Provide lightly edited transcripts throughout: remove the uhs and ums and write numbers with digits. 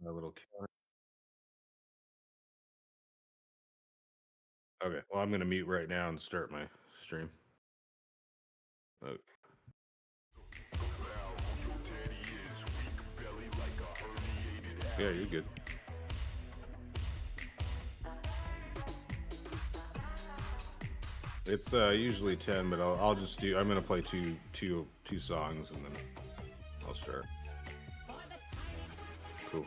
a little counter. Okay, well, I'm gonna mute right now and start my stream. Oh, yeah, you're good. It's usually 10, but I'll just do. I'm gonna play two songs and then I'll start. Cool.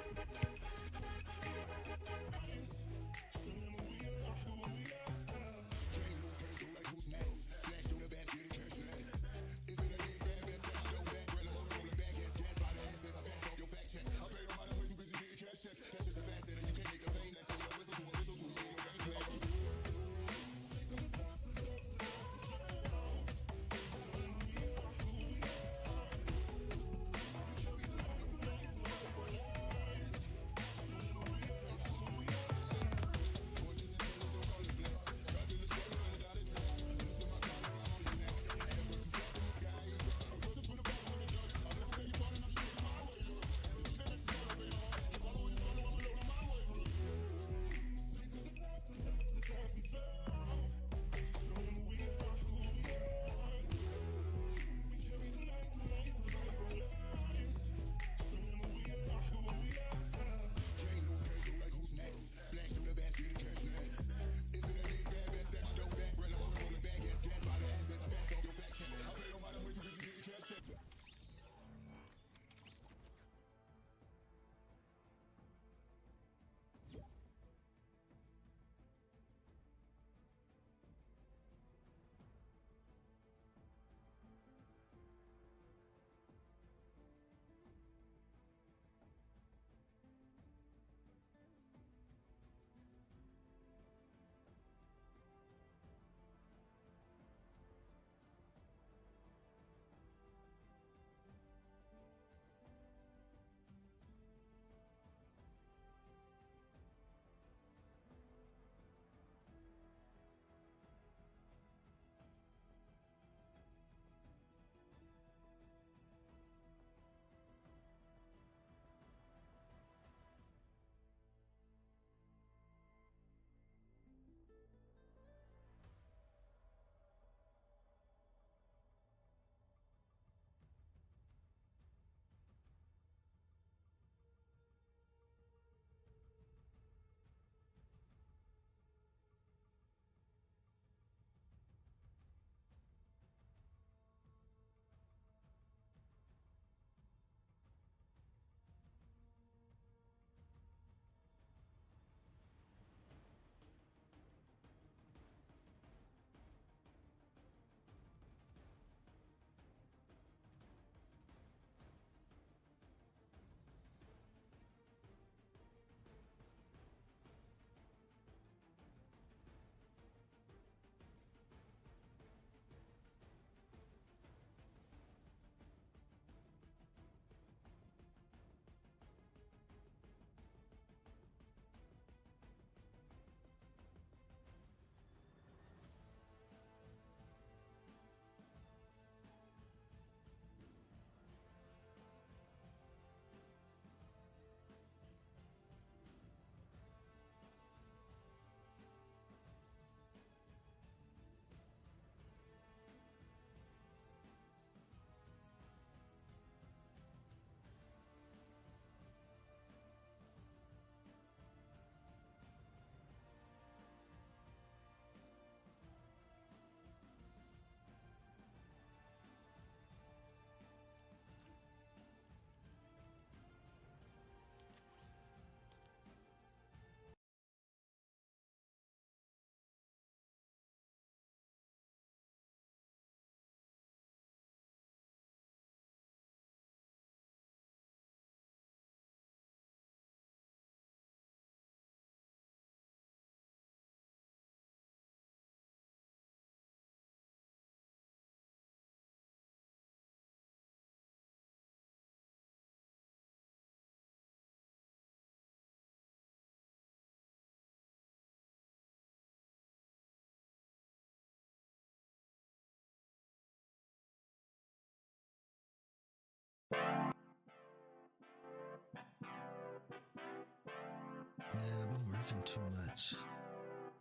working too much.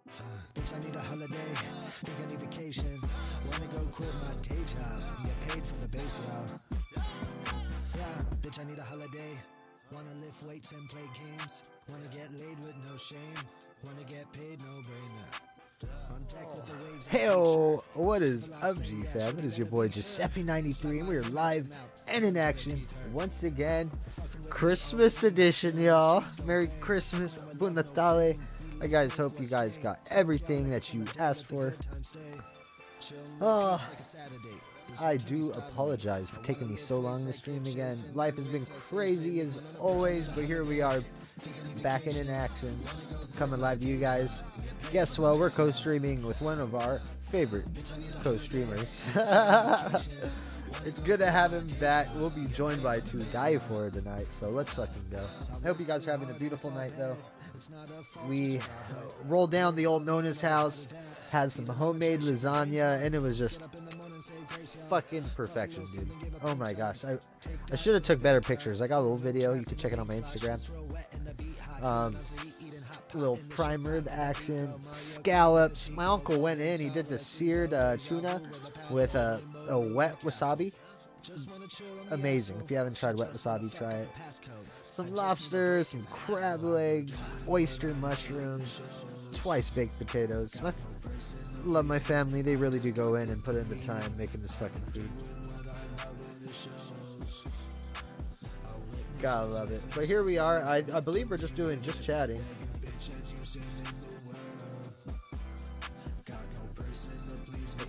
Fine. Bitch, I need a holiday. Think I need vacation. Wanna go quit my day job and get paid for the base, y'all. Yeah, bitch, I need a holiday. Wanna lift weights and play games. Wanna get laid with no shame. Wanna get paid, no brainer. On deck with the waves. Heyo, what is up, G-Fam? It is your boy Giuseppe93, and we are live and in action once again. Christmas edition, y'all. Merry Christmas, Buon Natale. I guys hope you guys got everything that you asked for. I do apologize for taking me so long to stream again. Life has been crazy as always, but here we are, back in action, coming live to you guys. Guess what? We're co-streaming with one of our favorite co-streamers. It's good to have him back. We'll be joined by To Die For tonight, so let's fucking go. I hope you guys are having a beautiful night, though. We rolled down the old Nona's house, had some homemade lasagna, and it was just fucking perfection, dude. Oh my gosh, I should have took better pictures. I got a little video. You can check it on my Instagram. Little primer action, scallops. My uncle went in. He did the seared tuna with a wet wasabi. Amazing. If you haven't tried wet wasabi, try it. Some lobsters, some crab legs, oyster mushrooms, twice baked potatoes. Love my family. They really do go in and put in the time making this fucking food. Gotta love it. But here we are. I believe we're just doing just chatting.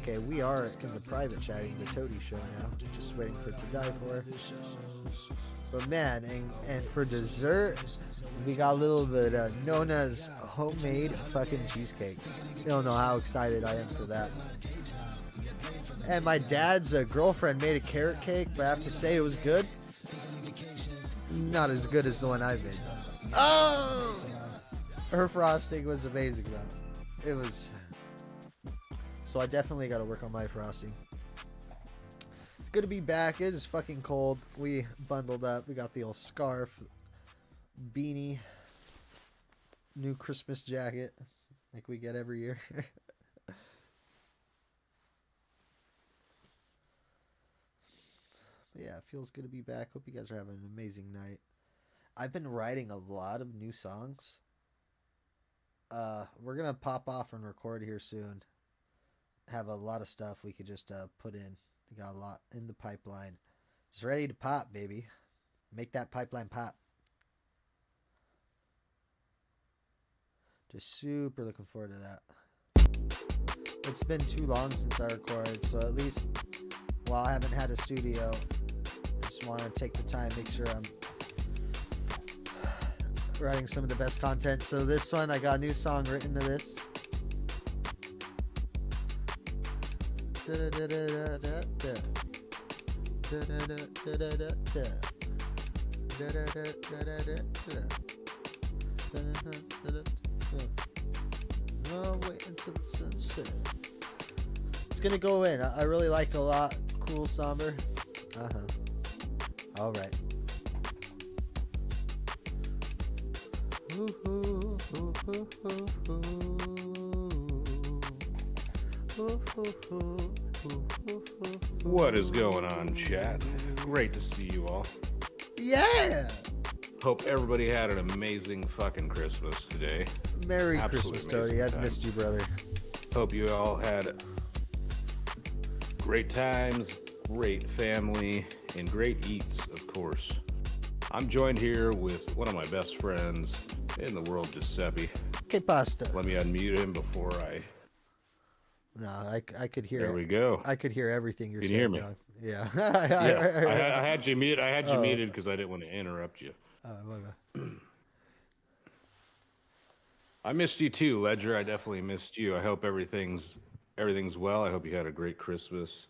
Okay, we are in the private chatting, the Toady show now. Just waiting for it to die for. But man, and for dessert, we got a little bit of Nona's homemade fucking cheesecake. You don't know how excited I am for that. And my dad's girlfriend made a carrot cake, but I have to say it was good. Not as good as the one I made. Oh! Her frosting was amazing though. It was... So I definitely got to work on my frosting. It's good to be back. It is fucking cold. We bundled up. We got the old scarf, beanie, new Christmas jacket, like we get every year. But yeah, it feels good to be back. Hope you guys are having an amazing night. I've been writing a lot of new songs. We're gonna pop off and record here soon. Have a lot of stuff we could just put in. We got a lot in the pipeline. Just ready to pop, baby. Make that pipeline pop. Just super looking forward to that. It's been too long since I recorded, so at least while I haven't had a studio, I just want to take the time, make sure I'm writing some of the best content. So this one, I got a new song written to this. No, wait until the sunset. It's gonna go in. I really like a lot. Cool, somber. All right. What is going on, chat? Great to see you all. Yeah! Hope everybody had an amazing fucking Christmas today. Merry Absolutely Christmas, Toady. I've missed you, brother. Hope you all had great times, great family, and great eats, of course. I'm joined here with one of my best friends in the world, Giuseppe. Que pasta? Let me unmute him before I... No, I could hear. There we go. I could hear everything you're saying. Can you hear me? Dog. Yeah. Yeah. I had you muted. I had you muted because I didn't want to interrupt you. I missed you too, Ledger. I definitely missed you. I hope everything's well. I hope you had a great Christmas.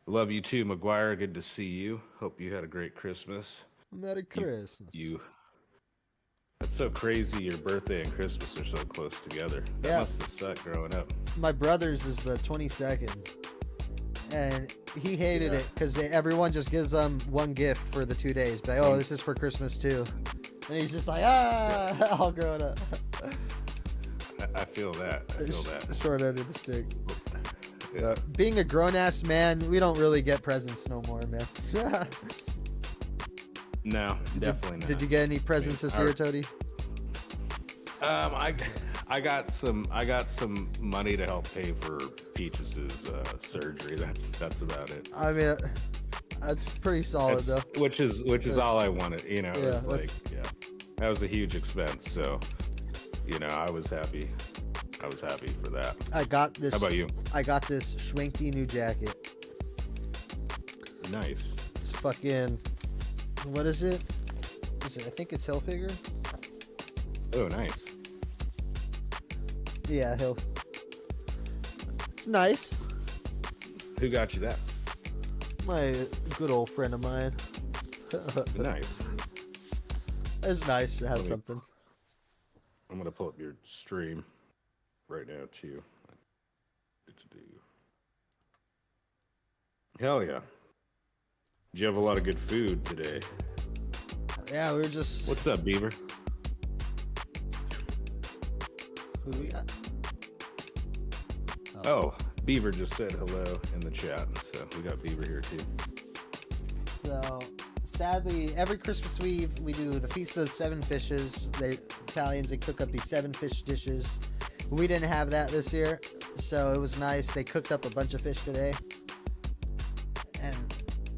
Love you too, McGuire. Good to see you. Hope you had a great Christmas. Merry Christmas. That's so crazy. Your birthday and Christmas are so close together. That must have sucked growing up. My brother's is the 22nd, and he hated it because everyone just gives them one gift for the 2 days. But this is for Christmas too, and he's just like all growing up. I feel that. I feel that. Short end of the stick. Yeah. Being a grown ass man, we don't really get presents no more, man. No, definitely not. Did you get any presents this year, Toady? I got some money to help pay for Peach's surgery. That's about it. I mean, that's pretty solid though. Which is all I wanted. You know, Yeah, it's like that was a huge expense. So, you know, I was happy. I was happy for that. I got this. How about you? I got this schwanky new jacket. Nice. It's fucking. What is it? I think it's Hilfiger. Oh, nice. Yeah, It's nice. Who got you that? My good old friend of mine. Nice. It's nice to have something. I'm gonna pull up your stream right now too. What to do? Hell yeah! Did you have a lot of good food today? Yeah, we were just. What's up, Beaver? Who do we got? Oh, Beaver just said hello in the chat, so we got Beaver here too. So, sadly, every Christmas Eve we do the Feast of the Seven Fishes. Italians, they cook up these 7 fish dishes. We didn't have that this year, so it was nice. They cooked up a bunch of fish today, and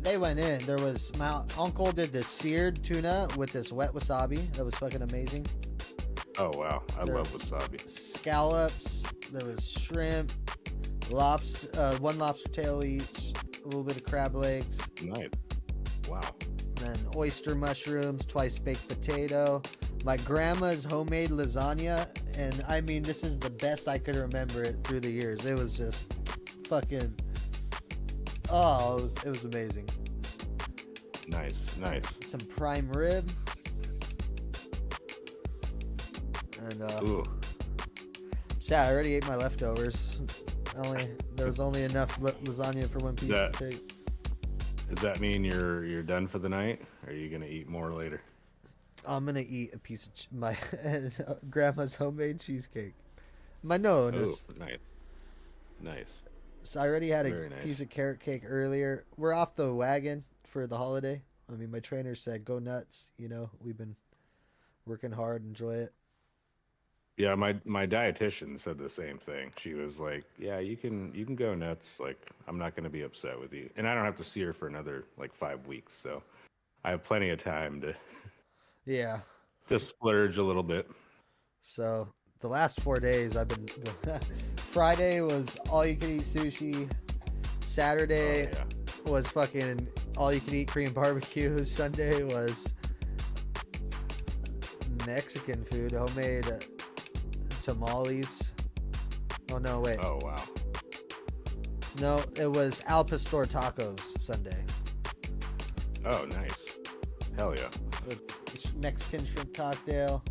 they went in. There was my uncle did this seared tuna with this wet wasabi. That was fucking amazing. Oh wow, I love wasabi. Scallops. There was shrimp, lobster, 1 lobster tail each, a little bit of crab legs. Nice. Wow. And then oyster mushrooms, twice baked potato, my grandma's homemade lasagna, and I mean this is the best I could remember it through the years. It was just fucking. Oh, it was amazing. Nice. Some prime rib. And Ooh. sad, I already ate my leftovers. There was only enough lasagna for one piece to take. Does that mean you're done for the night? Or are you gonna eat more later? I'm gonna eat a piece of my grandma's homemade cheesecake. My nose. Oh, nice. So I already had a Very piece nice. of carrot cake earlier. We're off the wagon for the holiday. I mean, my trainer said go nuts. You know, we've been working hard. Enjoy it. Yeah, my dietitian said the same thing. She was like, "Yeah, you can go nuts. Like, I'm not going to be upset with you, and I don't have to see her for another like 5 weeks, so I have plenty of time to Yeah. splurge a little bit." So the last 4 days I've been. Friday was all you can eat sushi. Saturday was fucking all you can eat Korean barbecue. Sunday was Mexican food, homemade tamales. Oh no, wait. Oh wow. No, it was al pastor tacos Sunday. Oh nice. Hell yeah. With Mexican shrimp cocktail.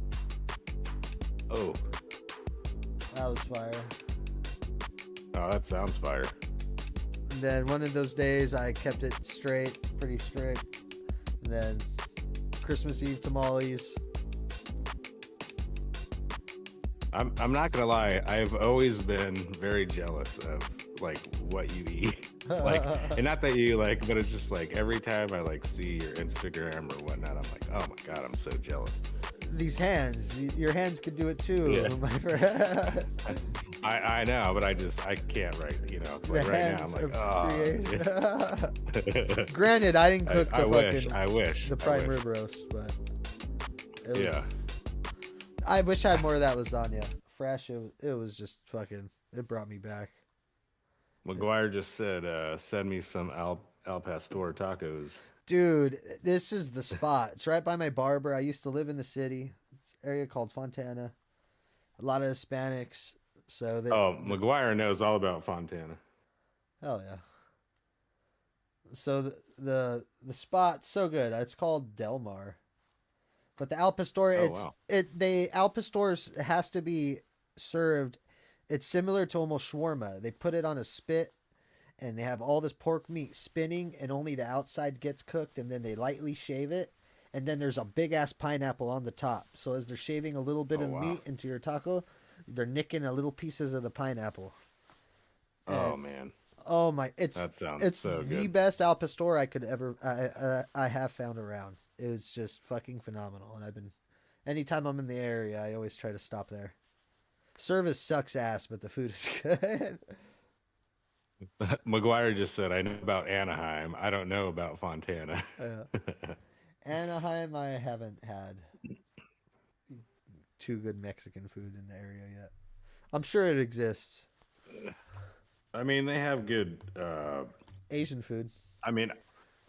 Oh. That was fire. Oh, that sounds fire. And then one of those days I kept it straight, pretty strict. And then Christmas Eve tamales. I'm not gonna lie. I've always been very jealous of like what you eat. Like, and not that you like, but it's just like every time I like see your Instagram or whatnot, I'm like, oh my god, I'm so jealous. These hands, your hands could do it too, Yeah. my friend. I know, but I can't right. You know, like right now, I'm like, oh. Granted, I didn't cook I the wish. the prime rib roast, but it was, Yeah. I wish I had more of that lasagna. Fresh, it was just fucking. It brought me back. McGuire just said, "Send me some al pastor tacos." Dude, this is the spot. It's right by my barber. I used to live in the city. It's an area called Fontana. A lot of Hispanics. So they, McGuire knows all about Fontana. hell yeah. So the spot's so good. It's called Del Mar. But the al pastor, wow. al pastor has to be served. It's similar to almost shawarma. They put it on a spit, and they have all this pork meat spinning, and only the outside gets cooked, and then they lightly shave it, and then there's a big ass pineapple on the top. So as they're shaving a little bit of wow. meat into your taco, They're nicking a little pieces of the pineapple. Oh And man, oh my, that sounds it's so the good. best al pastor I could ever I have found around. It's just fucking phenomenal, and I've been anytime I'm in the area, I always try to stop there. Service sucks ass, but the food is good. McGuire just said, "I know about Anaheim. I don't know about Fontana." uh, Anaheim, I haven't had too good Mexican food in the area yet. I'm sure it exists. I mean, they have good. Asian food. I mean,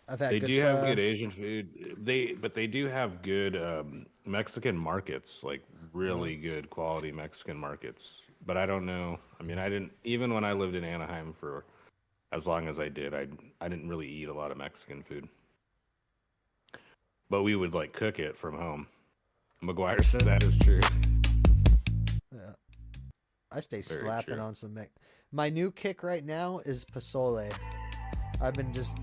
I've had they good do have pho. good Asian food. But they do have good Mexican markets, like Uh, really good quality Mexican markets. But I don't know. I mean, I didn't even when I lived in Anaheim for as long as I did. I didn't really eat a lot of Mexican food, but we would like cook it from home. McGuire said that is true. yeah. I stay Very slapping true. on some. My new kick right now is pozole. I've been just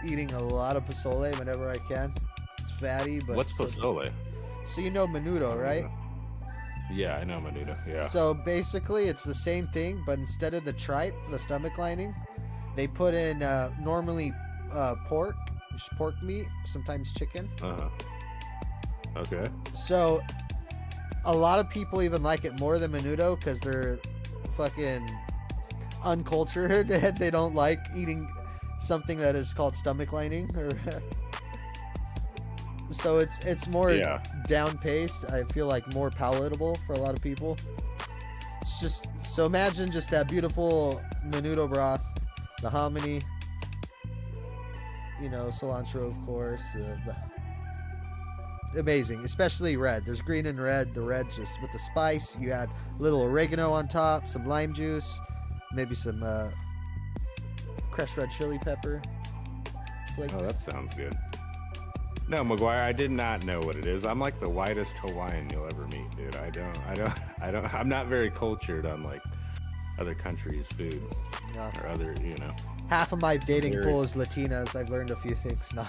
eating a lot of pozole whenever I can. It's fatty, but What's pozole? so you know menudo, right? Yeah, I know Menudo. Yeah. So basically, it's the same thing, but instead of the tripe, the stomach lining, they put in normally pork, just pork meat, sometimes chicken. Uh-huh. Okay. So a lot of people even like it more than menudo because they're fucking uncultured and they don't like eating something that is called stomach lining or so it's more Yeah. down paced. I feel like more palatable for a lot of people. It's just so imagine just that beautiful menudo broth, the hominy, cilantro of course, amazing, especially red. There's green and red. The red just with the spice. You add a little oregano on top, some lime juice, maybe some crushed red chili pepper flakes. Oh, that sounds good. No, McGuire, I did not know what it is. I'm like the whitest Hawaiian you'll ever meet, dude. I'm not very cultured on like other countries' food Yeah. or other. Half of my dating Very- pool is Latinas. I've learned a few things. No.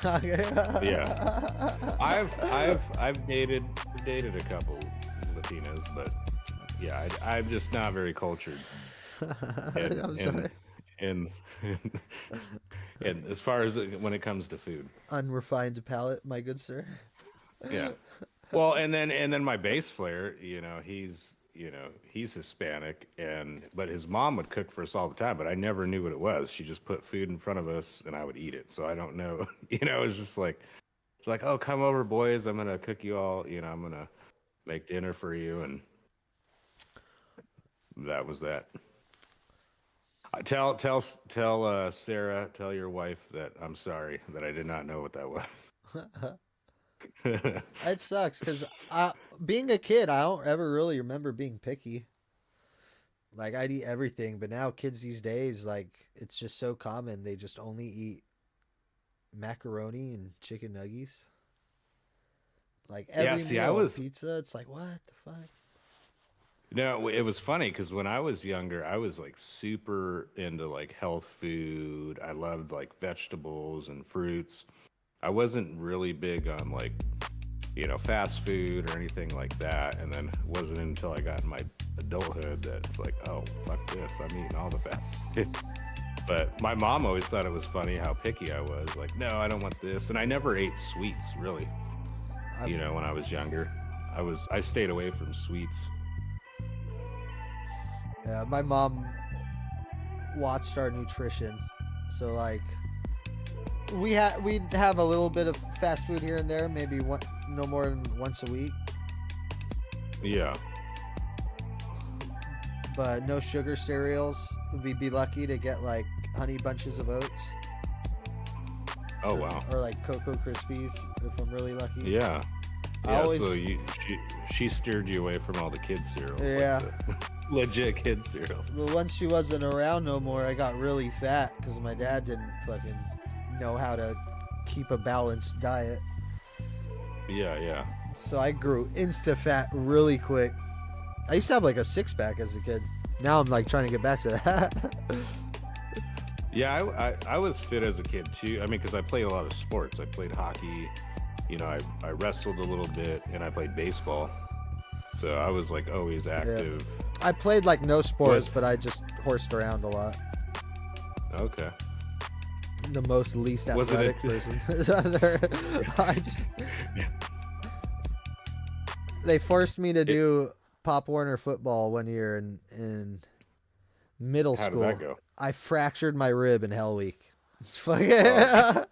Yeah. I've dated a couple Latinas, but yeah, I'm just not very cultured. And, I'm sorry. and, and as far as when it comes to food. Unrefined palate, my good sir. Yeah. Well, and then my bass player, he's Hispanic, but his mom would cook for us all the time, but I never knew what it was. She just put food in front of us and I would eat it. So I don't know. It's just like it's like, "Oh, come over, boys. I'm gonna cook you all. I'm gonna make dinner for you," and that was that. Tell Sarah, tell your wife that I'm sorry that I did not know what that was. It sucks because being a kid, I don't ever really remember being picky. Like I'd eat everything, but now kids these days, like it's just so common. They just only eat macaroni and chicken nuggets. Like Yeah, every see, meal, pizza. It's like what the fuck? No, it was funny because when I was younger, I was like super into like health food. I loved like vegetables and fruits. I wasn't really big on like, fast food or anything like that. And then it wasn't until I got in my adulthood that it's like, oh, fuck this. I'm eating all the fast food. But my mom always thought it was funny how picky I was. Like, no, I don't want this. And I never ate sweets really. I'm- When I was younger, I stayed away from sweets. Yeah, my mom watched our nutrition, so like we'd have a little bit of fast food here and there, maybe no more than once a week, Yeah. but no sugar cereals. We'd be lucky to get like honey bunches of oats. Oh wow. Or like Cocoa Krispies if I'm really lucky. Yeah. I Yeah. always- So she steered you away from all the kids cereals. Yeah. Like the legit kids cereals. But once she wasn't around no more, I got really fat because my dad didn't fucking know how to keep a balanced diet. Yeah. Yeah. So I grew insta fat really quick. I used to have like a 6-pack as a kid. Now I'm like trying to get back to that. Yeah. I was fit as a kid too. I mean, because I played a lot of sports. I played hockey. I wrestled a little bit and I played baseball. So I was like always Yeah. active. I played like no sports, Was- but I just horsed around a lot. Okay. The most least Was it athletic person. I just they forced me to do Pop Warner football one year in middle How did that school. go? I fractured my rib in Hell Week. It's fucking Oh.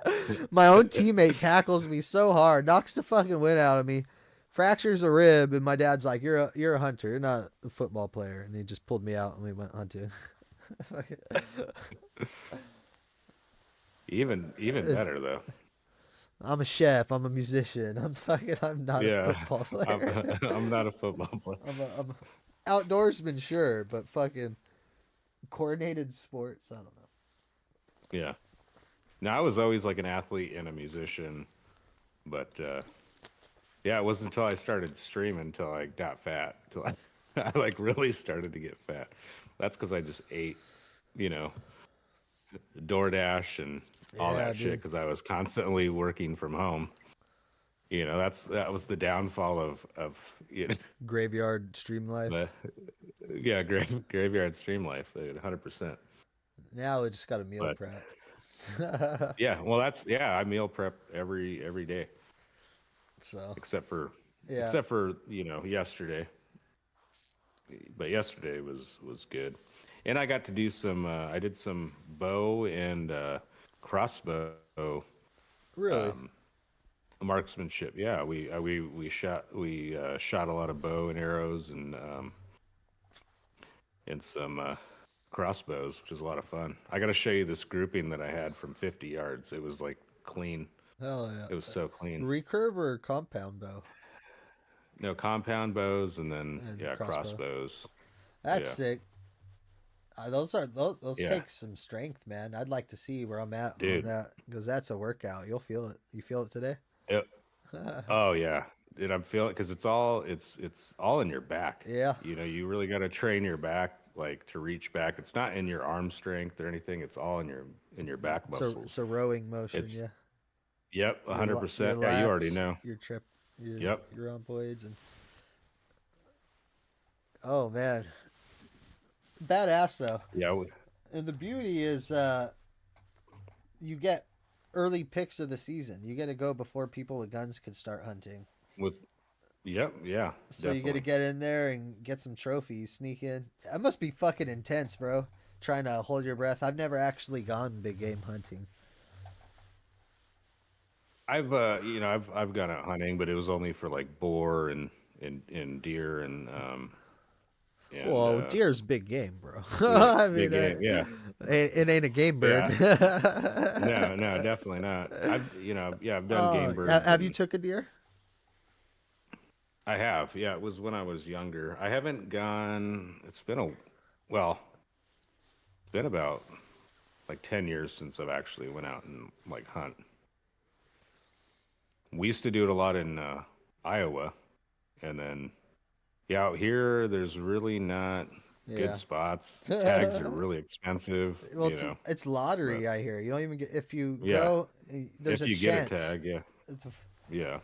my own teammate tackles me so hard, knocks the fucking wind out of me, fractures a rib, and my dad's like, "You're a hunter, you're not a football player," and he just pulled me out and we went hunting. Even better though. I'm a chef. I'm a musician. I'm not a Yeah. football player. I'm not a football player. I'm a outdoorsman, sure, but fucking coordinated sports. I don't know. Yeah. No, I was always like an athlete and a musician, but yeah, it wasn't until I started streaming until I got fat. Until I like really started to get fat. That's because I just ate, you know, DoorDash and all Yeah, that shit dude. because I was constantly working from home. You know, that was the downfall of you know, Graveyard stream life. the yeah graveyard stream life, 100%. Now we just got a meal But prep. yeah, well, I meal prep every day So yeah, except for yesterday. But yesterday was good, and I got to do some. I did some bow and crossbow really. marksmanship. Yeah, we shot a lot of bow and arrows and some crossbows, which is a lot of fun. I got to show you this grouping that I had from 50 yards. It was like clean. Hell It was yeah. so clean. Recurve or compound bow No compound bows and then and crossbow. crossbows. That's Yeah. sick. Those Yeah, take some strength, man. I'd like to see where I'm at on dude. that because that's a workout. You'll feel it. You feel it today? Yep. Oh yeah, dude. I'm feeling because it's all in your back. Yeah. You know, you really got to train your back like to reach back. It's not in your arm strength or anything. It's all in your back muscles. It's a rowing motion. It's Yeah. Yep, Your, your 100%. Yeah, you already lats, know. your trip, Yep. your rhomboids, and oh man, badass though. Yeah. And the beauty is, you get early picks of the season. You get to go before people with guns could start hunting. With Yep. Yeah. So you get to Definitely. get in there and get some trophies, sneak in. That must be fucking intense, bro. Trying to hold your breath. I've never actually gone big game hunting. I've gone out hunting, but it was only for like boar and deer and Well, deer's big game, bro. yeah, I big mean, game. Yeah. it ain't a game bird. Yeah. No, definitely not. I've done game birds Have you and took a deer? I have. Yeah, it was when I was younger. I haven't gone. Well, it's been about like 10 years since I've actually went out and like hunt. We used to do it a lot in Iowa, and then yeah, out here there's really not good Yeah. spots. Tags are really expensive, Well, you know. it's But lottery. I hear you don't even get if you yeah, go. There's if a you get a chance. tag, yeah, It's yeah,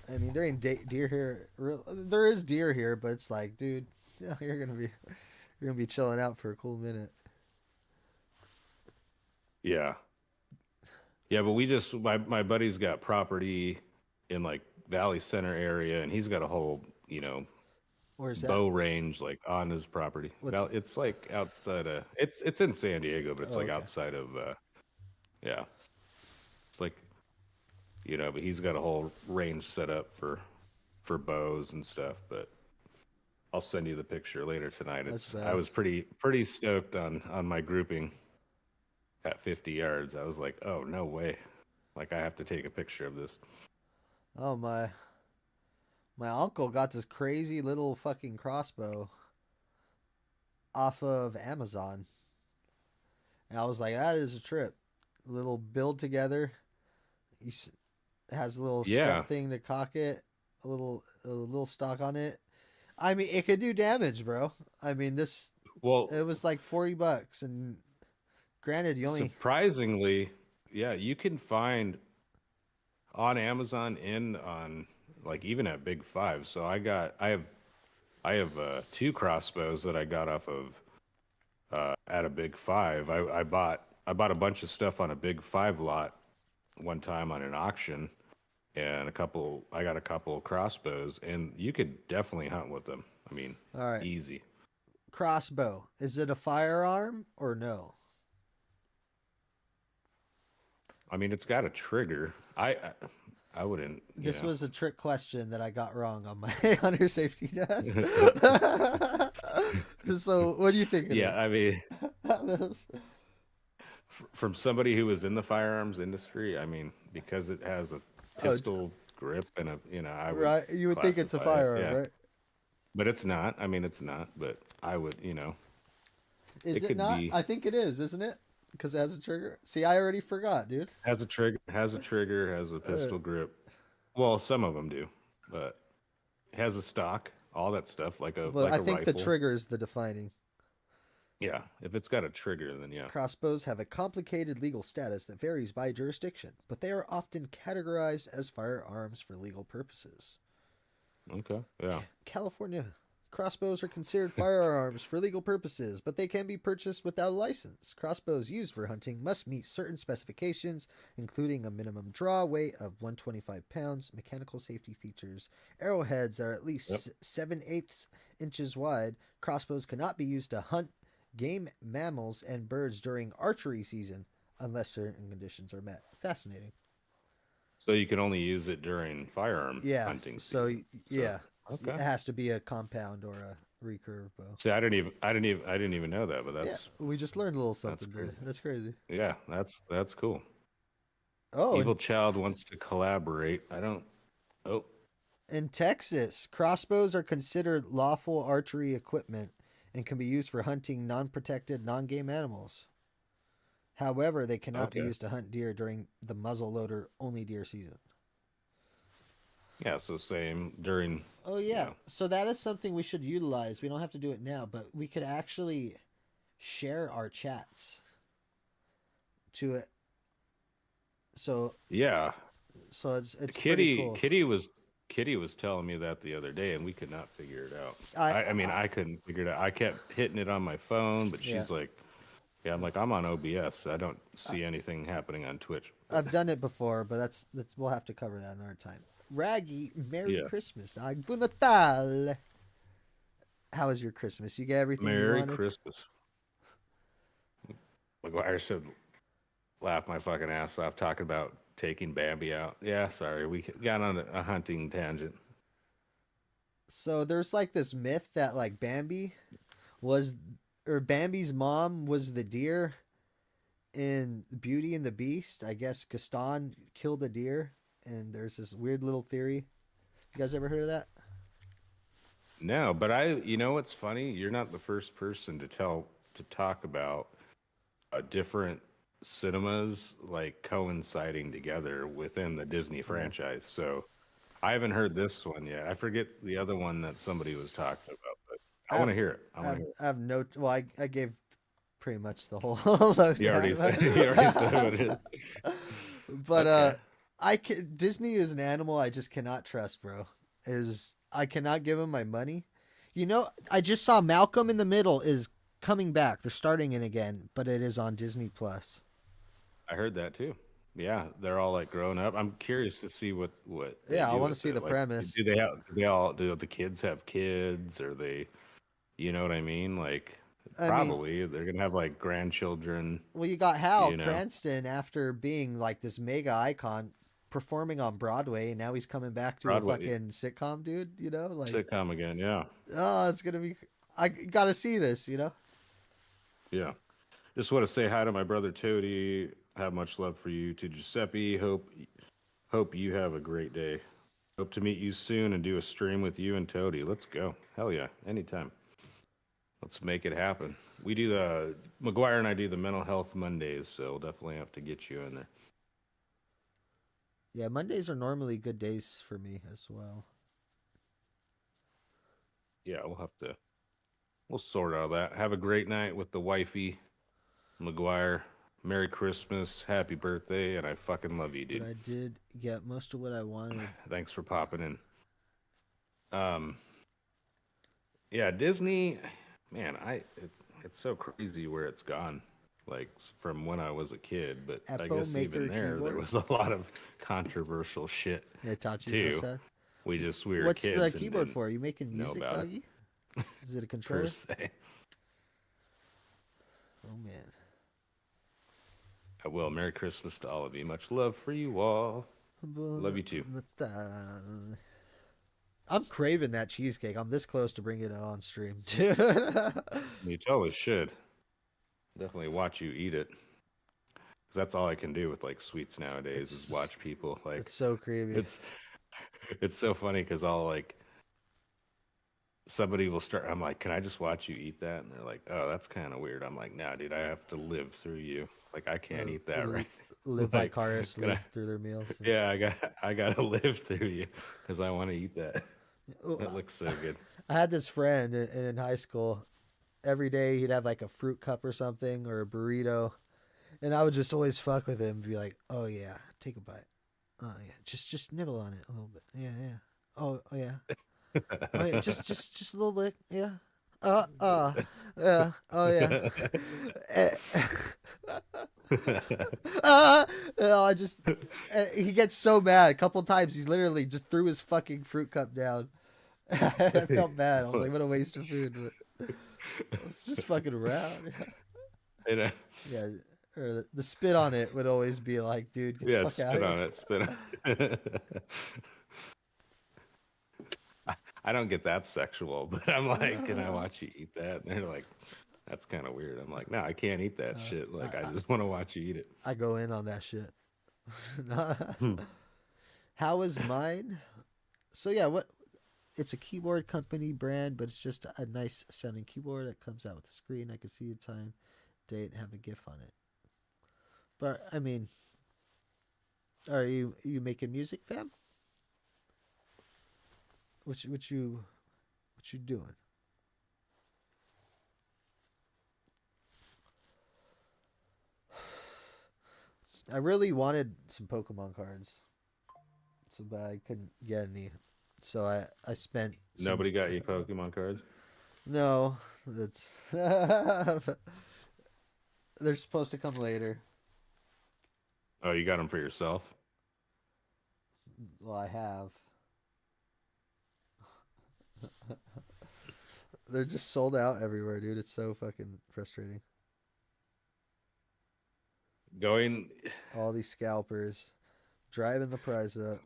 I mean, there ain't deer here. There is deer here, but it's like, dude, yeah, you're gonna be chilling out for a cool minute. yeah, yeah. But my buddy's got property in like Valley Center area, and he's got a whole Where's that? bow range like on his property. What's It's like outside of it's in San Diego, but it's oh like okay. outside of yeah. It's like but he's got a whole range set up for bows and stuff. But I'll send you the picture later tonight. That's I bad. was pretty stoked on my grouping at 50 yards. I was like, oh no way, like I have to take a picture of this. Oh my uncle got this crazy little fucking crossbow off of Amazon, and I was like, that is a trip. Little build together. He has a little Yeah, step thing to cock it. A little stock on it. I mean, it could do damage, bro. I mean, well, it was like $40, and granted, you only surprisingly, yeah, you can find on Amazon and on like even at Big Five. So I have I have two crossbows that I got off of at a Big Five. I bought a bunch of stuff on a Big Five lot one time on an auction, and I got a couple of crossbows, and you could definitely hunt with them. I mean, All right. easy. Crossbow. Is it a firearm or no? I mean, it's got a trigger. I wouldn't, This was a trick question that I got wrong on my hunter safety test. So, what do you think it Yeah, I mean, is? from somebody who was in the firearms industry, I mean, because it has a Oh, pistol grip and I would right. You would think it's a classify it, firearm, yeah. right? But it's not. I mean, it's not. But I would, Is it it could not? be I think it is, isn't it? Because it has a trigger. See, I already forgot, dude. has a trigger, has a Uh, pistol grip. Well, some of them do, but it has a stock, all that stuff, but like I a think the rifle. trigger is the defining. Yeah, if it's got a trigger, then yeah. Crossbows have a complicated legal status that varies by jurisdiction, but they are often categorized as firearms for legal purposes. Okay, yeah. California. Crossbows are considered firearms for legal purposes, but they can be purchased without a license. Crossbows used for hunting must meet certain specifications, including a minimum draw weight of 125 pounds, mechanical safety features, arrowheads are at Yep. least 7/8 inches wide. Crossbows cannot be used to hunt game mammals and birds during archery season unless certain conditions are met. Fascinating. So you can only use it during firearm Yeah. hunting So season. So yeah, it okay. has to be a compound or a recurve bow. See, I didn't even know that, but Yeah, that's we just learned a little that's something cool. today. That's crazy. Yeah, that's cool. Oh, Evil Child wants to collaborate. I don't. Oh, in Texas, crossbows are considered lawful archery equipment and can be used for hunting non-protected, non-game animals. However, they cannot be okay. used to hunt deer during the muzzleloader only deer season. Yeah, so same during, Oh you yeah, know. so that is something we should utilize. We don't have to do it now, but we could actually share our chats to it. So Yeah, it's pretty cool. Kitty was telling me that the other day, and we could not figure it out. I, I mean, I I couldn't figure it out. I kept hitting it on my phone, but yeah, she's like, "Yeah," I'm like, "I'm on OBS. I don't see anything happening on Twitch." But I've done it before, but that's we'll have to cover that another time. Raggy, Merry yeah, Christmas, dog. Buon Natale. How was your Christmas? You get everything you Merry wanted? Christmas. McGuire said, "Laugh my fucking ass off talking about taking Bambi out." Yeah, sorry, we got on a hunting tangent. So there's like this myth that like Bambi was, or Bambi's mom was the deer in Beauty and the Beast. I guess Gaston killed a deer, and there's this weird little theory. You guys ever heard of that? No, but you know what's funny? You're not the first person to talk about different cinemas like coinciding together within the Disney Yeah. franchise. So I haven't heard this one yet. I forget the other one that somebody was talking about, but I want I've, to hear it. I want to hear it. I've no. Well, I gave pretty much the whole You already lowdown. said you already said what it is. But Okay. Disney is an animal I just cannot trust, bro. Is I cannot give him my money. You know, I just saw Malcolm in the Middle is coming back. They're starting it again, but it is on Disney Plus. I heard that too. Yeah, they're all like grown up. I'm curious to see what they Yeah, I do want to with see it. the Like, premise. do the kids have kids, or they, you know what I mean? Like, I mean, probably they're gonna have like grandchildren. well, you got Hal You know, Cranston after being like this mega icon performing on Broadway, and now he's coming back to a Broadway fucking sitcom, dude. You know, like, sitcom again. Yeah, oh, it's gonna be. I gotta see this. You know. yeah. Just want to say hi to my brother Toady. Have much love for you. To Giuseppe. Hope you have a great day. Hope to meet you soon and do a stream with you and Toady. Let's go. Hell yeah, anytime. Let's make it happen. We do the McGuire and I do the mental health Mondays, so we'll definitely have to get you in there. Yeah, Mondays are normally good days for me as well. Yeah, we'll sort all that. Have a great night with the wifey, McGuire. Merry Christmas, happy birthday, and I fucking love you, But dude. I did get most of what I wanted. Thanks for popping in. Um, Yeah, Disney, man, it's so crazy where it's gone. Like from when I was a kid, but I Epo guess even Maker there keyboard. was a lot of controversial shit They taught you this too. guy. We were What's the kids and keyboard didn't for? Are you making know music, about it doggy? Is it a per controller? se. Oh man. Well, Merry Christmas to all of you. Much love for you all. Love you too. I'm craving that cheesecake. I'm this close to bringing it on stream. You totally should. Definitely watch you eat it. 'Cause that's all I can do with like sweets nowadays is it's watch people. it's Like so creamy. it's it's so funny because I'll like somebody will start. I'm like, can I just watch you eat that? And they're like, oh, that's kind of weird. I'm like, nah, dude, I have to live through you. Like I can't eat that L- right. live Like, can vicariously through their meals. yeah, I gotta live through you because I want to eat that. Oh, That looks so good. I had this friend in high school. Every day he'd have like a fruit cup or something or a burrito, and I would just always fuck with him and be like, "Oh yeah, take a bite. Oh yeah, just nibble on it a little bit. Yeah, yeah. Oh yeah. Oh yeah, just a little lick. Yeah. Yeah. Oh yeah. Eh, uh, I just he gets so mad. A couple times he's literally just threw his fucking fruit cup down. I felt bad. I was like, what a waste of food. But it's just fucking around. You know, Yeah. Or the spit on it would always be like, dude, get the yeah, fuck out spit of here. on it, spit on it. I don't get that sexual, but I'm like, can I watch you eat that? And they're like, that's kind of weird. I'm like, no, I can't eat that shit. Like, I just want to watch you eat it. I go in on that shit. Hmm. How is mine? So yeah, what? It's a keyboard company brand, but it's just a nice sounding keyboard that comes out with a screen. I can see the time, date, and have a GIF on it. But I mean, are you making music, fam? What you doing? I really wanted some Pokemon cards, so but I couldn't get any. So I spent some. Nobody got you Pokemon cards? No, that's they're supposed to come later. Oh, you got them for yourself? Well, I have. They're just sold out everywhere, dude. It's so fucking frustrating. Going, All these scalpers driving the price up.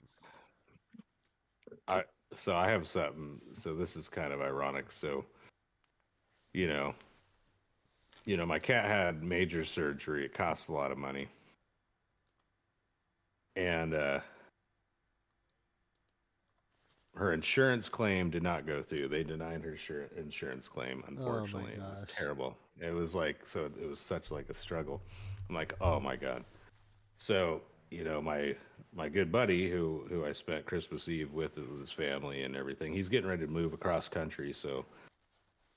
I so I have something. So this is kind of ironic. So you know, my cat had major surgery. It cost a lot of money, and her insurance claim did not go through. They denied her insurance claim. Oh my Unfortunately, it was gosh. terrible. It was like so. It was such like a struggle. I'm like, oh my god. So my good buddy who I spent Christmas Eve with his family and everything. He's getting ready to move across country, so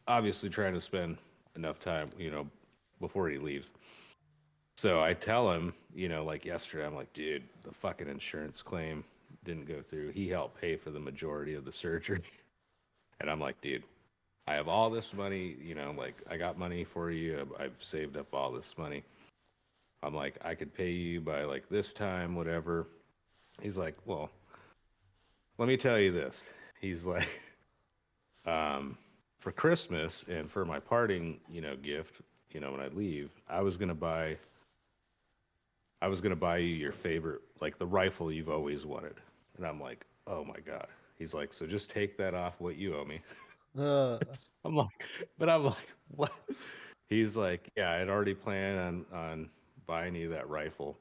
obviously trying to spend enough time, before he leaves. So I tell him, like yesterday, I'm like, dude, the fucking insurance claim didn't go through. He helped pay for the majority of the surgery. And I'm like, dude, I have all this money, like I got money for you. I've saved up all this money. I'm like, I could pay you by like this time, whatever. He's like, well, let me tell you this. He's like, for Christmas and for my parting, gift, when I leave, I was gonna buy you your favorite, like the rifle you've always wanted. And I'm like, oh my God. He's like, so just take that off what you owe me. Uh, I'm like, but I'm like, what? He's like, yeah, I'd already planned on buying you that rifle.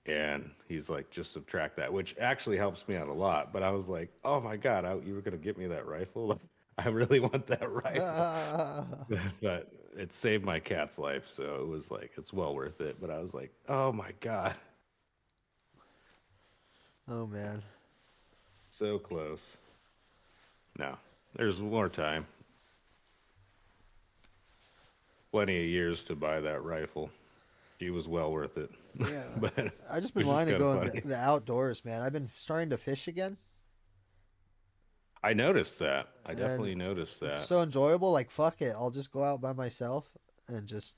And he's like, just subtract that, which actually helps me out a lot. But I was like, oh my God, you were going to get me that rifle? Like, I really want that rifle. But it saved my cat's life. So it was like, it's well worth it. But I was like, oh my God, oh man. so close. No, there's more time. Plenty of years to buy that rifle. She was well worth it. Yeah. But it I just been was just wanting to kind of go in funny. the outdoors, man. I've been starting to fish again. I noticed that. I and definitely noticed it's that. so enjoyable. Like fuck it, I'll just go out by myself and just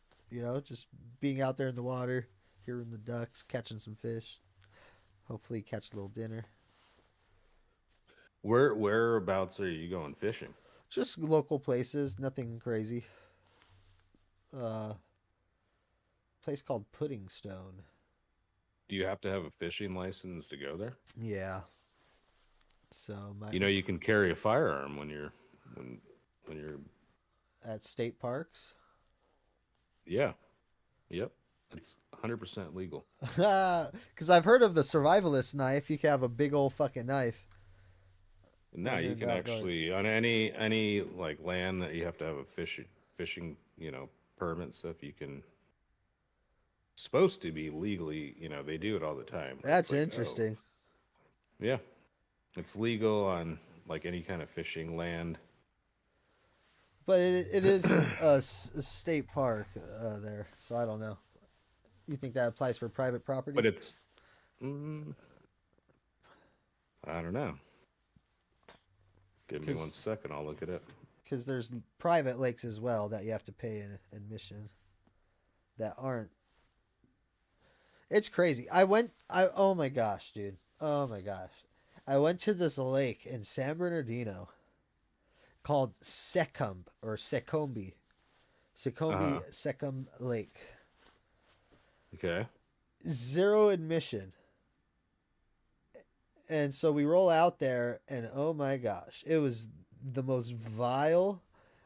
just being out there in the water, hearing the ducks, catching some fish. Hopefully, catch a little dinner. Whereabouts are you going fishing? Just local places, nothing crazy. Uh, Place called Pudding Stone. Do you have to have a fishing license to go there? Yeah. So my You know, you can carry a firearm when when you're at state parks. yeah, yep. It's 100% legal. Because I've heard of the survivalist knife. You can have a big old fucking knife No, when you're you in the can outdoors. actually on any like land that you have to have a fishing, permit stuff, you can supposed to be legally, they do it all the time, but it's That's like, oh, interesting. yeah, it's legal on like any kind of fishing land. But it is a state park there, so I don't know. You think that applies for private But property? it's mm, I don't know. Give me one Because second, I'll look it up. there's private lakes as well that you have to pay an admission that aren't. It's crazy. Oh my gosh, dude. Oh my gosh. I went to this lake in San Bernardino called Secumb or Secombe. Uh-huh. Secumb Lake. Okay. Zero admission. And so we roll out there, and oh my gosh, it was the most vile,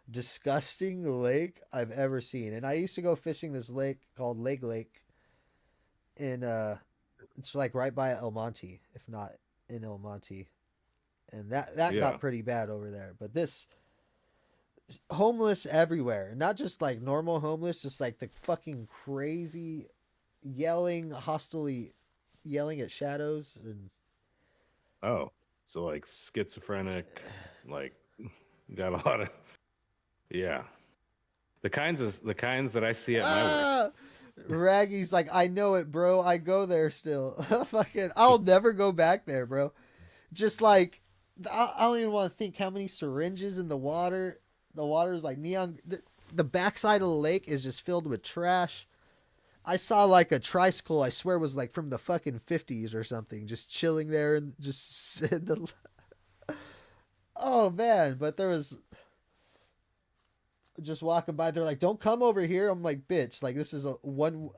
disgusting lake I've ever seen. And I used to go fishing this lake called Lake in it's like right by El Monte, if not in El Monte. And that Yeah. got pretty bad over there. But this homeless everywhere, not just like normal homeless, just like the fucking crazy yelling, hostily yelling at shadows and Oh, so like schizophrenic, like got a lot of yeah. The kinds that I see at my work. ah, Raggy's like, I know it, bro. I go there still. Fucking, I'll never go back there, bro. Just like, I don't even want to think how many syringes in the water. The water is like neon. The backside of the lake is just filled with trash. I saw like a tricycle. I swear was like from the fucking 50s or something, just chilling there and just in the. Oh man, but there was just walking by. They're like, "Don't come over here." I'm like, "Bitch, like this is a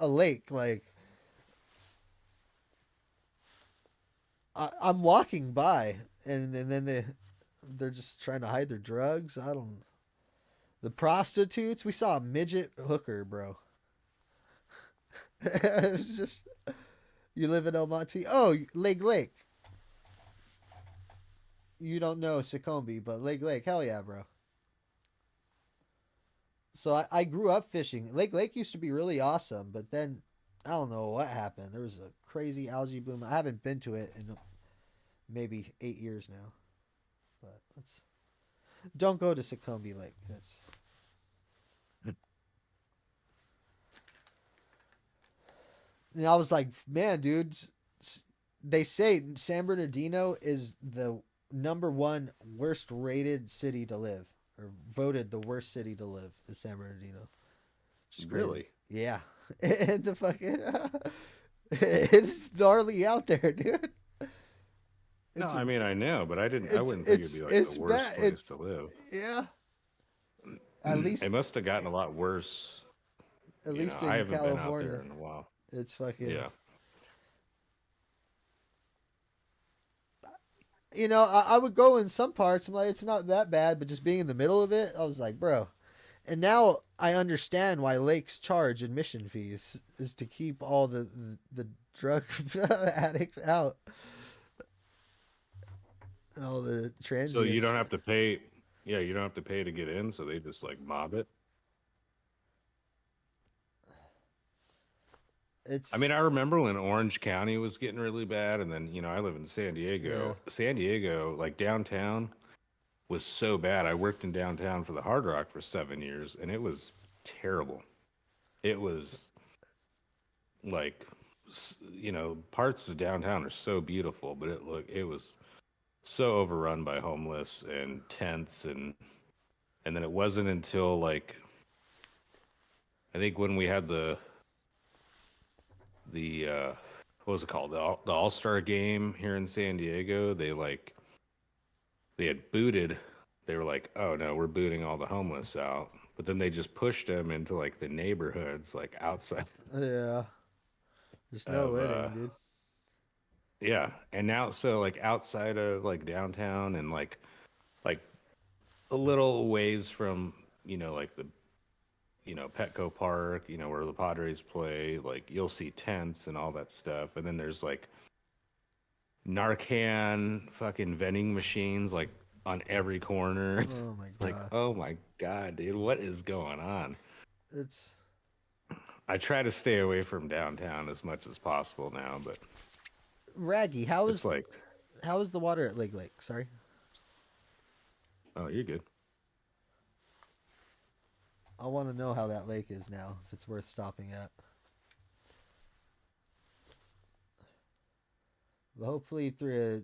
lake. Like I'm walking by, and then they're just trying to hide their drugs. I don't. The prostitutes. We saw a midget hooker, bro. It was just you live in El Monte. Oh, Lake. You don't know Succumbi, but Lake. Hell yeah, bro. So I grew up fishing. Lake used to be really awesome, but then I don't know what happened. There was a crazy algae bloom. I haven't been to it in maybe 8 years now. But don't go to Succumbi Lake. That's and I was like, man, dude, they say San Bernardino is the number one worst rated city to live, or voted the worst city to live is San Bernardino. Just crazy. Really? Yeah. And the fucking it's gnarly out there, dude. No, It's I a, mean I know, but I wouldn't think it'd be like it's the bad. worst place It's to live. yeah. At It least must have gotten a lot worse. I in haven't been out there California, in a while. it's fucking. Yeah. I would go in some parts. I'm like, it's not that bad, but just being in the middle of it, I was like, bro. And now I understand why lakes charge admission fees is to keep all the drug addicts out and all the So you transients. don't have to pay. Yeah, you don't have to pay to get in, so they just like mob it. I mean, It's I remember when Orange County was getting really bad, and then I live in San yeah. Diego. San Diego, like downtown, was so bad. I worked in downtown for the Hard Rock for 7 years, and it was terrible. It was like, parts of downtown are so beautiful, but it was so overrun by homeless and tents, and then it wasn't until like I think when we had the what was it called, the All-Star game here in San Diego, they had booted. They were like, "Oh no, we're booting all the homeless out." But then they just pushed them into like the neighborhoods, like outside Yeah. There's no of winning, dude. yeah. And now, so like outside of like downtown and like a little ways from like the Petco Park, where the Padres play, like you'll see tents and all that stuff. And then there's like Narcan fucking vending machines like on every corner. Oh my Like, god. oh my God, dude, what is going on? It's I try to stay away from downtown as much as possible now, but Raggy. it's like, How is the water at Lake? Sorry. oh, you're good. I want to know how that lake is now. If it's worth stopping at. But hopefully, 3-4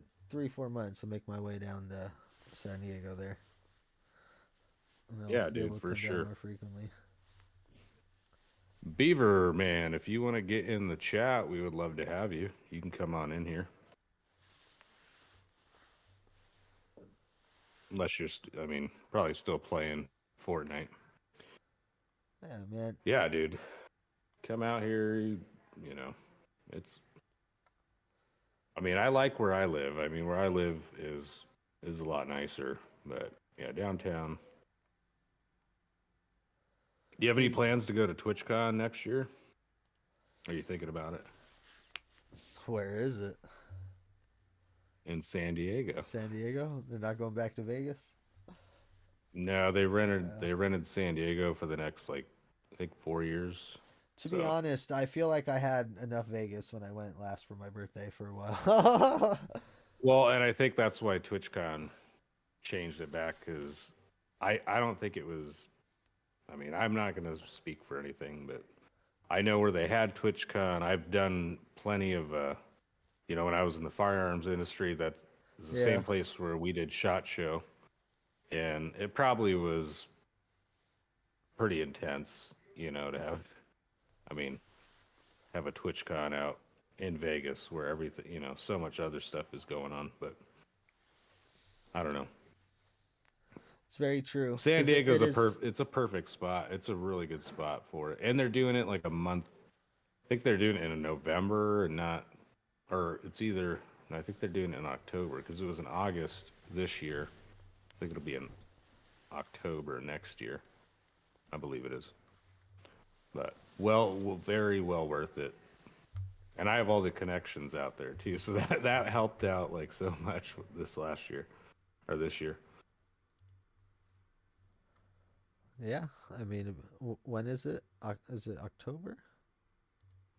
months, I'll make my way down to San Diego there. And Yeah, be dude, able to for come sure. down more frequently. Beaver man, if you want to get in the chat, we would love to have you. You can come on in here. Unless you're, I mean, probably still playing Fortnite. Yeah, man. Yeah, dude. Come out here. It's. I mean, I like where I live. I mean, where I live is a lot nicer. But yeah, downtown. Do you have any plans to go to TwitchCon next year? Are you thinking about it? Where is it? In San Diego. San Diego? They're not going back to Vegas? No, they rented San Diego for the next like I think 4 years. To be So- honest, I feel like I had enough Vegas when I went last for my birthday for a while. Well, and I think that's why TwitchCon changed it back because I don't think it was. I mean, I'm not going to speak for anything, but I know where they had TwitchCon. I've done plenty of, when I was in the firearms industry, that is the Yeah. same place where we did SHOT Show, and it probably was pretty intense, to have. I mean, have a TwitchCon out in Vegas where everything, so much other stuff is going on, but I don't know. It's very true. San 'Cause Diego's it is- it's a perfect spot. It's a really good spot for it. And they're doing it like a month. I think they're doing it in November and not, or it's either, no, I think they're doing it in October because it was in August this year. I think it'll be in October next year. I believe it is. But very well worth it. And I have all the connections out there too. So that helped out like so much this last year or this year. Yeah, I mean, when is it? Is it October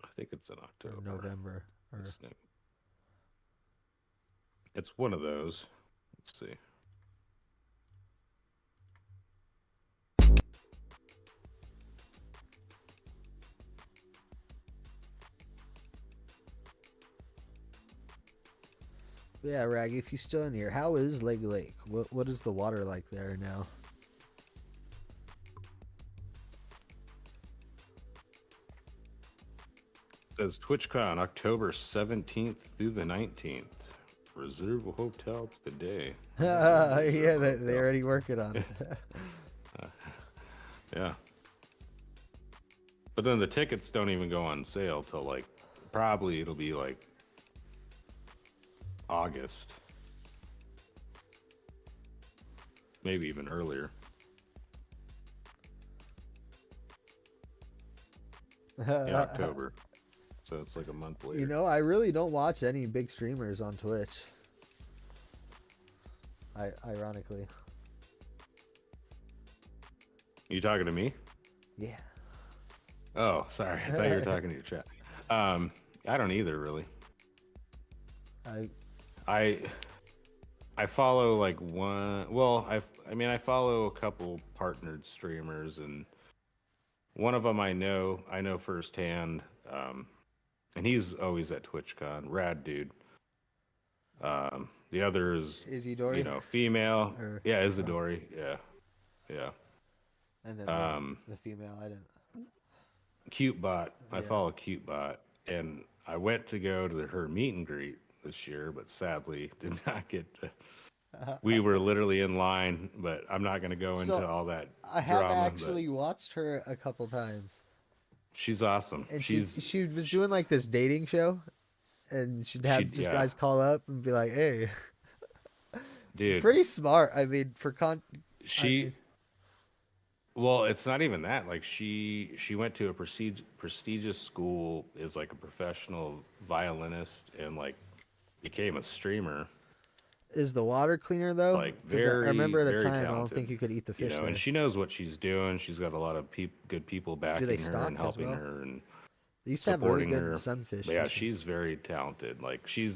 I think it's in or October. November? Or It's one of those. Let's see. yeah, Raggy, if you're still in here, how is Lake? What is the water like there now? Says TwitchCon October 17th through the 19th. Reserve a hotel today. Yeah, they already working on it. Yeah. But then the tickets don't even go on sale till like probably it'll be like August. Maybe even earlier. In October. So it's like a month later. You know, I really don't watch any big streamers on Twitch. Ironically. You talking to me? Yeah. Oh, sorry. I thought you were talking to your chat. I don't either, really. I follow like one. Well, I follow a couple partnered streamers, and one of them I know firsthand, and he's always at TwitchCon. Rad dude. The other is, Izzy female. or Yeah, Isadori. Yeah, yeah. and then the female. I didn't. Cute Bot. I Yeah. follow Cute Bot, and I went to go to her meet and greet this year, but sadly did not get to. We were literally in line, but I'm not going to go into So all that I have drama. But actually watched her a couple times, she's awesome. and She's she was doing like this dating show, and she'd have just yeah, guys call up and be like, "Hey." dude. Pretty smart. I mean, I She mean, Well, it's not even that. Like she went to a prestigious school, is like a professional violinist, and like became a streamer. is the water cleaner though? Like 'Cause I remember at a very time I don't talented. think you could eat the fish there. And she knows what she's doing. She's got a lot of good people backing they her stock and as helping well? her and They used to have really supporting good her. sunfish. But yeah, fishing. she's very talented. Like she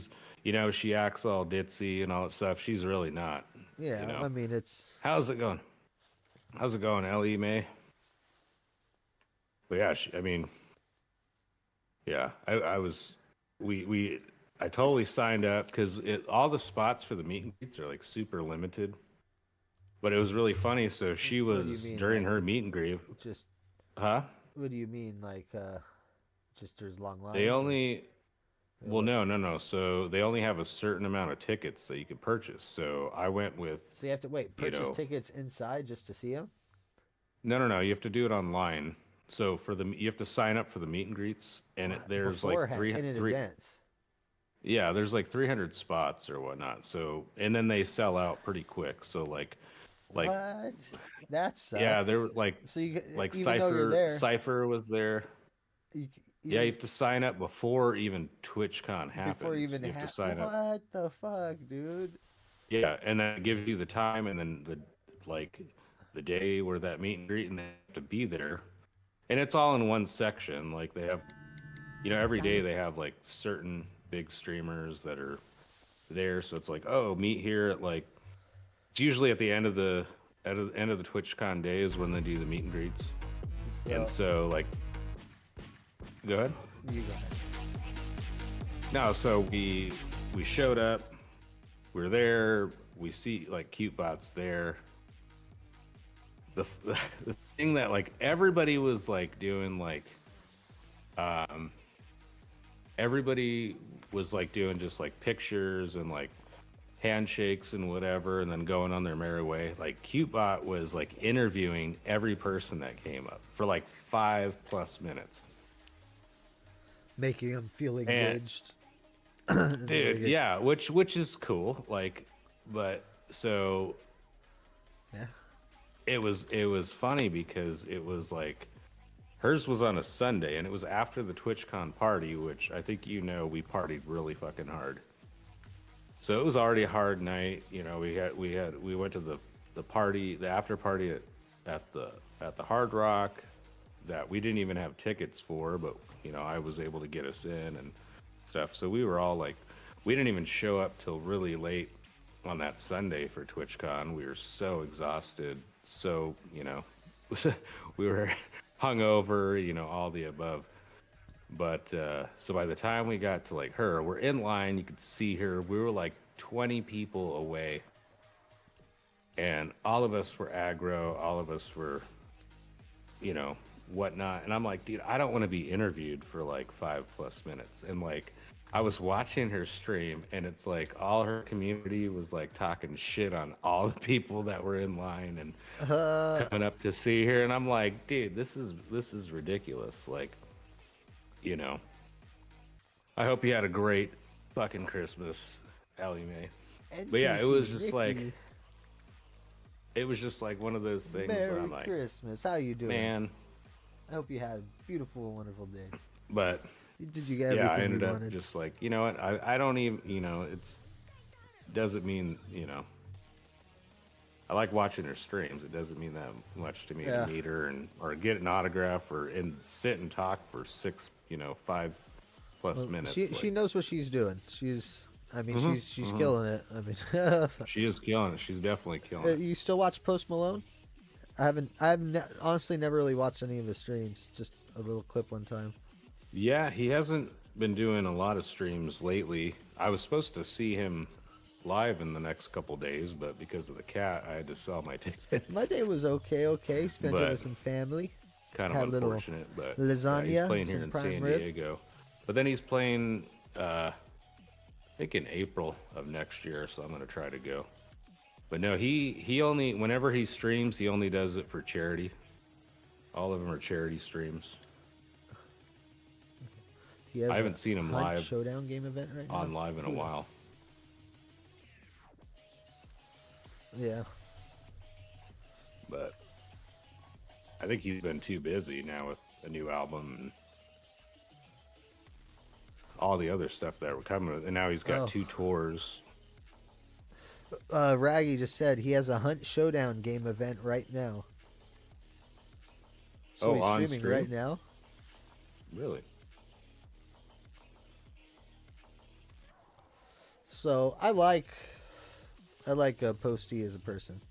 acts all ditzy and all that stuff. She's really not. Yeah, I mean it's How's it going? How's it going, Ellie Mae? But yeah, yeah, I was, I totally signed up because all the spots for the meet and greets are like super limited. But it was really funny. So she What do you was mean, during like, her meet and greet, just huh? what do you mean like just there's long lines? They or- only, well, no. So they only have a certain amount of tickets that you can purchase. So I went with, So you have to wait, purchase know- tickets inside just to see them? no. You have to do it online. So you have to sign up for the meet and greets, and there's like Beforehand, in advance. Yeah, there's like 300 spots or whatnot. So, and then they sell out pretty quick. So like, What? That sucks. yeah, they were like, So you like even though you're there, Cypher was there. you, Yeah, you have to sign up before even TwitchCon happens. before you even you have have to sign up. What the fuck, dude? Yeah, and then it gives you the time and then the day where that meet and greet, and they have to be there. And it's all in one section. Like they have, every day they have like certain big streamers that are there. So it's like, oh, meet here at like, it's usually at the end of the TwitchCon days when they do the meet and greets. And so like, go ahead. You go ahead. No, so we showed up. We're there. We see like Cute Bot's there. The thing that like everybody was like doing like, everybody was like doing just like pictures and like handshakes and whatever, and then going on their merry way. Like Cute Bot was like interviewing every person that came up for like 5+ minutes. Making them feel engaged. Dude, yeah, which is cool. Like, but so Yeah. it was funny because it was like hers was on a Sunday, and it was after the TwitchCon party, which I think we partied really fucking hard. So it was already a hard night. We went to the party, the after party at the Hard Rock that we didn't even have tickets for, but I was able to get us in and stuff. So we were all like, we didn't even show up till really late on that Sunday for TwitchCon. We were so exhausted. So, we were hungover, all the above. But so by the time we got to like her, we're in line, you could see her. We were like 20 people away. And all of us were aggro, all of us were, whatnot. And I'm like, dude, I don't want to be interviewed for like 5+ minutes. And like, I was watching her stream, and it's like all her community was like talking shit on all the people that were in line and coming up to see her. And I'm like, dude, this is ridiculous. Like, I hope you had a great fucking Christmas, Ellie Mae. But yeah, it was just like, one of those things Merry that I'm like, Christmas. How you doing? man. I hope you had a beautiful, wonderful day. But Did you get everything I ended you up wanted? just like, you know what? I don't even, it's doesn't mean, I like watching her streams. It doesn't mean that much to me Yeah. to meet her or get an autograph and sit and talk for 5+ minutes. She knows what she's doing. She's killing it. I mean, She is killing it. She's definitely killing it. you still watch Post Malone? Honestly never really watched any of his streams. Just a little clip one time. Yeah, he hasn't been doing a lot of streams lately. I was supposed to see him live in the next couple days, but because of the cat, I had to sell my tickets. My day was okay. Okay, spent it But with some family. kind of Had a little unfortunate, but yeah, he's lasagna, playing here some in prime San rib. Diego. But then he's playing, I think in April of next year, so I'm gonna try to go. But no, he only whenever he streams, he only does it for charity. All of them are charity streams. He has I a haven't seen him Hunt live Showdown game event right now. on live in a while. Yeah. But I think he's been too busy now with a new album and all the other stuff that were coming. And now he's got Oh. 2 tours. Raggy just said he has a Hunt Showdown game event right now. So Oh, he's on streaming stream? right now. Really? So I like Posty as a person.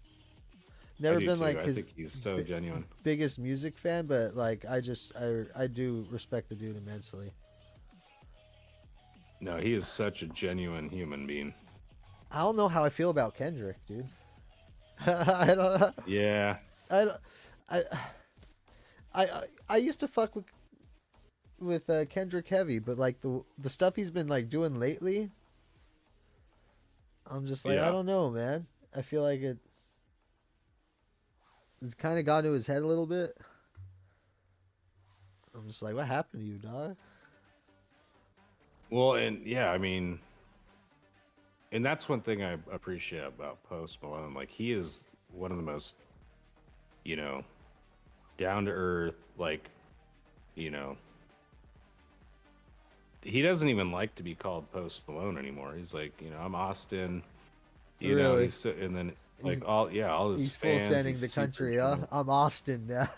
Never I do been too. like I his think he's so genuine. biggest music fan, but like I do respect the dude immensely. No, he is such a genuine human being. I don't know how I feel about Kendrick, dude. I don't. Yeah. I, I, I used to fuck with Kendrick heavy, but like the stuff he's been like doing lately, I'm just like, Yeah. I don't know, man. I feel like it's kind of gone to his head a little bit. I'm just like, what happened to you, dog? Well, and yeah, I mean, and that's one thing I appreciate about Post Malone. Like, he is one of the most, down to earth, like, he doesn't even like to be called Post Malone anymore. He's like, I'm Austin, Really? and then He's- like all all his He's full fans, sending he's the super country, huh? genuine. I'm Austin now.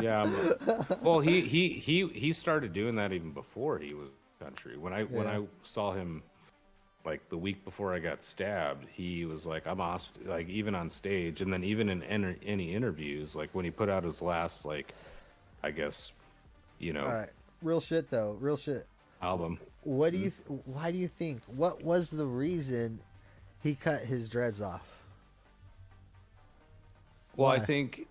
Yeah. Well, he started doing that even before he was country. When I saw him like the week before I got stabbed, he was like, I'm Austin, like even on stage, and then even in any interviews, like when he put out his last, like, I guess, All right, real shit though, real shit. album. What do you? Why do you think? What was the reason he cut his dreads off? Well, I Why? think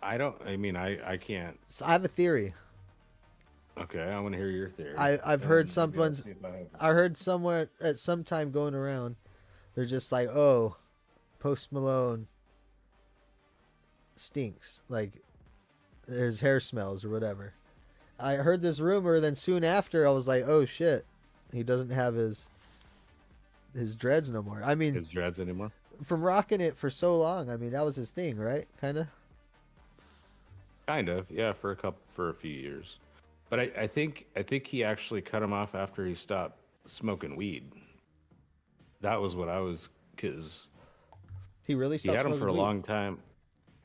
I can't. So I have a theory. Okay, I want to hear your theory. I've And heard maybe I'll someone's. see if I have- I heard somewhere at some time going around. They're just like, oh, Post Malone stinks. Like, his hair smells or whatever. I heard this rumor. Then soon after, I was like, oh shit, he doesn't have his dreads no more. I mean, his dreads anymore. from rocking it for so long. I mean, that was his thing, right? Kind of. Kind of, yeah, for a few years. But I think he actually cut him off after he stopped smoking weed. That was what I was, because He really he stopped had him smoking for a weed? long time.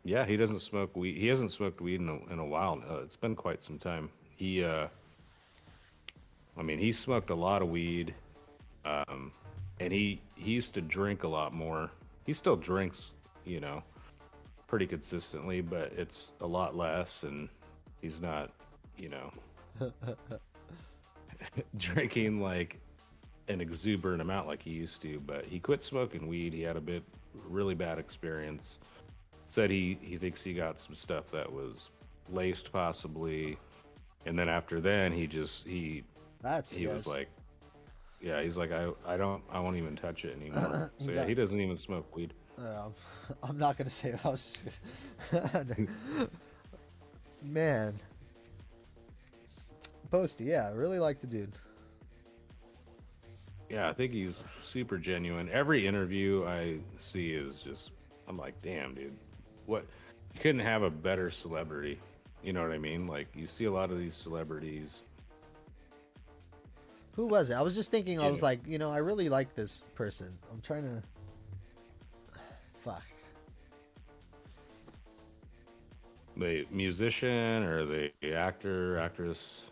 Yeah, he doesn't smoke weed. He hasn't smoked weed in a while now. It's been quite some time. He he smoked a lot of weed, and he used to drink a lot more. He still drinks, pretty consistently, but it's a lot less, and he's not, drinking like an exuberant amount like he used to. But he quit smoking weed. He had a really bad experience. Said he thinks he got some stuff that was laced possibly, and then after then he That's was sketch. like, yeah, he's like, I won't even touch it anymore. So yeah, Yeah. he doesn't even smoke weed. I'm not gonna say I was. Man, Posty, yeah, I really like the dude. Yeah, I think he's super genuine. Every interview I see is just, I'm like, damn, dude, what? You couldn't have a better celebrity. You know what I mean? Like, you see a lot of these celebrities. Who was it? I was just thinking. I Yeah. was like, I really like this person. I'm trying to. Fuck. The musician or the actor, actress.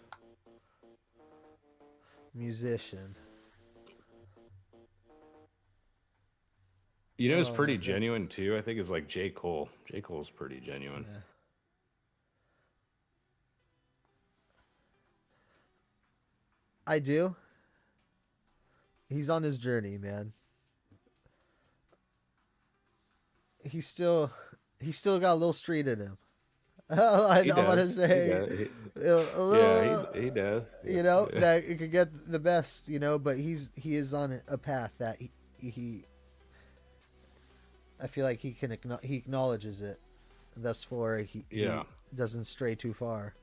Musician. You know, who's Oh, pretty yeah. genuine too. I think is like J. Cole. J. Cole's pretty genuine. Yeah. I do. He's on his journey, man. He's still got a little street in him. I want to He say does. a Yeah, little, he does. you know, that it could get the best, you know, but he is on a path that he I feel like he acknowledges it. Thus far, he doesn't stray too far.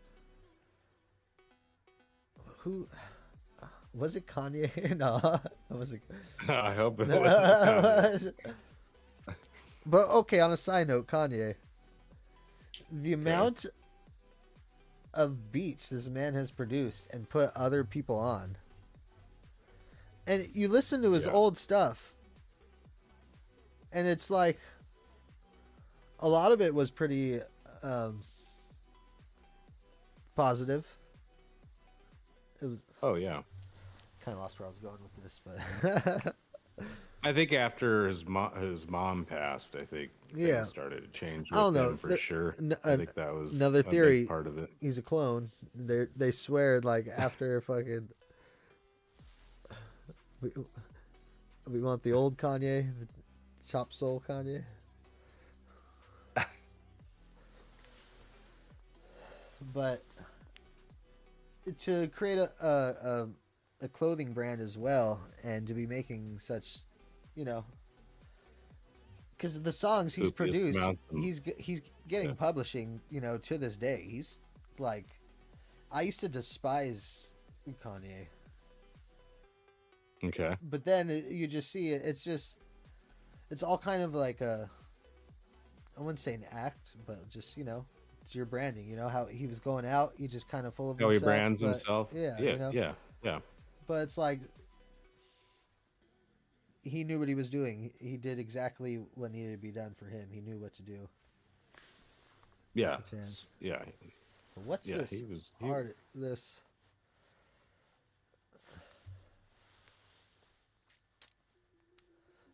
Who was it? Kanye? No, was it? I hope it was. But okay, on a side note, Kanye, the amount of beats this man has produced and put other people on, and you listen to his old stuff, and it's like a lot of it was pretty positive. It was. Oh yeah. Kind of lost where I was going with this, but I think after his mom passed, I think things started to change with I don't know him for sure. I think that was another a theory. big part of it. He's a clone. They swear like after fucking we want the old Kanye, the chop soul Kanye. But to create a clothing brand as well, and to be making such, you know, because the songs he's produced, he's getting publishing, you know, to this day. He's like, I used to despise Kanye. Okay. But then you just see it. It's all kind of like I wouldn't say an act, but just, you know, it's your branding. You know how he was going out, he just kind of full of himself. He brands himself. Yeah. Yeah. You know? Yeah. But it's like he knew what he was doing. He did exactly what needed to be done for him. He knew what to do. Yeah. Yeah. What's this? This.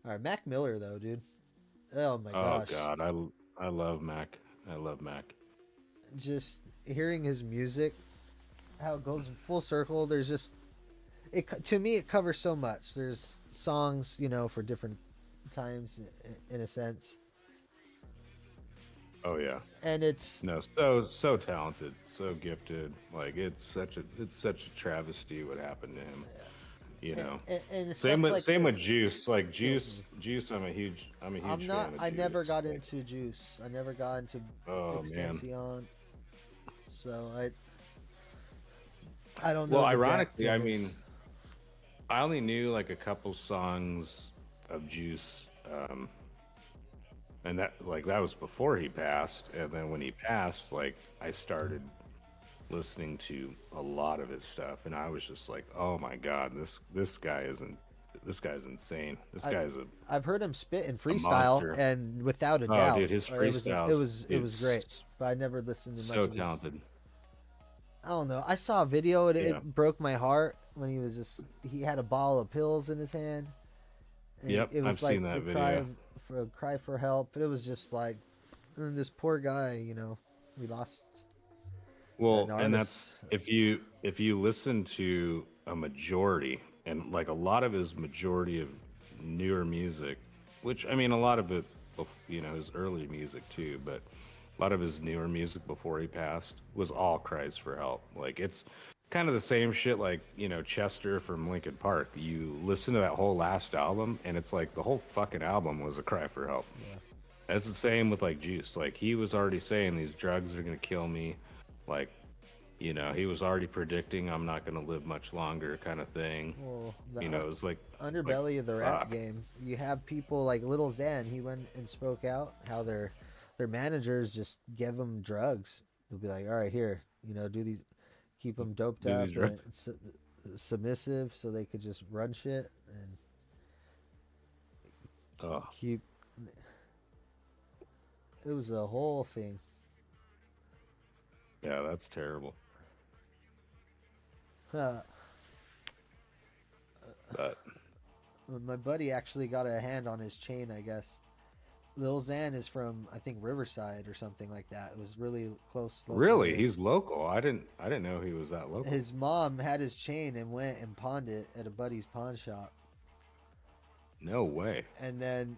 All right, Mac Miller though, dude. Oh my gosh. Oh God, I love Mac. I love Mac. Just hearing his music, how it goes full circle. There's just to me it covers so much. There's songs, you know, for different times in a sense. Oh yeah. And it's so talented, so gifted. Like it's such a travesty what happened to him. Yeah. You know. And same with Juice. Like Juice, I'm a huge I'm fan not. of I Juice. never got into Juice. I never got into Extension. So I don't know. Well, ironically, I mean, I only knew like a couple songs of Juice, and that was before he passed. And then when he passed, like I started listening to a lot of his stuff, and I was just like, oh my God, this guy's insane. I've heard him spit in freestyle, and without a doubt, dude, his freestyle it was great. But I never listened to much. So talented. I don't know. I saw a video and it broke my heart when he had a bottle of pills in his hand. And it was I've like seen that the video. cry for help. But it was just like, and this poor guy, you know, we lost. Well, and that's if you listen to a majority, and like a lot of his majority of newer music, which I mean a lot of it, you know, his early music too, but a lot of his newer music before he passed was all cries for help. Like it's kind of the same shit like, you know, Chester from Linkin Park. You listen to that whole last album and it's like the whole fucking album was a cry for help. Yeah. That's the same with like Juice. Like he was already saying these drugs are going to kill me. Like, you know, he was already predicting I'm not going to live much longer kind of thing. Well, you know, it was like underbelly of the rap game. You have people like Lil Xan. He went and spoke out how their managers just give them drugs. They'll be like, all right, here, you know, do these, keep them doped up and submissive so they could just run shit and keep. It was a whole thing. Yeah, that's terrible. But my buddy actually got a hand on his chain, I guess. Lil Xan is from, I think, Riverside or something like that. It was really close. Really? He's local. I didn't know he was that local. His mom had his chain and went and pawned it at a buddy's pawn shop. No way. and then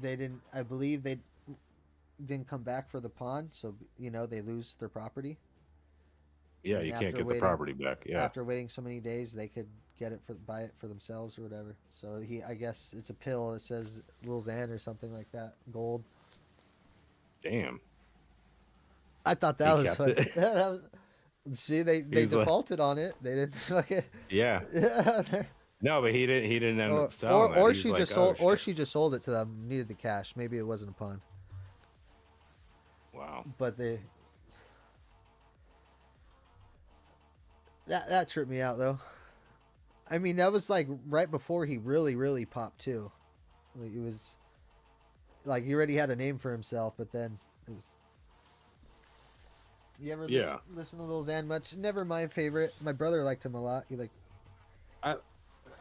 they didn't. I believe they didn't come back for the pawn, so they lose their property. Yeah, And you can't get the property back. Yeah. after waiting so many days, they could buy it for themselves or whatever. So I guess it's a pill that says Lil Xan or something like that, gold. Damn. I thought that He was kept funny. it. That was, see, they He's like, defaulted on it. They didn't fucking yeah. No, but he didn't end up selling that. or He's she like, just oh, sold or shit. she just sold it to them. Needed the cash. Maybe it wasn't a pawn, Wow. but that tripped me out though. I mean, that was like right before he really popped too. It was like he already had a name for himself, but then it was. You ever listen to Lil Xan much? Never my favorite. My brother liked him a lot. He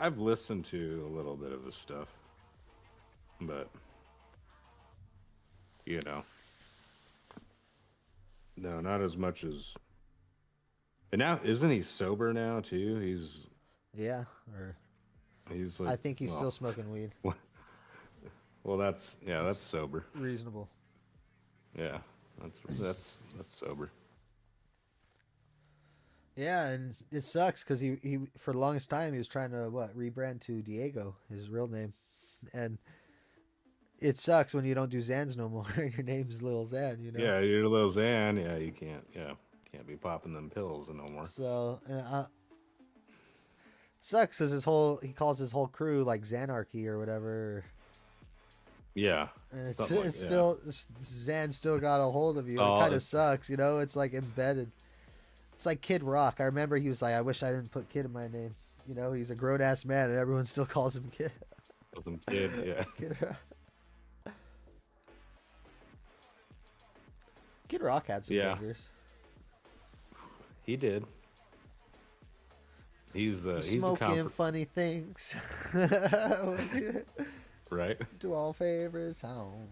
I've listened to a little bit of his stuff, but no, not as much as. And now, isn't he sober now too? He's or like, I think he's still smoking weed. Well, that's sober. Reasonable. Yeah, that's sober. Yeah, and it sucks because he for the longest time he was trying to rebrand to Diego, his real name, and it sucks when you don't do Xans no more. Your name's Lil Xan, Yeah, you're Lil Xan. Yeah, you can't be popping them pills no more. So sucks because he calls his whole crew like Xanarchy or whatever. Yeah, And it's still Xan still got a hold of you. It kind of sucks, It's like embedded. It's like Kid Rock. I remember he was like, "I wish I didn't put Kid in my name." He's a grown ass man, and everyone still calls him Kid. Calls him Kid, yeah. Kid Rock had some bangers. He did. He's smoking funny things. Right. Do all favors home.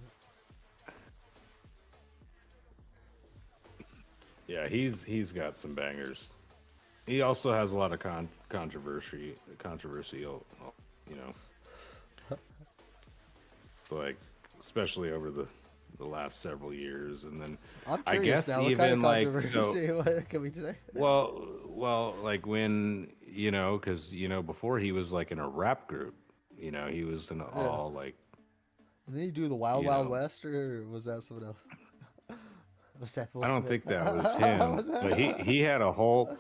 Yeah, he's got some bangers. He also has a lot of controversy. It's like, especially over the last several years, and then I'm I curious guess now, what even kind of like controversy? What can we say? well, like when because before he was like in a rap group, he was in all like. Did he do the Wild Wild West, or was that someone else? Was that I don't think that was him. But he had a whole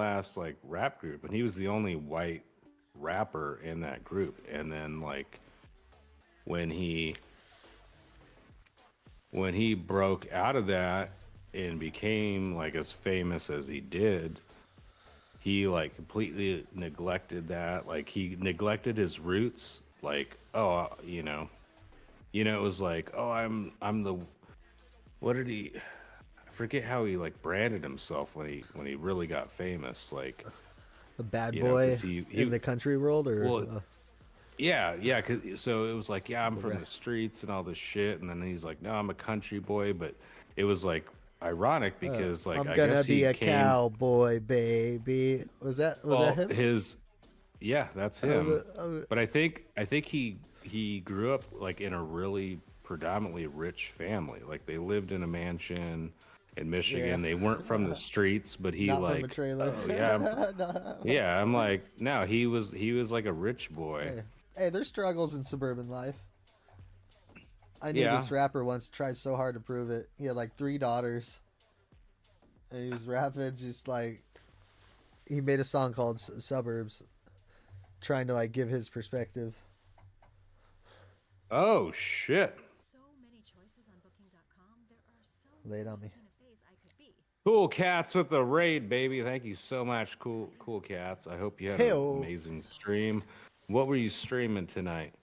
ass like rap group, and he was the only white rapper in that group. And then like when he broke out of that and became like as famous as he did, he like completely neglected that. Like he neglected his roots. Like, it was like, oh, I'm the. What did he? I forget how he like branded himself when he really got famous. Like the bad boy in the country world, or yeah. So it was like, I'm from the streets and all this shit, and then he's like, no, I'm a country boy. But it was like ironic because like I'm I gonna guess be a cowboy, baby. Was that him? That's him. But I think he grew up like in a really predominantly rich family. Like they lived in a mansion in Michigan. They weren't from the streets, but he Not like from a trailer. I'm like, no, he was like a rich boy. Hey, there's struggles in suburban life. I knew this rapper once tried so hard to prove it. He had like 3 daughters, and he was rapping just like he made a song called Suburbs, trying to like give his perspective. Oh shit. Lay it on me. Cool Cats with the raid, baby. Thank you so much, Cool Cats. I hope you had an amazing stream. What were you streaming tonight?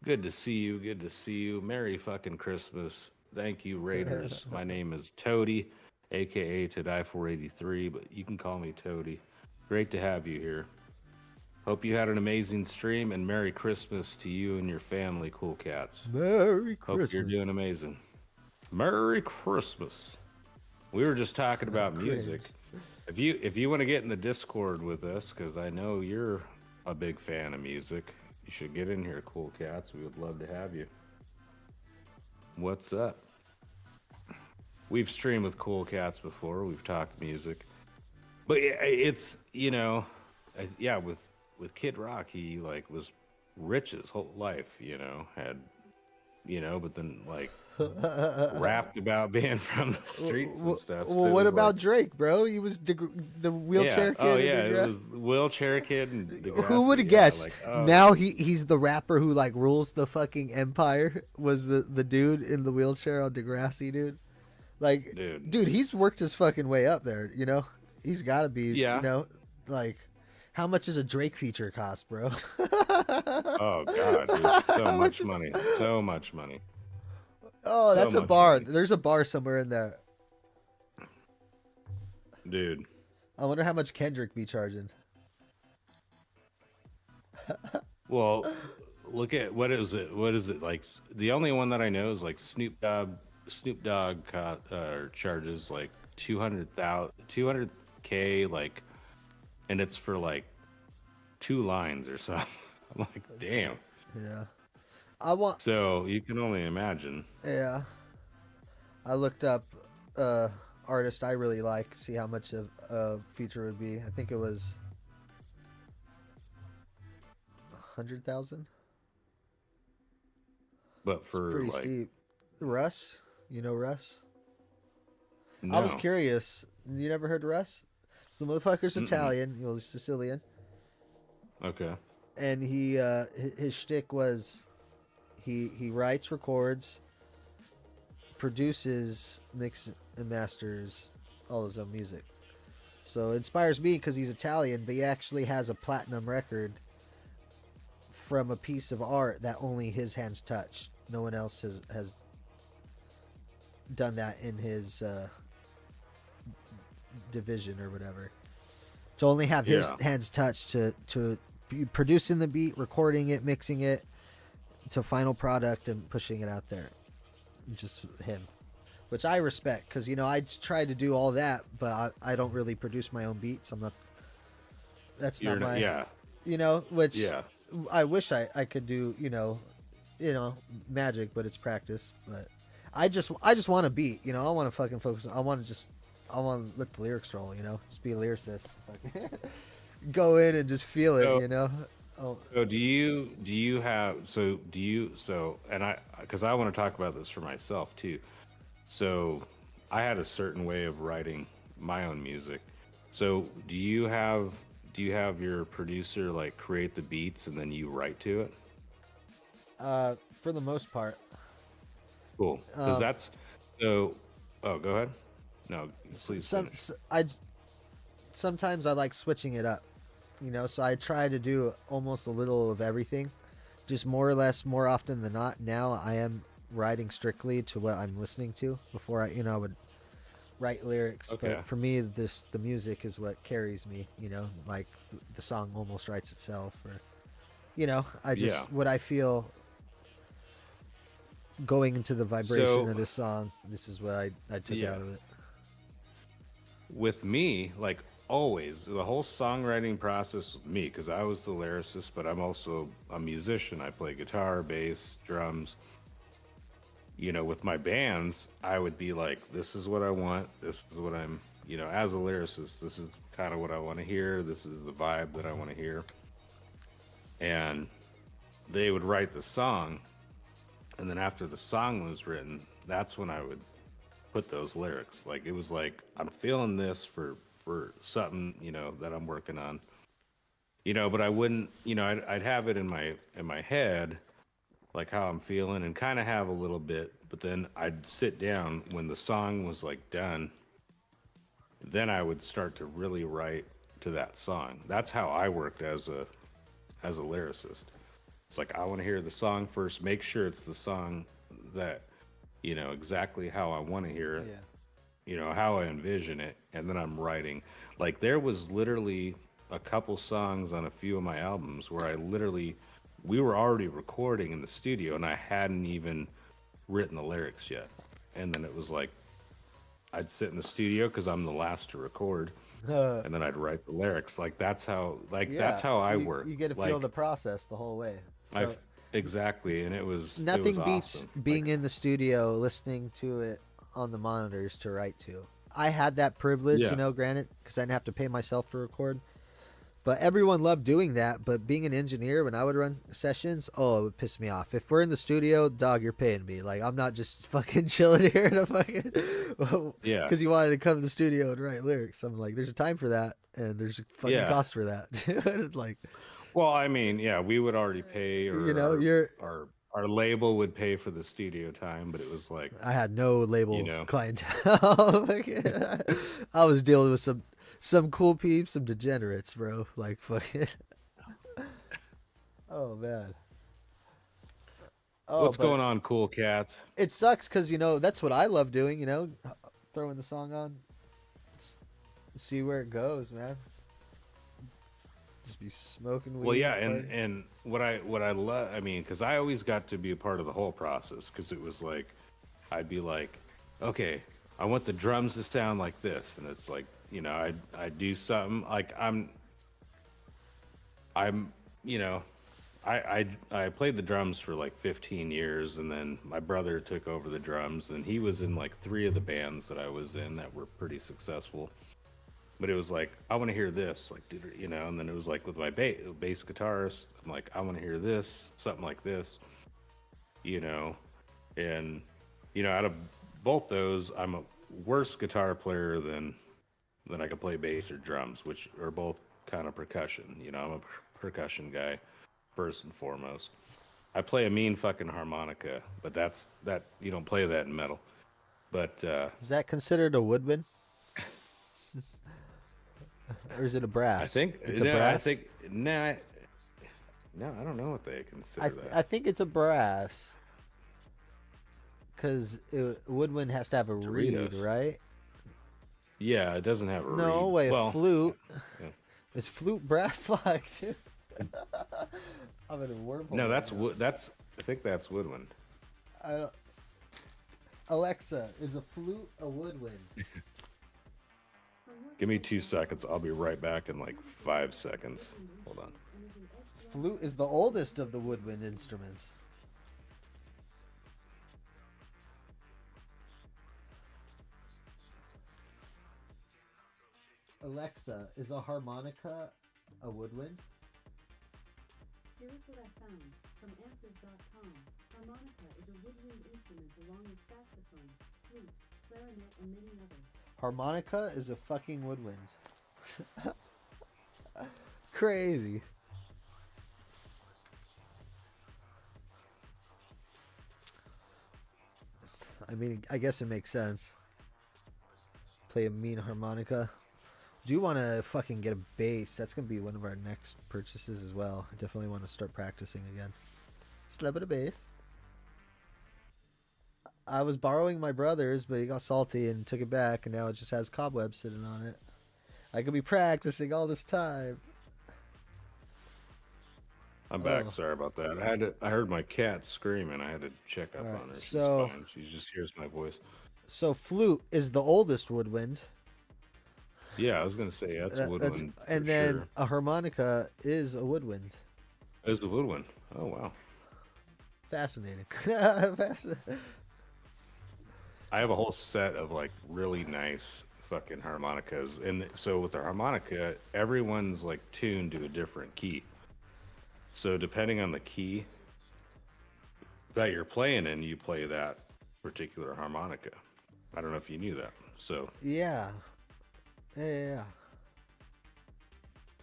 Good to see you. Merry fucking Christmas. Thank you, Raiders. My name is Toady, aka Todai 483, but you can call me Toady. Great to have you here. Hope you had an amazing stream, and Merry Christmas to you and your family, Cool Cats. Merry Christmas. Hope you're doing amazing. Merry Christmas. We were just talking about music. If you want to get in the Discord with us, because I know you're a big fan of music, You should get in here, Cool Cats. We would love to have you. What's up? We've streamed with Cool Cats before. We've talked music, but it's yeah. With Kid Rock, he like was rich his whole life. Had but then like rapped about being from the streets and stuff. Well, So it what was like, about Drake, bro? He was the yeah, wheelchair oh kid. yeah, In it the was wheelchair kid and Who would Degrassi. have Yeah, guessed? like oh, Now he's the rapper who like rules the fucking empire. Was the dude in the wheelchair on Degrassi, dude? Like, dude. he's worked his fucking way up there. He's got to be. Yeah. Like, how much does a Drake feature cost, bro? Oh god, dude, so much money, so much money. Oh, So that's a much bar. money. There's a bar somewhere in there. Dude. I wonder how much Kendrick be charging. Well, look at what is it? What is it like? The only one that I know is like Snoop Dogg. Snoop Dogg charges like 200K, like, and it's for like 2 lines or something. I'm like, damn. Yeah. I want. So you can only imagine. Yeah. I looked up artist I really like, see how much of a feature would be. I think it was 100,000. But for Pretty like, steep. Russ, you know Russ? no. I was curious. You never heard of Russ? So the motherfucker's Mm-mm. Italian, he's Sicilian, Okay. and his shtick was he writes, records, produces, mixes, and masters all his own music. So it inspires me because he's Italian, but he actually has a platinum record from a piece of art that only his hands touched. No one else has done that in his division or whatever. To only have his Yeah. hands touched to be producing the beat, recording it, mixing it to final product and pushing it out there. Just him, which I respect because I try to do all that, but I don't really produce my own beats. I'm not. That's You're not my. yeah. Which Yeah. I wish I could do. Magic, but it's practice. But I just want to beat. I want to fucking focus. I want to let the lyrics roll. Just be a lyricist. Go in and just feel it. So- Oh, So and because I want to talk about this for myself too. So I had a certain way of writing my own music. So do you have your producer like create the beats and then you write to it? for the most part. Cool. Because that's so. Oh, go ahead. No, please. Finish. Sometimes I like switching it up, so I try to do almost a little of everything, just more or less more often than not. Now I am writing strictly to what I'm listening to. Before I would write lyrics, Okay. but for me the music is what carries me, like the song almost writes itself, or I just Yeah. what I feel going into the vibration So- of this song, this is what I took Yeah. out of it. With me, like always, the whole songwriting process with me, because I was the lyricist, but I'm also a musician. I play guitar, bass, drums. With my bands, I would be like, this is what I want. This is what I'm, as a lyricist, this is kind of what I want to hear. This is the vibe that I want to hear. And they would write the song. And then after the song was written, that's when I would put those lyrics. Like, it was like, I'm feeling this for something, that I'm working on. But I wouldn't, I'd have it in my head, like how I'm feeling, and kind of have a little bit, but then I'd sit down when the song was like done. Then I would start to really write to that song. That's how I worked as a lyricist. It's like, I want to hear the song first, make sure it's the song that, exactly how I want to hear it. Yeah. How I envision it, and then I'm writing. Like, there was literally a couple songs on a few of my albums where we were already recording in the studio and I hadn't even written the lyrics yet. And then it was like, I'd sit in the studio because I'm the last to record, and then I'd write the lyrics. Like, that's how I work. You get to like, feel the process the whole way. So exactly, and it was nothing beats awesome. being Like, in the studio listening to it on the monitors to write to. I had that privilege, yeah, granted, because I didn't have to pay myself to record. But everyone loved doing that. But being an engineer, when I would run sessions, oh, it would piss me off. If we're in the studio, dog, you're paying me. Like, I'm not just fucking chilling here to fucking yeah, because you wanted to come to the studio and write lyrics. I'm like, there's a time for that, and there's a fucking yeah. cost for that. Like, Well, I mean, yeah, we would already pay, or you're. our label would pay for the studio time, but it was like, I had no you label know, clientele. Like, I was dealing with some cool peeps, some degenerates, bro. Like, fucking. Oh man. Oh, what's but going on, cool cats? it sucks because that's what I love doing. Throwing the song on, s- see where it goes, man. Just be smoking Well, weed. yeah, and Party. and what I love, I mean, because I always got to be a part of the whole process, because it was like, I'd be like, okay, I want the drums to sound like this, and it's like, I do something like I'm, you know, I played the drums for like 15 years, and then my brother took over the drums, and he was in like three of the bands that I was in that were pretty successful. But it was like, I want to hear this, like, and then it was like with my bass guitarist, I'm like, I want to hear this, something like this, you know, and out of both those, I'm a worse guitar player than I can play bass or drums, which are both kind of percussion. I'm a percussion guy first and foremost. I play a mean fucking harmonica, but that you don't play that in metal. But Is that considered a woodwind, or is it a I brass? think It's a no, I brass. think nah, no, I don't know what they consider I that. think it's a brass because woodwind has to have a reed, Doritos. right? Yeah, it doesn't have a No reed. way. A Well, flute yeah. is flute brass. Fuck, dude. I'm in a wormhole No, right that's now. wood. That's I think that's woodwind. I don't, Alexa, is a flute a woodwind? Give me 2 seconds. I'll be right back in like 5 seconds. Hold on. Flute is the oldest of the woodwind instruments. Alexa, is a harmonica a woodwind? Here's what I found from Answers.com. Harmonica is a woodwind instrument along with saxophone, flute, clarinet, and many others. Harmonica is a fucking woodwind. Crazy. I mean, I guess it makes sense. Play a mean harmonica. Do want to fucking get a bass. That's going to be one of our next purchases as well. I definitely want to start practicing again. Slap at a bass. I was borrowing my brother's, but he got salty and took it back, and now it just has cobwebs sitting on it. I could be practicing all this time. I'm back. Oh, Sorry about that. I heard my cat screaming. I had to check up all on her. right. She's So, fine. She just hears my voice. so flute is the oldest woodwind. Yeah, I was gonna say that's woodwind for And then sure. a harmonica is a woodwind. There's the woodwind. Oh wow. Fascinating. Fascinating. I have a whole set of like really nice fucking harmonicas, and so with the harmonica, everyone's like tuned to a different key. So depending on the key that you're playing in, you play that particular harmonica. I don't know if you knew that. So Yeah. Yeah.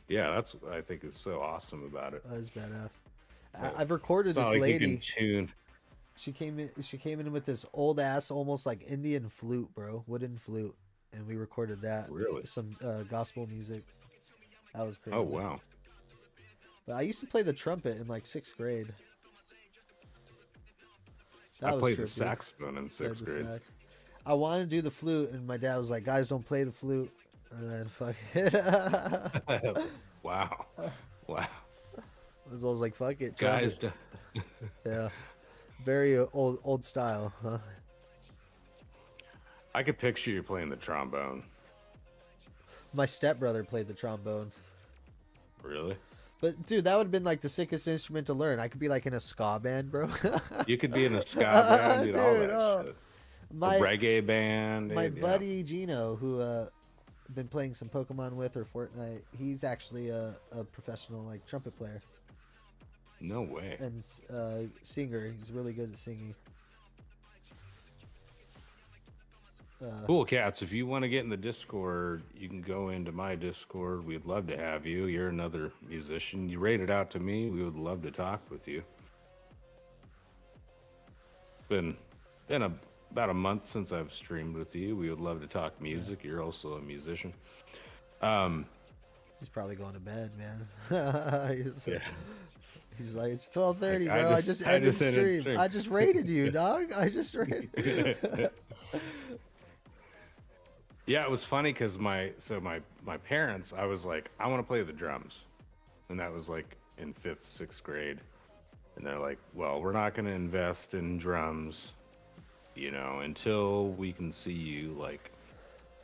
yeah, that's what I think is so awesome about it. That is badass. Uh, I've recorded It's not this like you lady. can tune. She came in. She came in with this old ass, almost like Indian flute, bro, wooden flute, and we recorded that. Really? Some gospel music. That was Oh crazy. wow. But I used to play the trumpet in like 6th grade. I That was played the trippy. saxophone in Played sixth the grade. sax. I wanted to do the flute, and my dad was like, "Guys, don't play the flute." And then fuck it. Wow. Wow. I was like, "Fuck it, Guys, trumpet." Yeah, very old style, huh? I could picture you playing the trombone. My stepbrother played the trombone. Really? But dude, that would have been like the sickest instrument to learn. I could be like in a ska band, bro. You could be in a ska band, dude, all Dude, that oh, shit. A my reggae band, my dude, yeah. buddy Gino, who been playing some Pokemon with or Fortnite, he's actually a professional like trumpet player No way. and singer. He's really good at singing. Cool cats. If you want to get in the Discord, you can go into my Discord. We'd love to have you. You're another musician. You rate it out to me. We would love to talk with you. Been about a month since I've streamed with you. We would love to talk music. You're also a musician. He's probably going to bed, man. Yeah. He's like, it's 12:30, Like, bro. I just ended ended stream. I just rated you, dog. I just rated. Yeah, it was funny because my parents, I was like, I want to play the drums, and that was like in 5th, 6th grade, and they're like, well, we're not going to invest in drums, until we can see you like,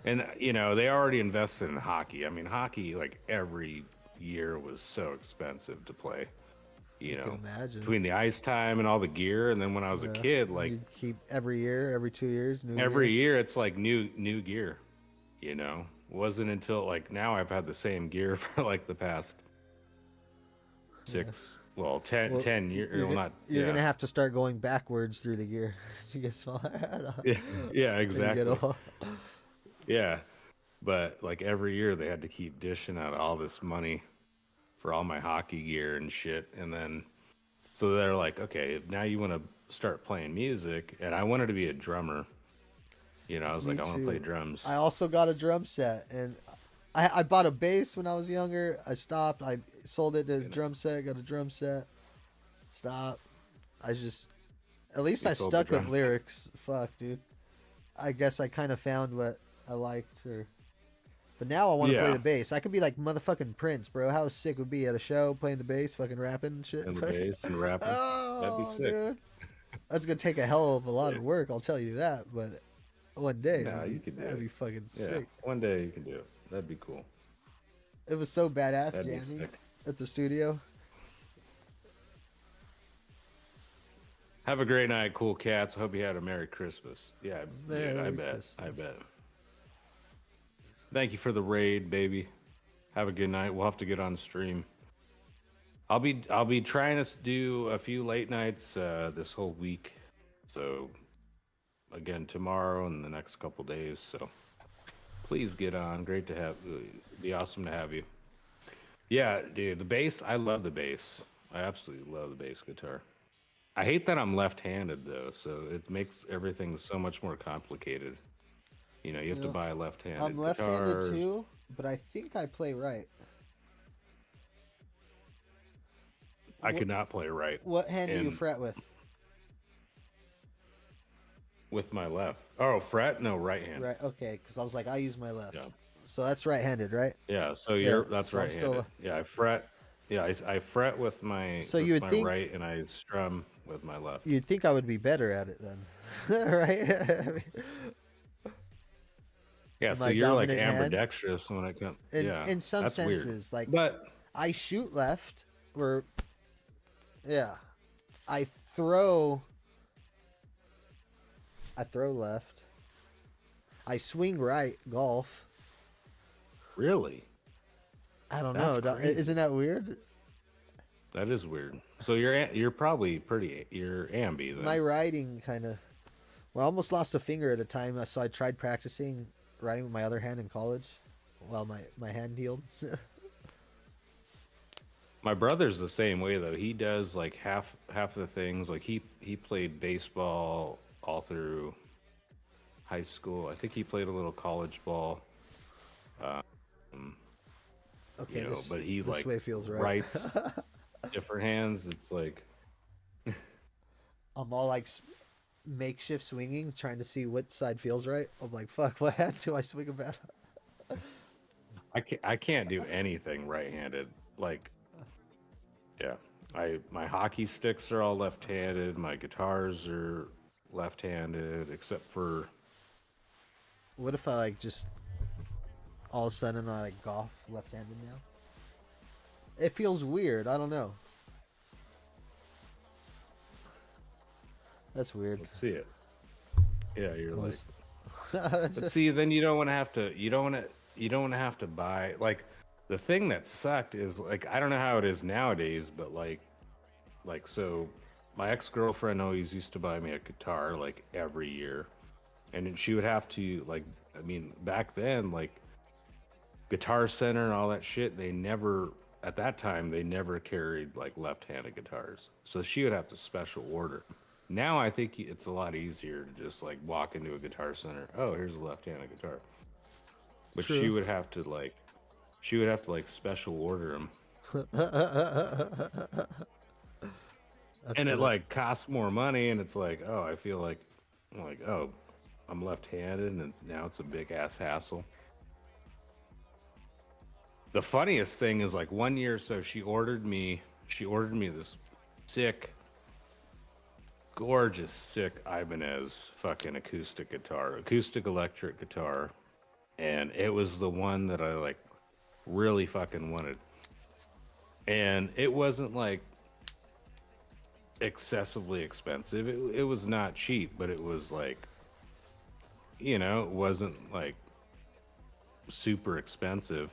and they already invested in hockey. I mean, hockey like every year was so expensive to play. can imagine. Between the ice time and all the gear, and then when I was a kid, like you keep every year, every 2 years, new every gear. year it's like new gear. Wasn't until like now I've had the same gear for like the past 10 years. You're gonna have to start going backwards through the gear. You get smaller. Yeah, Then you exactly. get old. Yeah, but like every year they had to keep dishing out all this money for all my hockey gear and shit, and then so they're like, okay, now you want to start playing music, and I wanted to be a drummer. I was Me like, I want to too. play drums. I also got a drum set, and I bought a bass when I was younger. I stopped. I sold it to a drum set. Got a drum set. Stopped. At least You I sold the stuck with drum. lyrics. Fuck, dude. I guess I kind of found what I liked. But now I want to play Yeah. the bass. I could be like motherfucking Prince, bro. How sick would it be at a show playing the bass, fucking rapping and shit. And the bass and rapping. Oh, That'd be sick. dude. That's gonna take a hell of a lot of work. I'll tell you that. But one day, Nah, that'd you be, could do that'd it. be fucking Yeah, sick. one day you can do it. That'd be cool. It was so badass That'd be jamming sick. at the studio. Have a great night, cool cats. I hope you had a Merry Christmas. Yeah, dude, I Merry bet. Christmas. I bet. Thank you for the raid, baby. Have a good night. We'll have to get on stream. I'll be trying to do a few late nights this whole week. So again, tomorrow and the next couple days. So please get on. Great to have. Be awesome to have you. Yeah, dude, the bass. I love the bass. I absolutely love the bass guitar. I hate that I'm left-handed though, so it makes everything so much more complicated. You have to Yeah. buy left-handed. I'm left-handed guitars. too, but I think I play right. I could not play right What hand do you And- fret with? with my left. Oh, fret? No, right hand. Right. Okay, because I was like, I use my left. Yeah. So that's right-handed, right? Yeah, so Yeah, that's so I'm right-handed. still- Yeah, I fret. Yeah, I fret with my So with you would my think- right, and I strum with my left. You'd think I would be better at it then, right? I mean, Yeah, so my you're like dominant hand? ambidextrous when it comes. in some that's weird. senses, like But I shoot left, or yeah, I throw left. I swing right, golf. really, I don't That's know. crazy. Isn't that weird? that is weird. So you're probably you're ambi then. My riding kind of. Well, I almost lost a finger at a time, so I tried practicing riding with my other hand in college, while my hand healed. My brother's the same way though. He does like half the things. Like he played baseball all through high school. I think he played a little college ball. Okay, this, but he this like way feels right. writes different hands. It's like I'm all like makeshift swinging, trying to see what side feels right. I'm like, fuck, what hand do I swing about? I can't do anything right-handed. Like, yeah, my hockey sticks are all left-handed. My guitars are left-handed, except for What if I like just all of a sudden I like golf left-handed now? It feels weird. I don't know. That's weird. Let's see it. Yeah, you're like. Let's- That's But see, then you don't want to have to. You don't want to have to buy. Like, the thing that sucked is like I don't know how it is nowadays, but so, my ex girlfriend always used to buy me a guitar like every year, and then she would have to like. I mean, back then, like Guitar Center and all that shit, they never at that time they never carried like left-handed guitars, so she would have to special order. Now I think it's a lot easier to just like walk into a Guitar Center. Oh, here's a left-handed guitar. But True. she would have to like special order them, and it like costs more money. And it's like, oh, I feel like, oh, I'm left-handed, and now it's a big ass hassle. The funniest thing is like one year, so she ordered me this sick, gorgeous, sick Ibanez fucking acoustic electric guitar, and it was the one that I like really fucking wanted. And it wasn't like excessively expensive. It was not cheap, but it was like, it wasn't like super expensive.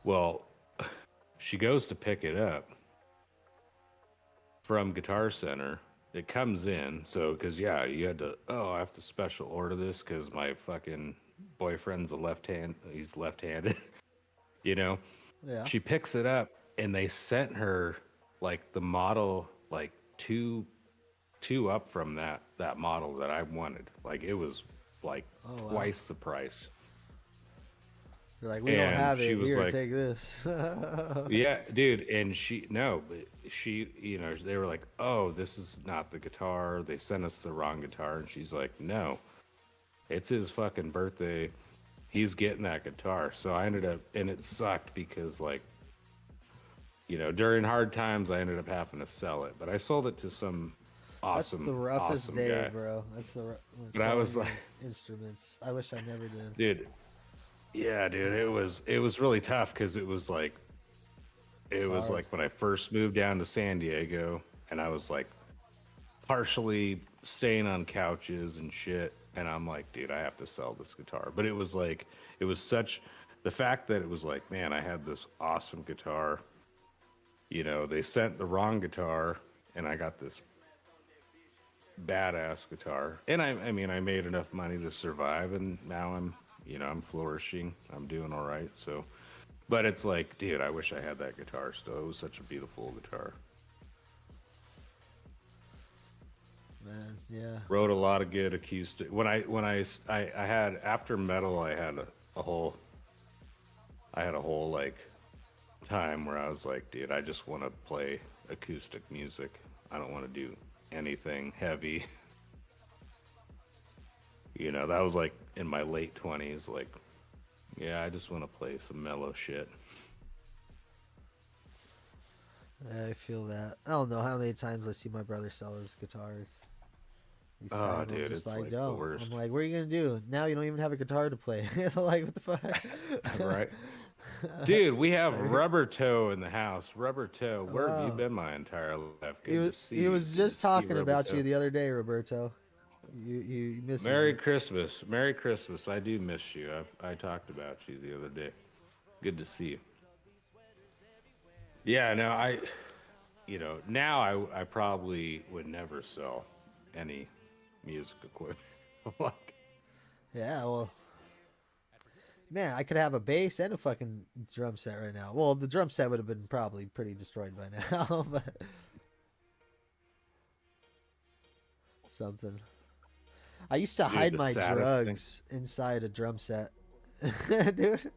Well, she goes to pick it up from Guitar Center. It comes in, so because you had to. Oh, I have to special order this because my fucking boyfriend's he's left-handed. Yeah. She picks it up, and they sent her like the model, like two up from that model that I wanted. Like it was like twice the price. You're like, we don't And have she it was here. like- Take this. Yeah, dude. And they were like, oh, this is not the guitar. They sent us the wrong guitar. And she's like, no, it's his fucking birthday. He's getting that guitar. So I ended up, and it sucked because like, during hard times, I ended up having to sell it. But I sold it to some awesome, That's the roughest awesome day, guy. bro. That's the. But I was like, instruments. I wish I never did. dude. Yeah, dude, it was really tough because it was like when I first moved down to San Diego, and I was like partially staying on couches and shit, and I'm like, dude, I have to sell this guitar. But it was such the fact that it was like, man, I had this awesome guitar. They sent the wrong guitar, and I got this badass guitar, and I mean, I made enough money to survive, and now I'm flourishing. I'm doing all right. So, but it's like, dude, I wish I had that guitar still. It was such a beautiful guitar. Man, yeah. Wrote a lot of good acoustic. When I had after metal, I had a whole like time where I was like, dude, I just want to play acoustic music. I don't want to do anything heavy. That was like in my late 20s, like, yeah, I just want to play some mellow shit. I feel that. I don't know how many times I see my brother sell his guitars. He's Oh, selling them, dude, just it's like, like the don't. worst. I'm like, what are you gonna do? Now you don't even have a guitar to play. Like, what the fuck? Right. Dude, we have Rubber Toe in the house. Rubber Toe, where have you Oh. been my entire life? He Good to was, see he you. was Good just to see talking Rubber about Toe. you the other day, Roberto. You missed Merry Christmas. Merry Christmas. I do miss you. I talked about you the other day. Good to see you. Yeah, no, now I probably would never sell any music equipment. Like, Yeah, well, man, I could have a bass and a fucking drum set right now. Well, the drum set would have been probably pretty destroyed by now, but something. I used to Dude, hide the my saddest drugs inside a drum set, dude.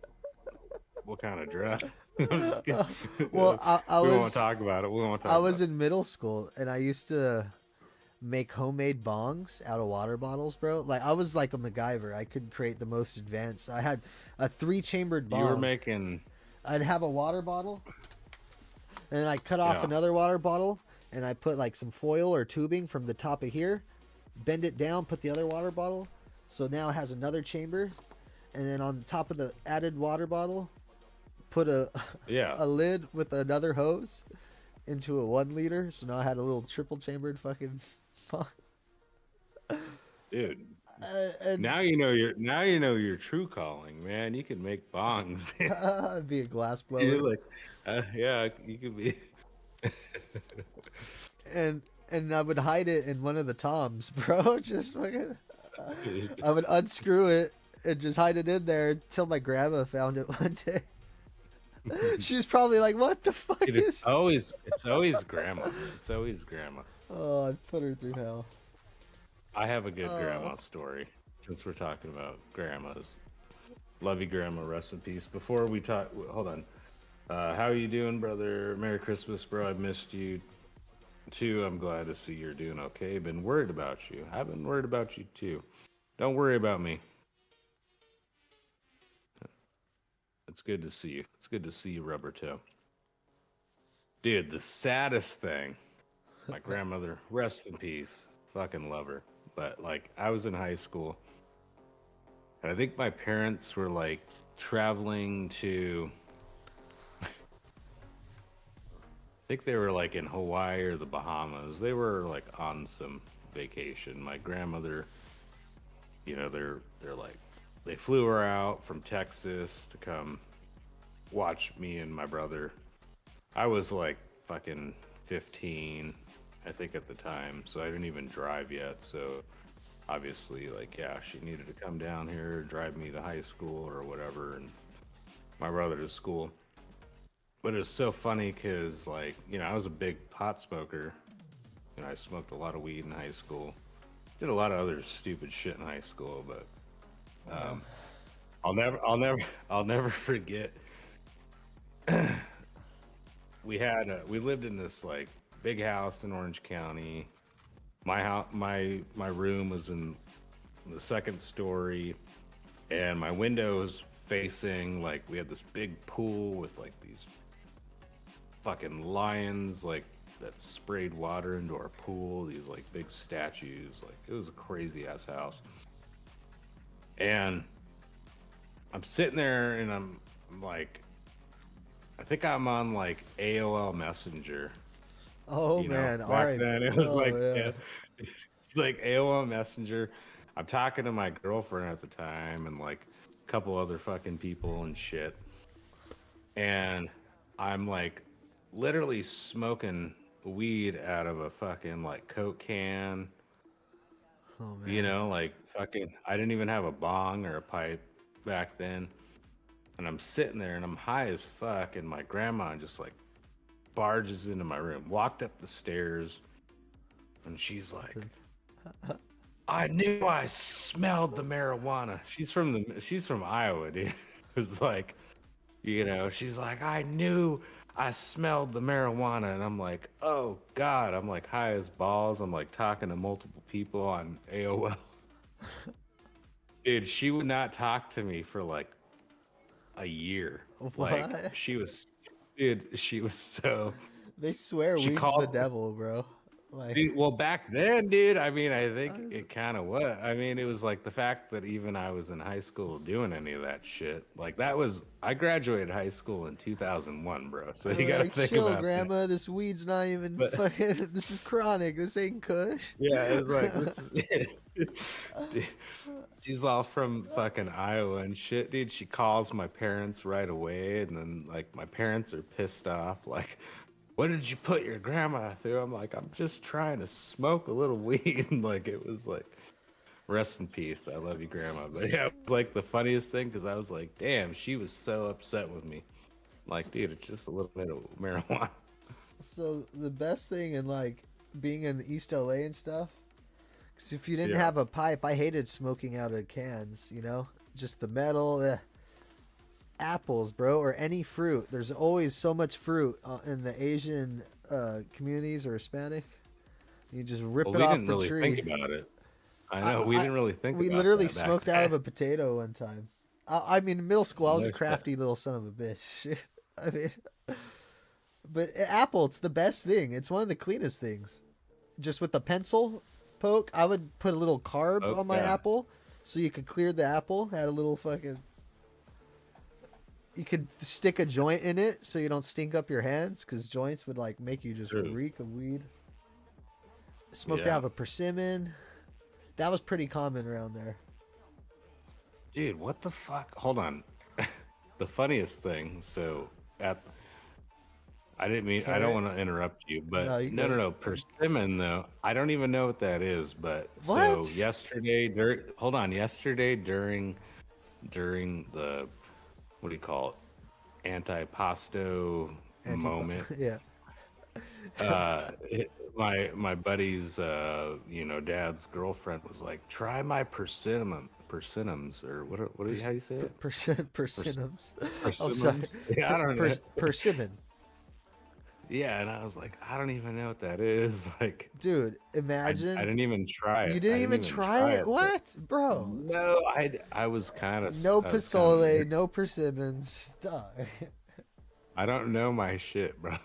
what kind of drug? I'm just kidding. Well, I we won't was talk about it. We won't talk I was about in middle school and I used to make homemade bongs out of water bottles, bro. Like I was like a MacGyver. I could create the most advanced. I had a 3-chambered it. bong. You were making. I'd have a water bottle, and then I cut off Yeah. another water bottle, and I put like some foil or tubing from the top of here, bend it down, put the other water bottle, so now it has another chamber, and then on top of the added water bottle, put a Yeah, a lid with another hose into a 1 liter. So now I had a little triple chambered fucking bong. dude. And Now you know your true calling, man. You can make bongs. be a glass You're blower. like, yeah, you could be. And I would hide it in one of the toms, bro. Just fucking, Dude. I would unscrew it and just hide it in there until my grandma found it one day. She was probably like, "What the fuck Dude, is it's this?" always grandma. It's always grandma. Oh, I put her through hell. I have a good grandma story since we're talking about grandmas. Love you, grandma. Rest in peace. Before we talk, hold on. How are you doing, brother? Merry Christmas, bro. I missed you too. I'm glad to see you're doing okay. Been worried about you. I've been worried about you too. Don't worry about me. It's good to see you. It's good to see you, Rubber Toe. Dude, the saddest thing, my grandmother, rest in peace. Fucking love her. But like, I was in high school, and I think my parents were like traveling to, I think they were like in Hawaii or the Bahamas. They were like on some vacation. My grandmother, they're like, they flew her out from Texas to come watch me and my brother. I was like fucking 15, I think, at the time, so I didn't even drive yet. So obviously, like, yeah, she needed to come down here, drive me to high school or whatever, and my brother to school. But it was so funny because, like, I was a big pot smoker. I smoked a lot of weed in high school. Did a lot of other stupid shit in high school, but I'll never forget. We lived in this like big house in Orange County. My house, my room was in the second story, and my windows facing, like, we had this big pool with like these fucking lions like that sprayed water into our pool. These like big statues. Like, it was a crazy ass house. And I'm sitting there and I'm like, I think I'm on like AOL Messenger. Oh man, all Back right. then it was Oh, like, yeah. yeah, it's like AOL Messenger. I'm talking to my girlfriend at the time and like a couple other fucking people and shit. And I'm like literally smoking weed out of a fucking like Coke can. Oh man. Like fucking, I didn't even have a bong or a pipe back then. And I'm sitting there and I'm high as fuck. And my grandma just like barges into my room, walked up the stairs, and she's like, I knew I smelled the marijuana. She's from Iowa, dude. It was like, she's like, I knew I smelled the marijuana. And I'm like, oh God. I'm like high as balls. I'm like talking to multiple people on AOL. Dude, she would not talk to me for like a year. Like, What? she was so, They swear she weed's the called. devil, bro. Like, Dude, well, back then, dude, I mean, I think it kind of was. I mean, it was like the fact that even I was in high school doing any of that shit. Like, I graduated high school in 2001, bro. So you gotta like, think chill, about grandma. This weed's not even that. But fucking. This is chronic. This ain't kush. yeah, it was like, this is Dude, she's all from fucking Iowa and shit, dude. She calls my parents right away, and then like my parents are pissed off, like, what did you put your grandma through? I'm like, I'm just trying to smoke a little weed. And like, it was like, rest in peace. I love you, grandma. But yeah, it was like the funniest thing because I was like, damn, she was so upset with me. Like, dude, it's just a little bit of marijuana. So the best thing in like being in East LA and stuff, because if you didn't Yeah. have a pipe, I hated smoking out of cans. Just the metal. Apples, bro, or any fruit. There's always so much fruit in the Asian communities or Hispanic. You just rip Well, it we off didn't the really tree. think about it. I know, we didn't really think We about literally that back smoked out of then. a potato one time. I mean, in middle school, I was a No shit. crafty little son of a bitch. I mean, but apple, it's the best thing. It's one of the cleanest things. Just with the pencil poke, I would put a little carb Oh, on my yeah. apple so you could clear the apple. Had a little fucking. You could stick a joint in it so you don't stink up your hands, because joints would like make you just True. reek of weed. Smoked Yeah. out of a persimmon. That was pretty common around there. Dude, what the fuck? Hold on. The funniest thing. So at I didn't mean I don't Carrot? want to interrupt you, but No, you no, go. no, no. Persimmon though. I don't even know what that is, but What? so hold on. Yesterday during the what do you call it? Antipasto moment. Yeah. My buddy's dad's girlfriend was like, try my persimmons or how do you say it? Persimmons. I'm sorry. Persimmons? Yeah, I don't know. Persimmon. Yeah, and I was like, I don't even know what that is. Like, Dude, imagine. I didn't even try it. You I didn't even try it? but- What? Bro. No, I was kind of No Pasole, no persimmons. Stop. I don't know my shit, bro.